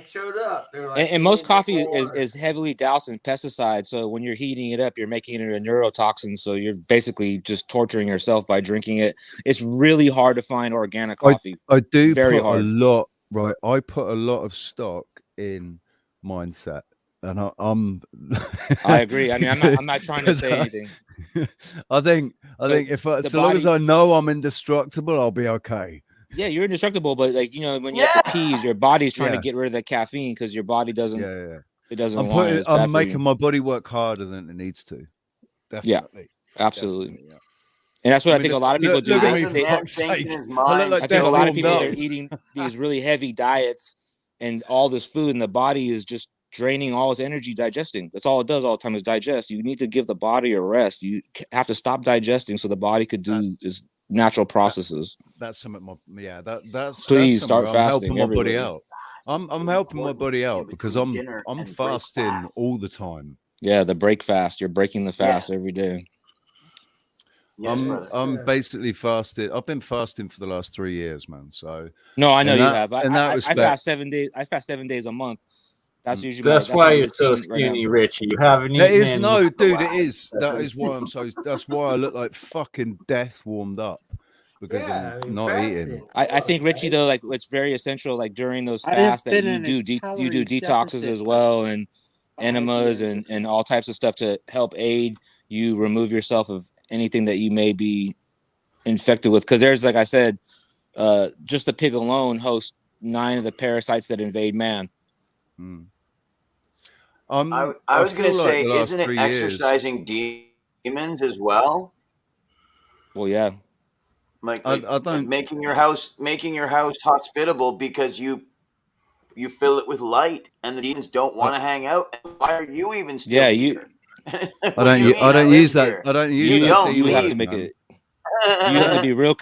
showed up. They're like, And "You most need to drink coffee more water." is heavily doused in pesticides. So when you're heating it up, you're making it a neurotoxin. So you're basically just torturing yourself by drinking it. It's really hard to find organic coffee. I do Very put hard. a lot, right? I put a lot of stock in mindset, and I'm. I agree. I mean, I'm not trying to say anything. I think if so long as I know I'm indestructible, I'll be okay. Yeah, you're indestructible, but like when you have to pee, your body's trying to Yeah. get rid of the caffeine because your body doesn't. Yeah. It doesn't I'm want it. It's bad I'm for making you. my body work harder than it needs to. Definitely. Absolutely. Definitely, yeah. And that's what I mean, think a lot of people do. Look at They, me, they, for fuck's sake. in his I mind. look like I think a lot of Steve people Jobs. they're eating these really heavy diets and all this food, and the body is just draining all its energy digesting. That's all it does all the time is digest. You need to give the body a rest. You have to stop digesting so the body could do its natural processes. That's something. That's Please that's start I'm fasting, helping my body everybody. out. I'm helping my body out because I'm fasting all the time. Yeah, the break fast. You're breaking the fast every day. Yes, I'm basically fasted. I've been fasting for the last 3 years, man. So no, I know you have. I respect, fast 7 days. I fast 7 days a month. That's usually That's my why my you're so routine right now. skinny, Richie. You haven't That eaten is in no, a dude. while. It is. That is why I'm so. That's why I look like fucking death warmed up because I'm not eating. I think Richie though, like it's very essential, like during those fasts that you do detoxes as well and enemas and all types of stuff to help aid you remove yourself of anything that you may be infected with. Because there's, like I said, just the pig alone hosts 9 of the parasites that invade man. I was going to say, isn't it exercising demons as well? Well, yeah. Like making your house hospitable because you fill it with light, and the demons don't want to hang out. Why are you even still here? I don't use that. I don't use that. You have to make it. You have to be real.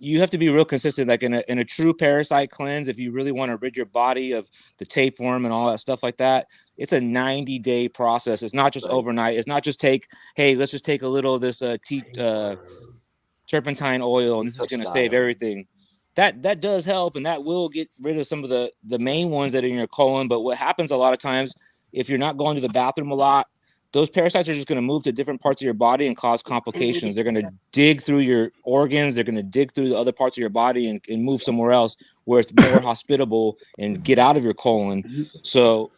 You have to be real consistent. Like in a true parasite cleanse, if you really want to rid your body of the tapeworm and all that stuff like that, it's a 90-day process. It's not just overnight. It's not just let's just take a little of this turpentine oil and this is going to save everything. That does help, and that will get rid of some of the main ones that are in your colon. But what happens a lot of times, if you're not going to the bathroom a lot, those parasites are just going to move to different parts of your body and cause complications. They're going to dig through your organs. They're going to dig through the other parts of your body and move somewhere else where it's more hospitable and get out of your colon. So,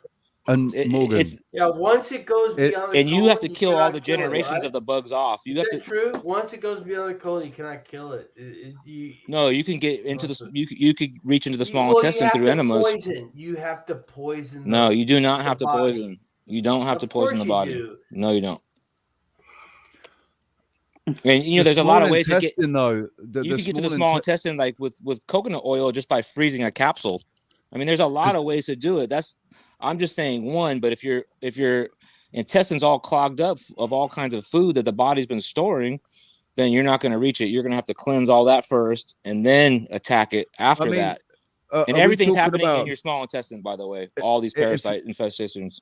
and Morgan, once it goes beyond the and you colon, have to kill all the generations of the bugs off. You have to. True. Once it goes beyond the colon, you cannot kill it. No, you can get into the. You could reach into the small intestine through enemas. You have to poison. No, you do not have to poison. You don't have to poison the body. No, you don't. And there's a lot of ways to get. You can get to the small intestine like with coconut oil just by freezing a capsule. I mean, there's a lot of ways to do it. I'm just saying one, but if your intestines all clogged up of all kinds of food that the body's been storing, then you're not going to reach it. You're going to have to cleanse all that first and then attack it after that. And everything's happening in your small intestine, by the way. All these parasite infestations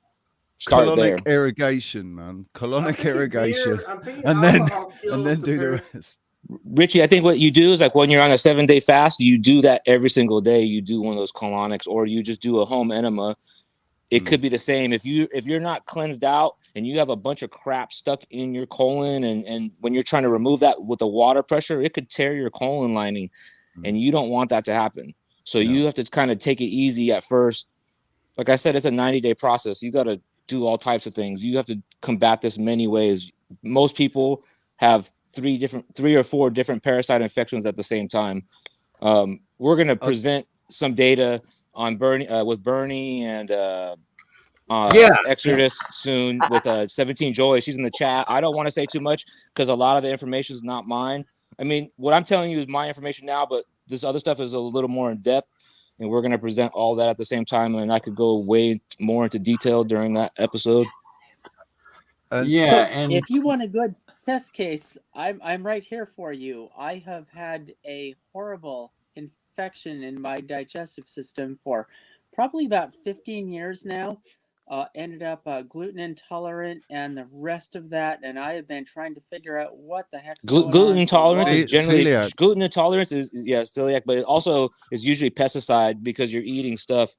start there. Colonic irrigation, man. Colonic irrigation, and then do the rest. Richie, I think what you do is like when you're on a 7-day fast, you do that every single day. You do one of those colonics, or you just do a home enema. It could be the same if you're not cleansed out and you have a bunch of crap stuck in your colon, and when you're trying to remove that with the water pressure, it could tear your colon lining, and you don't want that to happen. So you have to kind of take it easy at first. Like I said, it's a 90-day process. You got to do all types of things. You have to combat this many ways. Most people have 3 or 4 different parasite infections at the same time. We're going to present some data on with BurnEye and Exodus soon with 17 Joy. She's in the chat. I don't want to say too much because a lot of the information is not mine. I mean, what I'm telling you is my information now, but this other stuff is a little more in depth, and we're going to present all that at the same time, and I could go way more into detail during that episode. And if you want a good Test case, I'm right here for you. I have had a horrible infection in my digestive system for probably about 15 years now. Ended up gluten intolerant and the rest of that, and I have been trying to figure out what the heck's going Gluten on. intolerance is generally Celiac. gluten intolerance is celiac, but it also is usually pesticide because you're eating stuff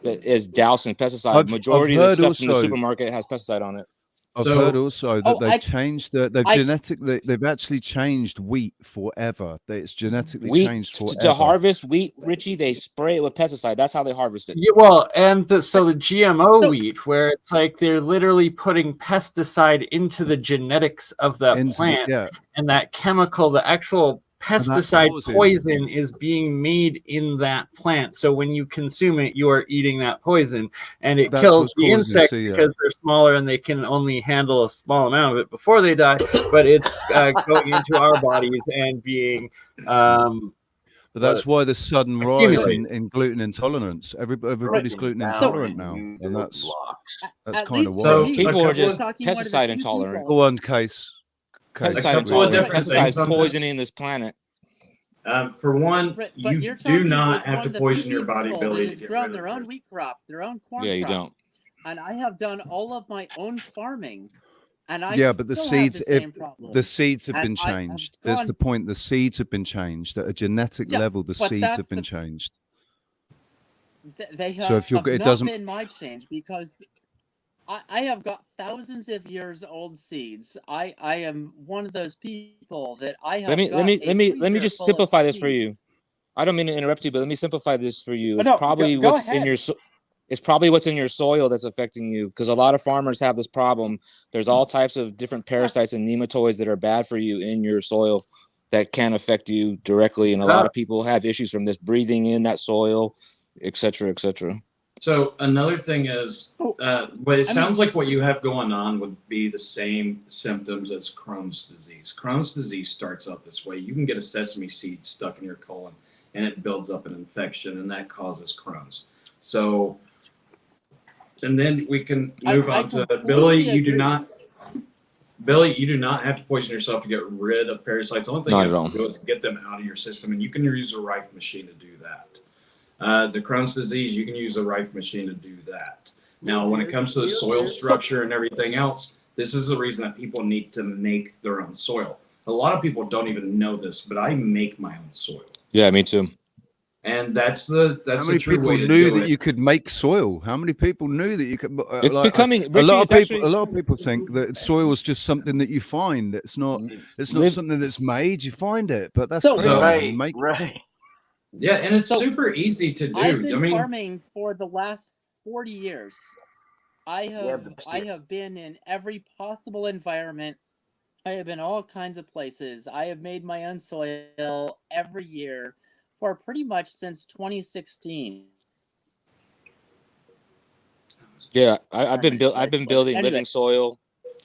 that is doused in pesticide. Majority of the stuff from the supermarket has pesticide on it. I've heard also that they've changed they've actually changed wheat forever. That it's genetically changed forever. To harvest wheat, Richie, they spray it with pesticide. That's how they harvest it. Yeah, well, and so the GMO wheat, where it's like they're literally putting pesticide into the genetics of the plant, and that chemical, the actual pesticide poison is being made in that plant. So when you consume it, you are eating that poison, and it kills the insects because they're smaller and they can only handle a small amount of it before they die. But it's going into our bodies and being. But that's why the sudden rise in gluten intolerance. Everybody's gluten intolerant now, and that's kind of why people are just pesticide intolerant. Go on, Case. Pesticide intolerant. Pesticide's poisoning this planet. For one, you do not have to the poison few your body people ability that to has get grown rid of their own wheat crop, their own corn Yeah, you crop. don't. And I have done all of my own farming, and I yeah, but the still seeds, have the same problem. the seeds have And been changed. There's the point. The seeds have been changed at a genetic level. The seeds have been changed. They have, so if you're, it not doesn't. been my change because I have got thousands of years old seeds. I am one of those people that I have. Let me just simplify this for you. I don't mean to interrupt you, but let me simplify this for you. It's probably what's in your it's probably what's in your soil that's affecting you, because a lot of farmers have this problem. There's all types of different parasites and nematoids that are bad for you in your soil that can affect you directly, and a lot of people have issues from this, breathing in that soil, etc., etc. So another thing is, but it sounds like what you have going on would be the same symptoms as Crohn's disease. Crohn's disease starts out this way. You can get a sesame seed stuck in your colon, and it builds up an infection, and that causes Crohn's. So, and then we can move on to Billy. You do not have to poison yourself to get rid of parasites. The only thing you have to do is get them out of your system, and you can use a Rife machine to do that. The Crohn's disease, you can use a Rife machine to do that. Now, when it comes to the soil structure and everything else, this is the reason that people need to make their own soil. A lot of people don't even know this, but I make my own soil. Yeah, me too. And that's the true way to do it. How many people knew that you could make soil? How many people knew that you could? It's becoming. A lot of people think that soil is just something that you find. It's not. It's not something that's made. You find it, but that's right. Yeah, and it's super easy to do. I've been farming for the last 40 years. I have been in every possible environment. I have been all kinds of places. I have made my own soil every year for pretty much since 2016. Yeah, I've been building living soil.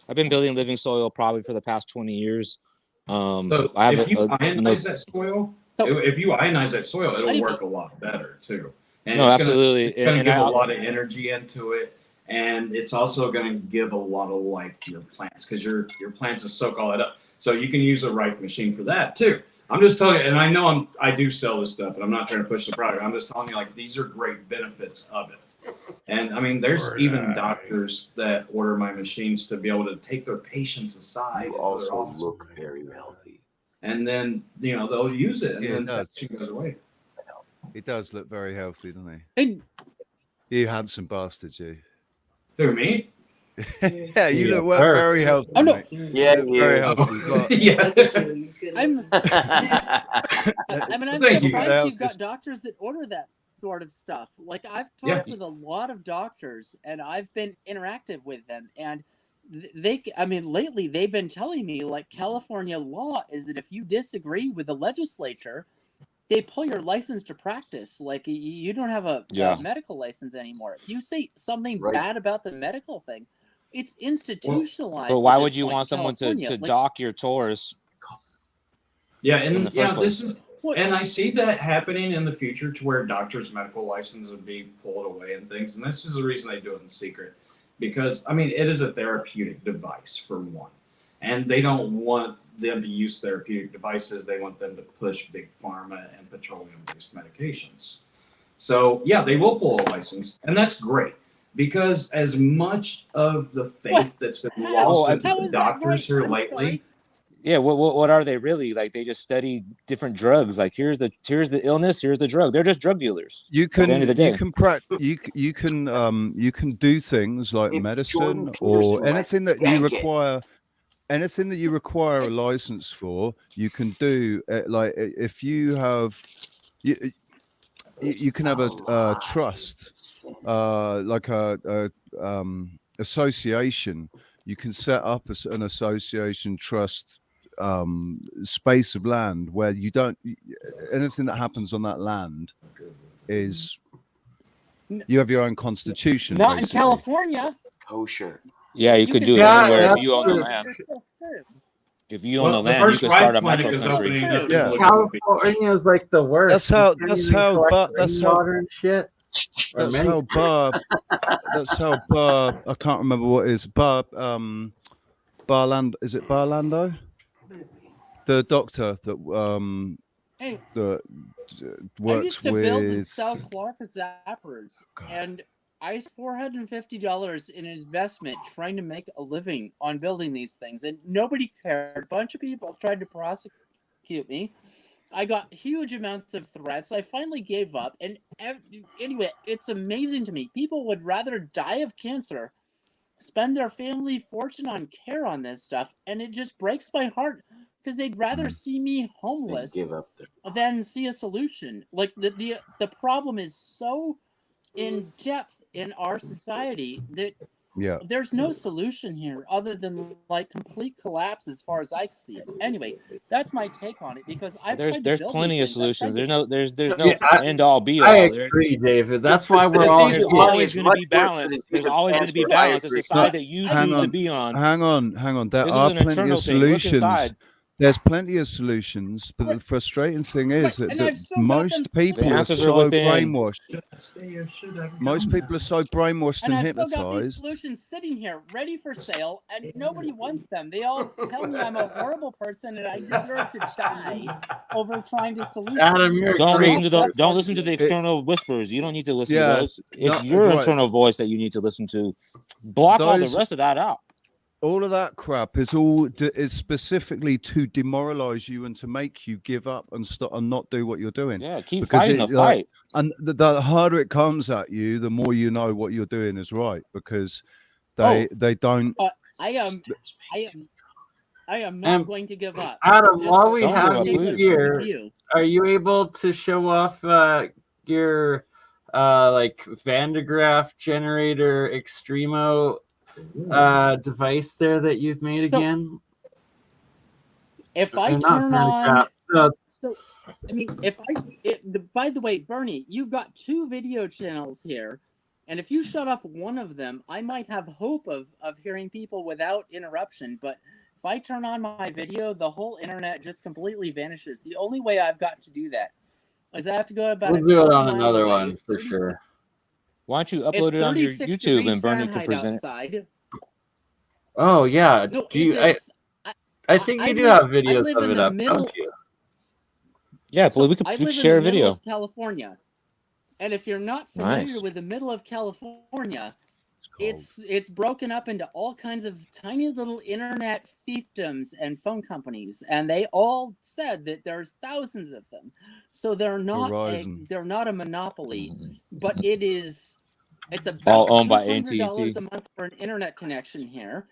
I've been building living soil probably for the past 20 years. So I have if you ionize that soil, if you ionize that soil, it'll work a lot better too. And no, absolutely. It's going to give a lot of energy into it, and it's also going to give a lot of life to your plants because your plants will soak all that up. So you can use a Rife machine for that too. I'm just telling you, and I know I do sell this stuff, and I'm not trying to push the product. I'm just telling you, like, these are great benefits of it. And I mean, there's even doctors that order my machines to be able to take their patients aside. You also look very healthy. And then, they'll use it, and then that goes away. He does look very healthy, doesn't he? You handsome bastard, you. Who, me? Yeah, you look very healthy. Oh no! Yeah, very healthy. Yeah. I'm surprised you've got doctors that order that sort of stuff. Like, I've talked with a lot of doctors, and I've been interactive with them, and lately they've been telling me, like, California law is that if you disagree with the legislature, they pull your license to practice. Like, you don't have a medical license anymore. If you say something bad about the medical thing, it's institutionalized. But why would you want someone to dock your Taurus? Yeah, and this is, and I see that happening in the future to where doctors' medical license would be pulled away and things. And this is the reason they do it in secret, because it is a therapeutic device for one. and they don't want them to use therapeutic devices. They want them to push big pharma and petroleum-based medications. So yeah, they will pull a license, and that's great, because as much of the faith that's been lost into the doctors here lately. Yeah, what are they really? Like, they just study different drugs. Like, here's the illness, here's the drug. They're just drug dealers. You can at the end of the day. you can do things like medicine or anything that you require. Anything that you require a license for, you can do. Like, if you have, you can have a trust, like a association. You can set up an association trust space of land where you don't, anything that happens on that land is, you have your own constitution. Not basically. in California. Kosher. Yeah, you could do it anywhere if you own the land. If you own the land, you could start a micro-country. Yeah, California is like the worst. That's how water and shit. That's how Bar. I can't remember what is Bar. Barland, is it Barlando? The doctor that Hey, that I works used to build and with. sell Clark zappers, and I spent $450 in investment trying to make a living on building these things, and nobody cared. A bunch of people tried to prosecute me. I got huge amounts of threats. I finally gave up, and anyway, it's amazing to me. People would rather die of cancer, spend their family fortune on care on this stuff, and it just breaks my heart because they'd rather see me homeless than see a solution. Like, the problem is so in depth in our society that there's no solution here other than like complete collapse as far as I see it. Anyway, that's my take on it, because There's plenty of solutions. There's no Yeah, end all be all. I agree, David. That's why we're all There's always going to be balance. There's always going to be balance. It's the side that you choose to be on. Hang on. There This are is an plenty internal of thing. Look solutions. inside. There's plenty of solutions, but the frustrating thing is that most people are answers are so within. brainwashed. Most people are so brainwashed And and I've still got these hypnotized. solutions sitting here ready for sale, and nobody wants them. They all tell me I'm a horrible person and I deserve to die over trying to solution. Don't listen to the external whispers. You don't need to listen to those. It's no, your right. internal voice that you need to listen to. Block all the rest of that out. All of that crap is is specifically to demoralize you and to make you give up and stop and not do what you're doing. Yeah, keep fighting the fight. And the harder it comes at you, the more you know what you're doing is right, because they don't. I am not going to give up. Adam, Just while we don't have take you this here, with you. are you able to show off your like Van de Graaff generator Extremo device there that you've made again? If I turn on, I mean, by the way, Bernie, you've got 2 video channels here, and if you shut off one of them, I might have hope of hearing people without interruption. But if I turn on my video, the whole internet just completely vanishes. The only way I've got to do that is I have to go about. We'll do it on another one for sure. Why don't you upload it on your YouTube and Bernie can present it? Oh yeah, No, do you? I think you do live- have videos of it up, don't you? Yeah, well, we I could live share a in the middle video. of California, and if you're not familiar Nice. with the middle of California, it's broken up into all kinds of tiny little internet fiefdoms and phone companies, and they all said that there's thousands of them. So they're not a monopoly, but it's about All owned by $200 AT&T. a month for an internet connection here.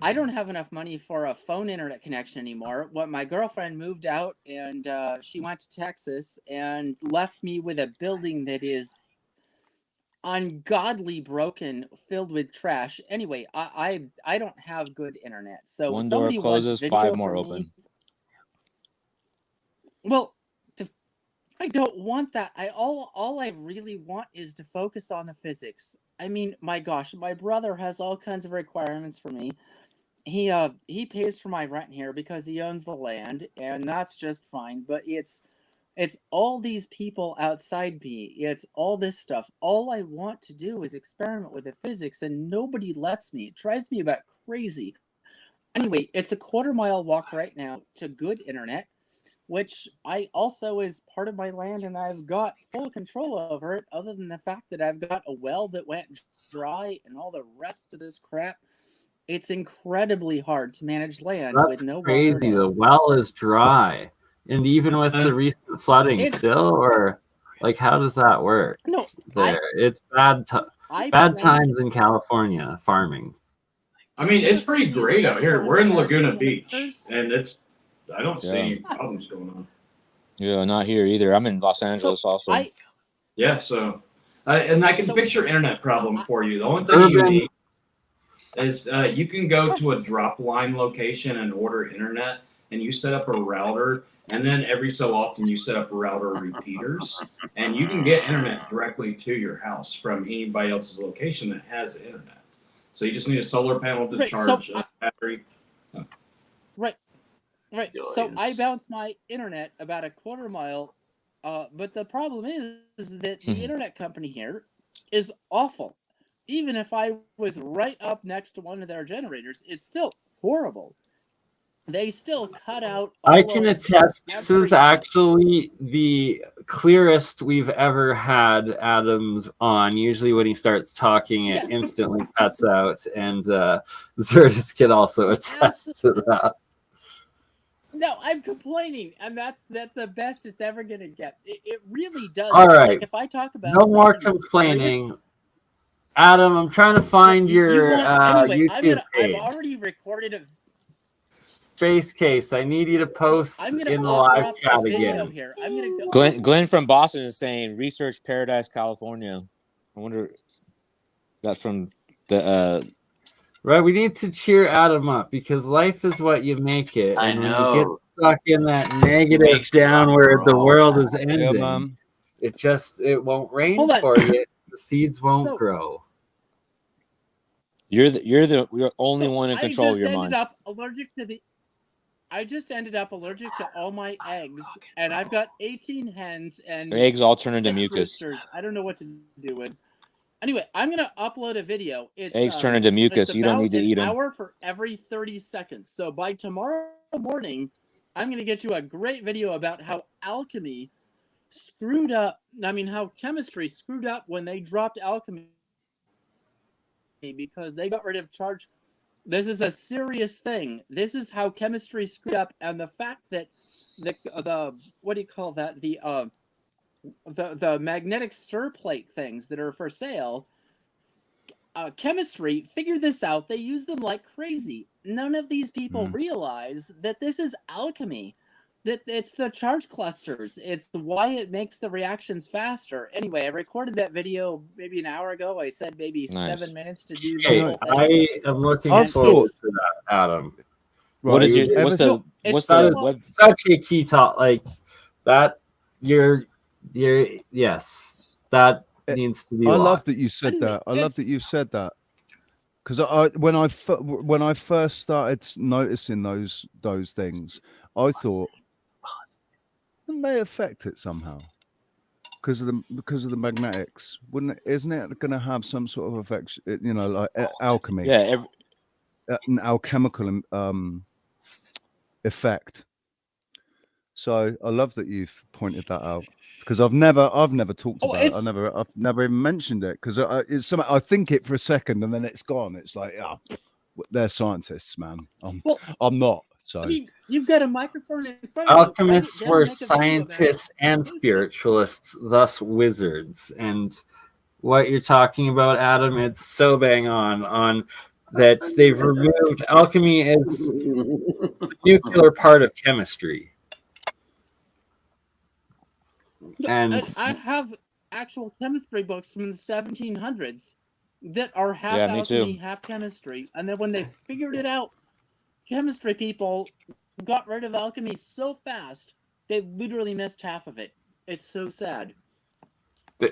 I don't have enough money for a phone internet connection anymore. My girlfriend moved out, and she went to Texas and left me with a building that is ungodly broken, filled with trash. Anyway, I don't have good internet. So One door somebody closes, watched video 5 more for open. me. Well, I don't want that. All I really want is to focus on the physics. I mean, my gosh, my brother has all kinds of requirements for me. He pays for my rent here because he owns the land, and that's just fine. But it's all these people outside me. It's all this stuff. All I want to do is experiment with the physics, and nobody lets me. It drives me about crazy. Anyway, it's a quarter-mile walk right now to good internet, which I also is part of my land, and I've got full control over it, other than the fact that I've got a well that went dry and all the rest of this crap. It's incredibly hard to manage land That's with no crazy. water. The well is dry. And even with the recent flooding It's- still, or like how does that work? No, there. It's bad times in California farming. I mean, it's pretty great out here. We're in Laguna Beach, canisters. and I don't see any problems going on. Yeah, not here either. I'm in Los Angeles also. Yeah, so and I can fix your internet problem for you. The only thing you need is you can go to a drop line location and order internet, and you set up a router, and then every so often you set up router repeaters, and you can get internet directly to your house from anybody else's location that has internet. So you just need a solar panel to charge a battery. Right. So I bounce my internet about a quarter mile, but the problem is that the internet company here is awful. Even if I was right up next to one of their generators, it's still horrible. They still cut out. I can attest this is actually the clearest we've ever had Adams on. Usually when he starts talking, it instantly cuts out, and Zerdis can also attest to that. No, I'm complaining, and that's the best it's ever gonna get. It really does. All right. Like, if I talk about no more complaining. Serious, Adam, I'm trying to find your anyway, YouTube page. I've already recorded a Space Case. I need you to post in the live chat again. Here. I'm gonna go. Glenn from Boston is saying research Paradise, California. I wonder that's from the Right, we need to cheer Adam up because life is what you make it. I and when know. you get stuck in that negative down where the world is ending, it won't rain for you. The seeds won't grow. You're the only one in control of your mind. I just ended up allergic to all my eggs, and I've got 18 hens and eggs all turn into mucus. Roosters. I don't know what to do with. Anyway, I'm gonna upload a video. Eggs turn into mucus. You don't need to eat them. An hour for every 30 seconds. So by tomorrow morning, I'm gonna get you a great video about how alchemy screwed up. I mean, how chemistry screwed up when they dropped alchemy because they got rid of charge. This is a serious thing. This is how chemistry screwed up, and the fact that the what do you call that? The magnetic stir plate things that are for sale. Chemistry figured this out. They use them like crazy. None of these people realize that this is alchemy. That it's the charge clusters. It's why it makes the reactions faster. Anyway, I recorded that video maybe an hour ago. I said maybe 7 minutes to do the whole thing. I am looking forward to that, Adam. Right. What is it? What's such a key talk like that? Yes, that needs to be. I love that you said that. I love that you said that because when I first started noticing those things, I thought it may affect it somehow because of the magnetics. Isn't it going to have some sort of effect? You know, like alchemy. Yeah, an alchemical effect. So I love that you've pointed that out because I've never talked about it. I've never even mentioned it because it's something I think it for a second and then it's gone. It's like, they're scientists, man. I'm not. So you've got a microphone in front of Alchemists were scientists and spiritualists, thus wizards. And what you're talking about, Adam, it's so bang on that they've removed alchemy as the nuclear part of chemistry. And I have actual chemistry books from the 1700s that are half alchemy, half chemistry. And then when they figured it out, chemistry people got rid of alchemy so fast, they literally missed half of it. It's so sad.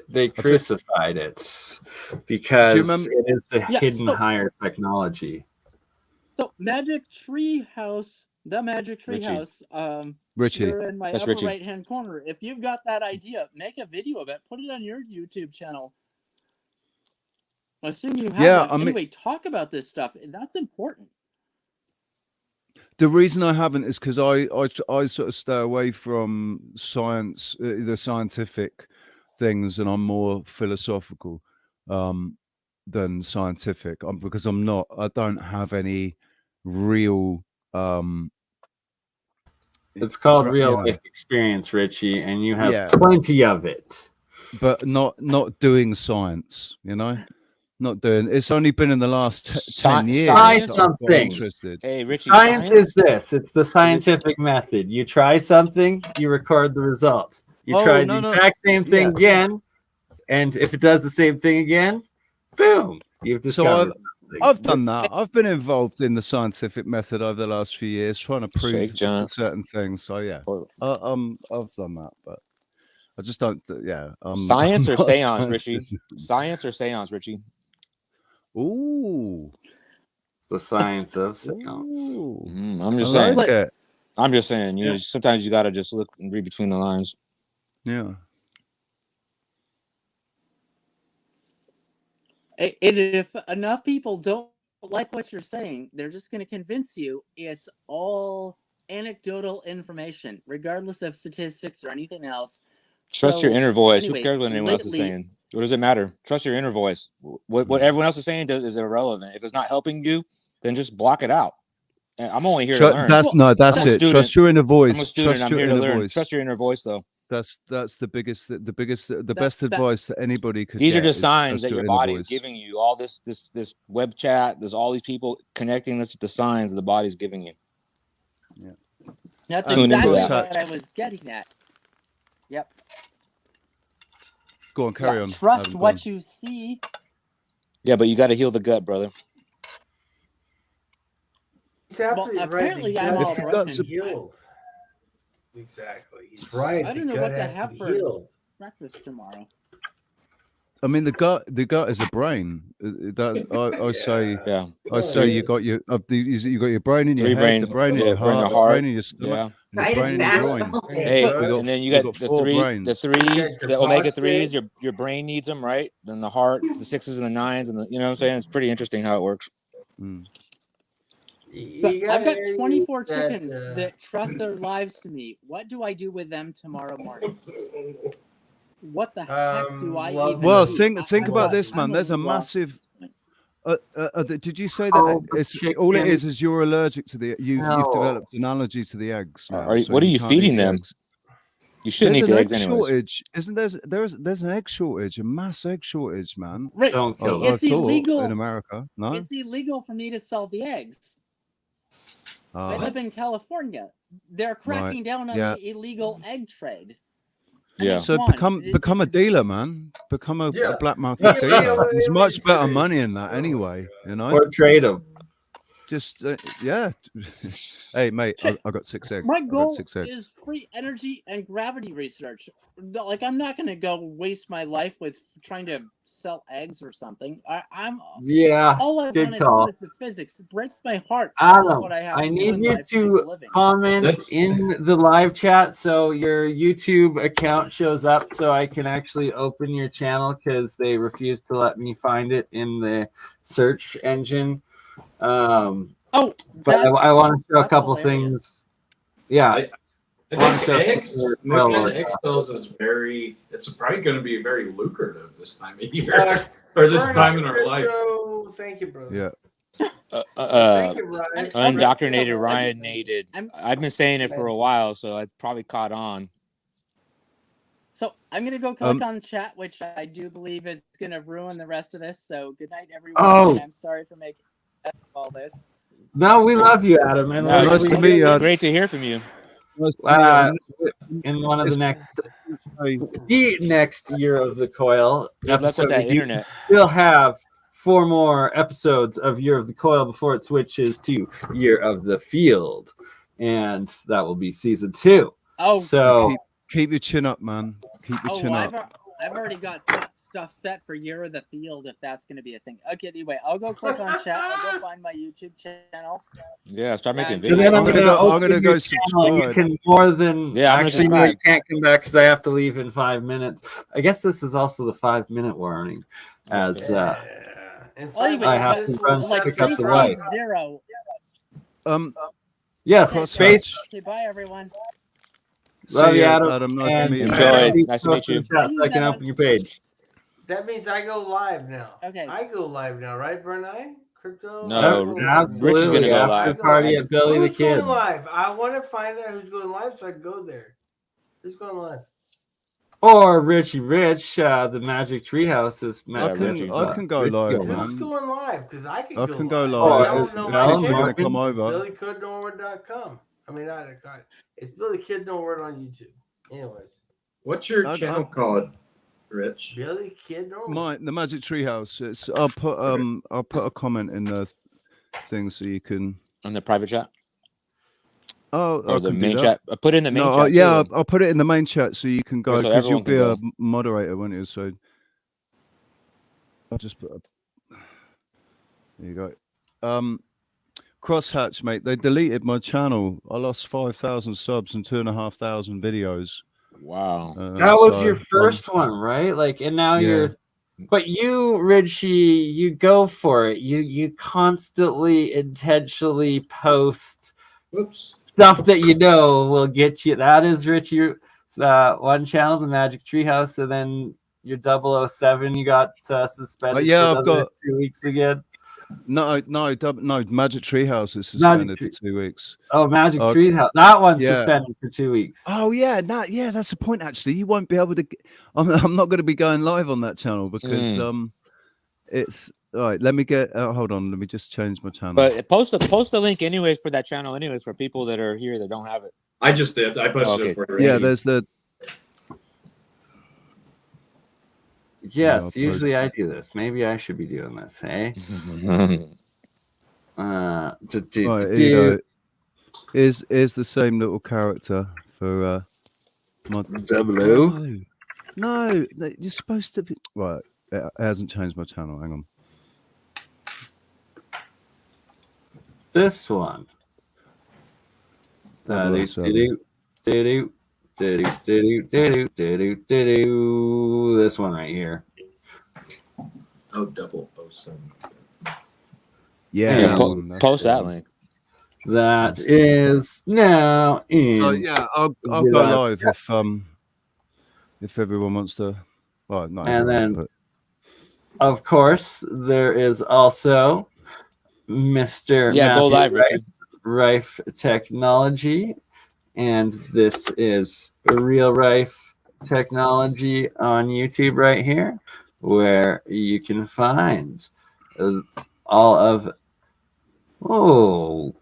They crucified it because it is the hidden higher technology. So Magic Tree House, the Magic Tree House, Richie, you're in my upper right-hand corner. If you've got that idea, make a video of it. Put it on your YouTube channel. I assume you have one. Anyway, talk about this stuff. That's important. The reason I haven't is because I sort of stay away from science, the scientific things, and I'm more philosophical than scientific. Because I don't have any real. It's called real life experience, Richie, and you have plenty of it. But not doing science, you know. Not doing. It's only been in the last 10 years. Try something. Hey, Richie, science is this. It's the scientific method. You try something, you record the results. You try the exact same thing again, and if it does the same thing again, boom, you've discovered something. I've done that. I've been involved in the scientific method over the last few years, trying to prove certain things. So yeah, I've done that, but I just don't. Yeah, science or seance, Richie? Science or seance, Richie? Ooh, the science of seance. I'm just saying. I'm just saying. You know, sometimes you gotta just look and read between the lines. Yeah. And if enough people don't like what you're saying, they're just going to convince you it's all anecdotal information, regardless of statistics or anything else. Trust your inner voice. Who cares what anyone else is saying? What does it matter? Trust your inner voice. What everyone else is saying is irrelevant. If it's not helping you, then just block it out. And I'm only here to learn. That's it. Trust your inner voice. I'm a student. I'm here to learn. Trust your inner voice, though. That's the best advice that anybody could. These are just signs that your body is giving you. All this web chat. There's all these people connecting this with the signs that the body's giving you. Yeah, that's exactly what I was getting at. Yep. Go on, carry on. Trust what you see. Yeah, but you got to heal the gut, brother. He's absolutely apparently right. I'm all broken. Healed. Exactly. He's right. I don't know what to have for breakfast tomorrow. I mean, the gut is a brain. I say you got your brain in your head, the brain in your heart, the brain in your stomach, and the brain in your groin. Hey, and then you got the omega 3s. Your brain needs them, right? Then the heart, the 6s and the 9s, and you know what I'm saying. It's pretty interesting how it works. I've got 24 chickens that trust their lives to me. What do I do with them tomorrow morning? What the heck do I even do? Think about this, man. There's a massive. Did you say that all it is you're allergic to the? You've developed an allergy to the eggs. Now, what are you feeding them? Eggs. You shouldn't eat the eggs anyways. Shortage, isn't there's an egg shortage, a mass egg shortage, man. Right. It's illegal in America. No, it's illegal for me to sell the eggs. I live in California. They're cracking down on the illegal egg trade. Yeah. So become a dealer, man. Become a black market dealer. There's much better money in that anyway, you know. Or trade them. Just Hey, mate, I got 6 eggs. My goal is free energy and gravity research. Like, I'm not going to go waste my life with trying to sell eggs or something. All I want to do is the physics. It breaks my heart. Adam, I need you to comment in the live chat so your YouTube account shows up so I can actually open your channel because they refuse to let me find it in the search engine. But I want to show a couple things. Yeah, I think eggs cells is it's probably going to be very lucrative this time of year or this time in our life. Thank you, brother. Yeah. Undoctrinated, Ryan-nated. I've been saying it for a while, so I probably caught on. So I'm going to go click on chat, which I do believe is going to ruin the rest of this. So good night, everyone. I'm sorry for making all this. No, we love you, Adam. And nice to meet you. Great to hear from you. In one of the next year of the coil episode, internet. We'll have 4 more episodes of Year of the Coil before it switches to Year of the Field, and that will be season 2. So keep your chin up, man. Keep your chin up. I've already got stuff set for Year of the Field if that's going to be a thing. Okay, anyway, I'll go click on chat. I'll go find my YouTube channel. Yeah, start making videos. Then I'm gonna go subscribe. You can more than actually. No, you can't come back because I have to leave in 5 minutes. I guess this is also the 5-minute warning, as I have to run to pick up the wife. Yes, Crosshatch. space. Okay, bye everyone. Love See you, ya, Adam. Adam. Nice to And meet you. Enjoy. please Nice to post meet in you. the chat so I can open your page. That means I go live now. Okay. I go live now, right, BurnEye? Crypto? No, I go live now. Rich is gonna Absolutely. go After live. the party Magic. at Billy the Who's Kid. going live? I want to find out who's going live so I can go there. Who's going live? Or Richie Rich, the Magic Treehouse is I can go live, man. Who's going live? Because I can I go can go live. live. Y'all is know it my Alan channel. Gonna come over. BillyKidNorward.com. I mean, it's Billy Kid Norward on YouTube. Anyways. What's your channel called, Rich? Billy Kid Norward. The Magic Treehouse. It's I'll put a comment in the thing so you can On the private chat. Oh, or I the can main do chat. that. Put it in the main No, chat. yeah, too. I'll put it in the main chat so you can go so because you'll everyone be can a moderator, won't you? So I'll just put. There you go. Crosshatch, mate. They deleted my channel. I lost 5,000 subs and 2,500 videos. Wow. That was your first one, right? Like, and now yeah. you're. But you, Richie, you go for it. You constantly, intentionally post stuff that you know will get you. That is Richie. One channel, the Magic Treehouse, and then your 007. You got suspended. Yeah, for I've got 2 weeks again. No, Magic Treehouse is suspended for 2 weeks. Oh, Magic Treehouse. That one's yeah. suspended for 2 weeks. Oh yeah, that's the point. Actually, you won't be able to. I'm not going to be going live on that channel because it's all right. Let me get. Hold on. Let me just change my channel. But post the link anyways for that channel anyways for people that are here that don't have it. I just did. I posted it for you. Yeah, there's the. Yes, usually I do this. Maybe I should be doing this. Hey. Right, here you go. Is the same little character for my double? No, you're supposed to be right. It hasn't changed my channel. Hang on. This one. This one right here. Oh, 007. Yeah, post that link. That is now in. Oh yeah, I'll go live if everyone wants to. Well, no. And then, of course, there is also Mr. Go live, Richie. Rife Technology, and this is Real Rife Technology on YouTube right here, where you can find all of. Oh,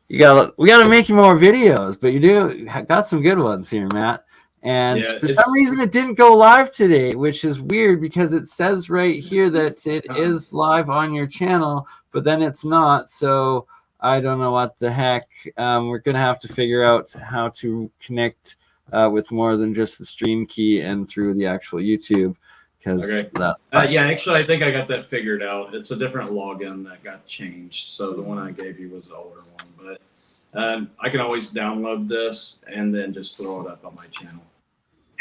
we gotta make you more videos, but you got some good ones here, Matt. And for some reason, it didn't go live today, which is weird because it says right here that it is live on your channel, but then it's not. So I don't know what the heck. We're gonna have to figure out how to connect with more than just the stream key and through the actual YouTube. That's actually, I think I got that figured out. It's a different login that got changed. So the one I gave you was the older one, but I can always download this and then just throw it up on my channel.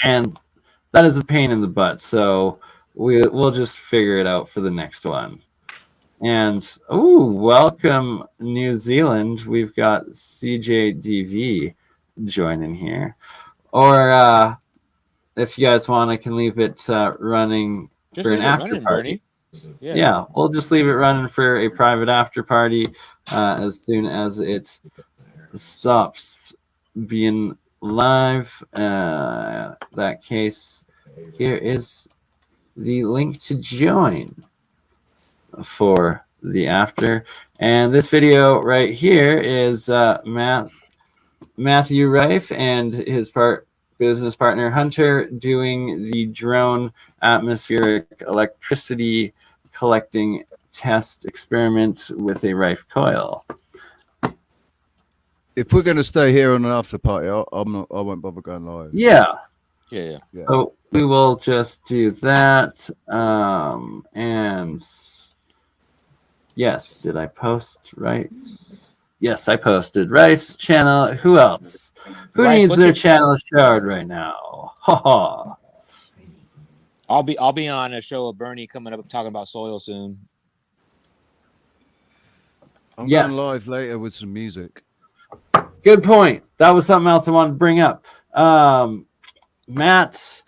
And that is a pain in the butt. So we'll just figure it out for the next one. And welcome New Zealand. We've got CJDV joining here. Or if you guys want, I can leave it running just for an after party. Yeah, we'll just leave it running for a private after party as soon as it stops being live. That case, here is the link to join for the after. And this video right here is Matthew Rife and his business partner Hunter doing the drone atmospheric electricity collecting test experiment with a Rife coil. If we're going to stay here on an after party, I won't bother going live. Yeah. So we will just do that. And yes, did I post Rife's? Yes, I posted Rife's channel. Who else? Who Rife, needs their channel showed right now? Ha ha. I'll be on a show of Bernie coming up talking about soil soon. I'm going live later with some music. Good point. That was something else I wanted to bring up. Matt,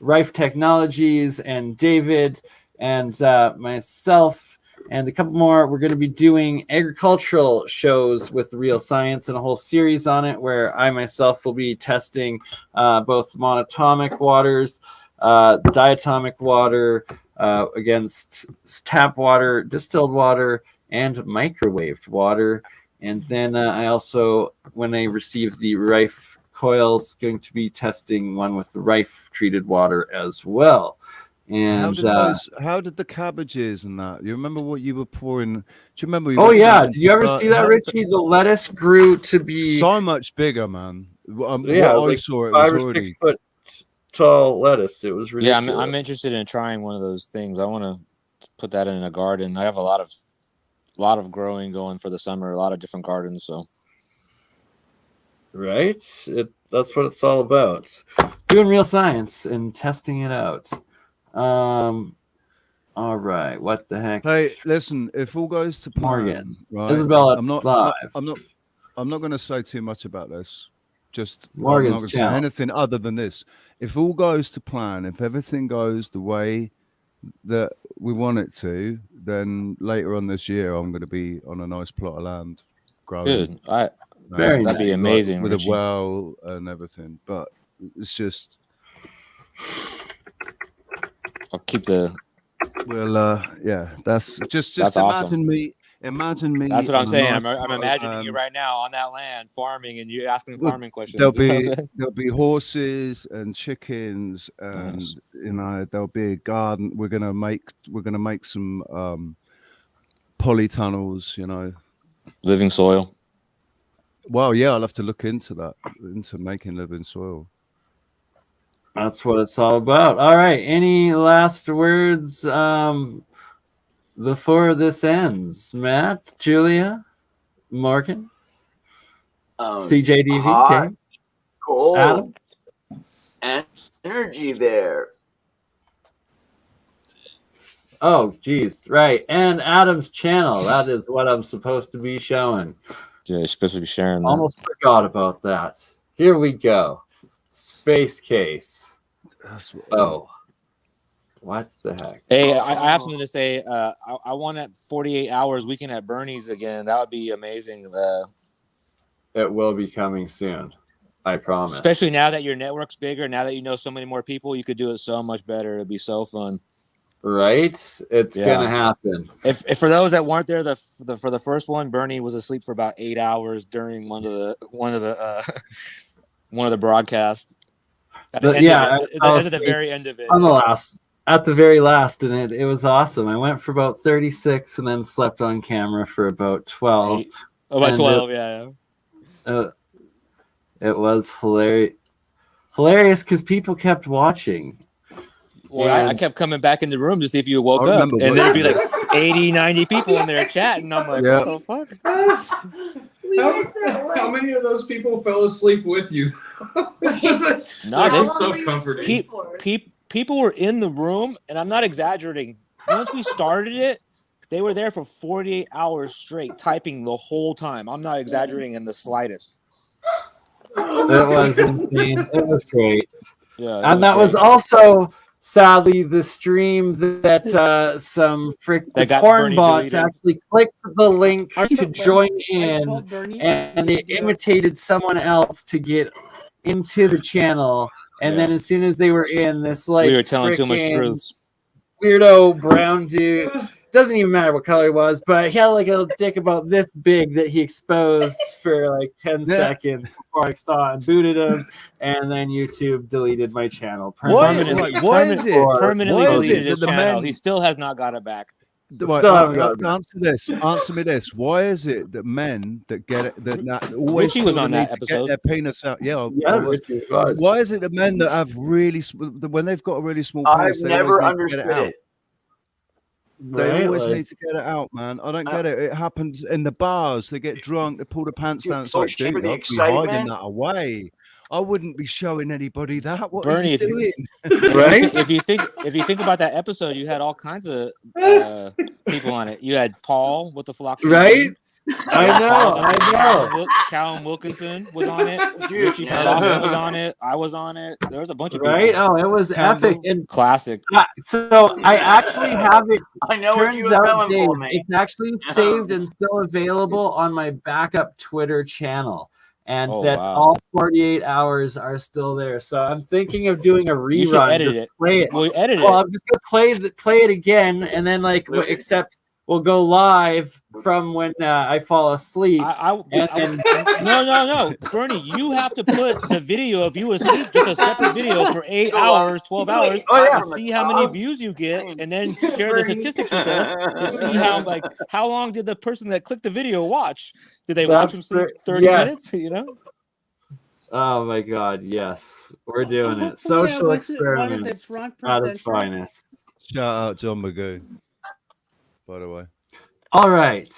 Rife Technologies, and David, and myself, and a couple more. We're going to be doing agricultural shows with Real Science and a whole series on it, where I myself will be testing both monatomic waters, diatomic water against tap water, distilled water, and microwaved water. And then I also, when I receive the Rife coils, going to be testing one with the Rife treated water as well. And how did the cabbages and that? You remember what you were pouring? Do you remember? Oh yeah, did you ever see that, Richie? The lettuce grew to be so much bigger, man. Yeah, it was like 5 or 6 foot tall lettuce. It was ridiculous. Yeah, I'm interested in trying one of those things. I want to put that in a garden. I have a lot of growing going for the summer. A lot of different gardens, so. Right? That's what it's all about. Doing real science and testing it out. All right. What the heck? Hey, listen, if all goes to plan, Morgan, right? Isabella, I'm not going to say too much about this. Just Morgan's I'm not going to say anything other than this. If all goes to plan, if everything goes the way that we want it to, then later on this year, I'm going to be on a nice plot of land growing. Good. That'd be amazing, with Richie. a well and everything. But it's just, I'll keep the. Well, yeah, that's just that's imagine awesome. me. Imagine me. That's what I'm saying. I'm imagining you right now on that land farming, and you asking farming questions. There'll be horses and chickens, and Nice. There'll be a garden. We're gonna make some polytunnels. Living soil. Well, yeah, I'll have to look into that, into making living soil. That's what it's all about. All right. Any last words before this ends? Matt, Julia, Morgan, CJDV, hot, cold, Adam? and energy there. Oh, geez. Right. And Adam's channel. That is what I'm supposed to be showing. Yeah, you're supposed to be sharing that. Almost forgot about that. Here we go. Space case. Oh. What the heck? Hey, I have something to say. I want at 48 hours weekend at BurnEye's again. That would be amazing. It will be coming soon. I promise. Especially now that your network's bigger, now that you know so many more people, you could do it so much better. It'd be so fun. Right? It's gonna happen. If for those that weren't there, for the first one, BurnEye was asleep for about 8 hours during one of the broadcasts. At the very end of it. At the very last, and it was awesome. I went for about 36 and then slept on camera for about 12. About 12, yeah. It was hilarious because people kept watching. Well, I kept coming back in the room to see if you woke up, and there'd be like 80, 90 people in there chatting. I'm like, what the fuck? How many of those people fell asleep with you? No, They're so comforting. People were in the room, and I'm not exaggerating. Once we started it, they were there for 48 hours straight, typing the whole time. I'm not exaggerating in the slightest. It was insane. It was great. Yeah, and that was also sadly the stream that some porn bots actually clicked the link to join in, and they imitated someone else to get into the channel. And then as soon as they were in, this we were telling too much truths. Weirdo brown dude. Doesn't even matter what color he was, but he had like a dick about this big that he exposed for like 10 seconds before I saw it and booted him, and then YouTube deleted my channel. Permanently deleted his channel. He still has not got it back. Answer me this. Why is it that men that get it that always Richie was on that episode. Get their penis out? Yeah, Richie was. Why is it that men that have when they've got a really small penis, I've never understood it. They always need to get it out, man. I don't get it. It happens in the bars. They get drunk. They pull the pants down. It's like, dude, I'd be hiding that away. I wouldn't be showing anybody that. What are you doing? Right? If you think about that episode, you had all kinds of people on it. You had Paul with the phylloxera, right? I know. Callum Wilkinson was on it. Dude, Richie Faraday was on it. I was on it. There was a bunch of people. Right? Oh, it was epic and classic. So I actually have it. I know what you were going for, mate. It's actually saved and still available on my backup Twitter channel. And all 48 hours are still there. So I'm thinking of doing a rerun. You should edit it. Play it. We'll edit it. I'm just gonna play it again, and then except we'll go live from when I fall asleep. No, Bernie, you have to put the video of you asleep, just a separate video for 8 hours, 12 hours, to see how many views you get, and then share the statistics with us to see how long did the person that clicked the video watch? Did they watch him sleep 30 minutes? You know? Oh my God! Yes, we're doing it. Social experiments at its finest. Shout out John Magoo, by the way. All right.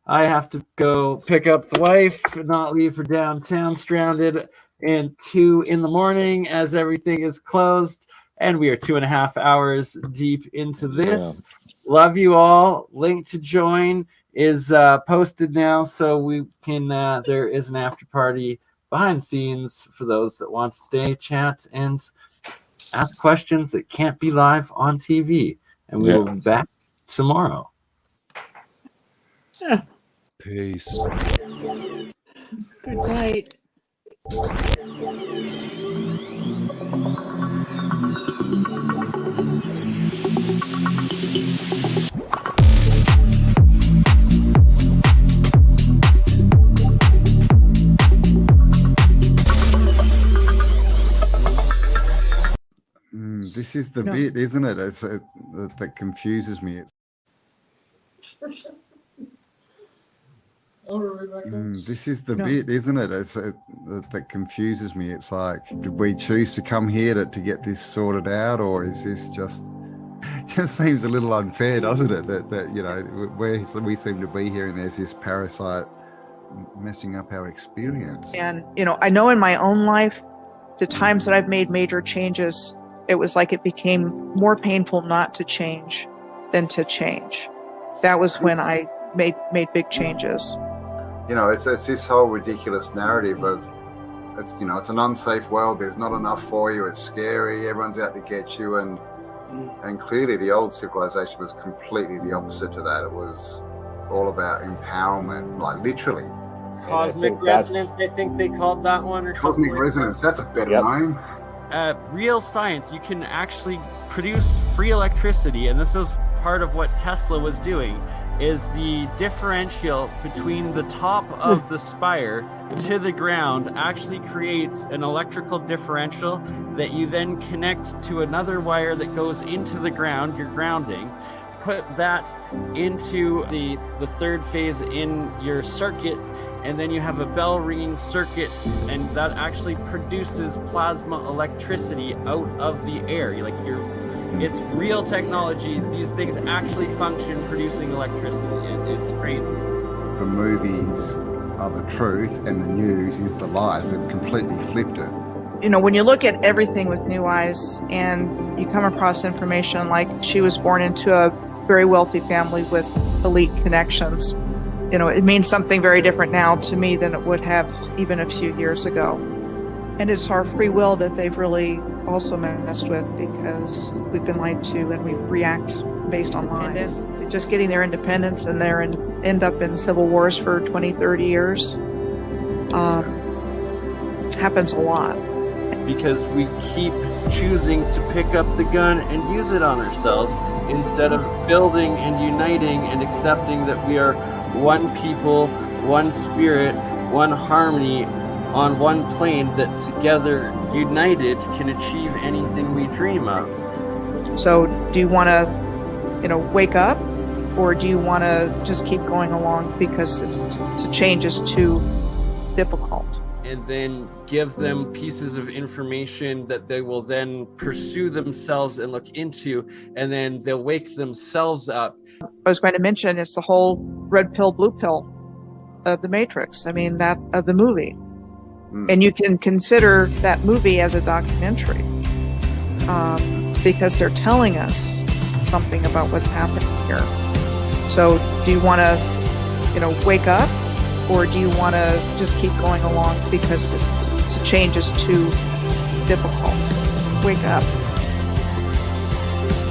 I have to go pick up the wife, not leave her downtown stranded, and 2 a.m. as everything is closed. And we are 2.5 hours deep into this. Yeah. Love you all. Link to join is posted now, so we can. There is an after party behind the scenes for those that want to stay, chat, and ask questions that can't be live on TV. And we will be back tomorrow. Peace. Good night. This is the bit, isn't it? That confuses me. This is the bit, isn't it? That confuses me. It's like, did we choose to come here to get this sorted out, or is this just seems a little unfair, doesn't it? That you know, we seem to be here, and there's this parasite messing up our experience. And you know, I know in my own life, the times that I've made major changes, it was like it became more painful not to change than to change. That was when I made big changes. You know, it's this whole ridiculous narrative of it's an unsafe world. There's not enough for you. It's scary. Everyone's out to get you, and clearly the old civilization was completely the opposite to that. It was all about empowerment, like literally. Cosmic resonance, I think they called that one. Or Cosmic resonance. That's a better name. Real science. You can actually produce free electricity, and this is part of what Tesla was doing. Is the differential between the top of the spire to the ground actually creates an electrical differential that you then connect to another wire that goes into the ground, your grounding. Put that into the third phase in your circuit, and then you have a bell ringing circuit, and that actually produces plasma electricity out of the air. It's real technology. These things actually function producing electricity. It's crazy. The movies are the truth and the news is the lies. They've completely flipped it. You know, when you look at everything with new eyes and you come across information like she was born into a very wealthy family with elite connections, you know, it means something very different now to me than it would have even a few years ago. And it's our free will that they've really also messed with, because we've been lied to and we react based on lies. Just getting their independence and end up in civil wars for 20, 30 years happens a lot. Because we keep choosing to pick up the gun and use it on ourselves instead of building and uniting and accepting that we are one people, one spirit, one harmony, on one plane that together, united, can achieve anything we dream of. So do you want to, wake up, or do you want to just keep going along because to change is too difficult? And then give them pieces of information that they will then pursue themselves and look into, and then they'll wake themselves up. I was going to mention it's the whole red pill, blue pill of the Matrix. I mean, that of the movie. And you can consider that movie as a documentary because they're telling us something about what's happening here. So do you want to, wake up, or do you want to just keep going along because the change is too difficult? Wake up.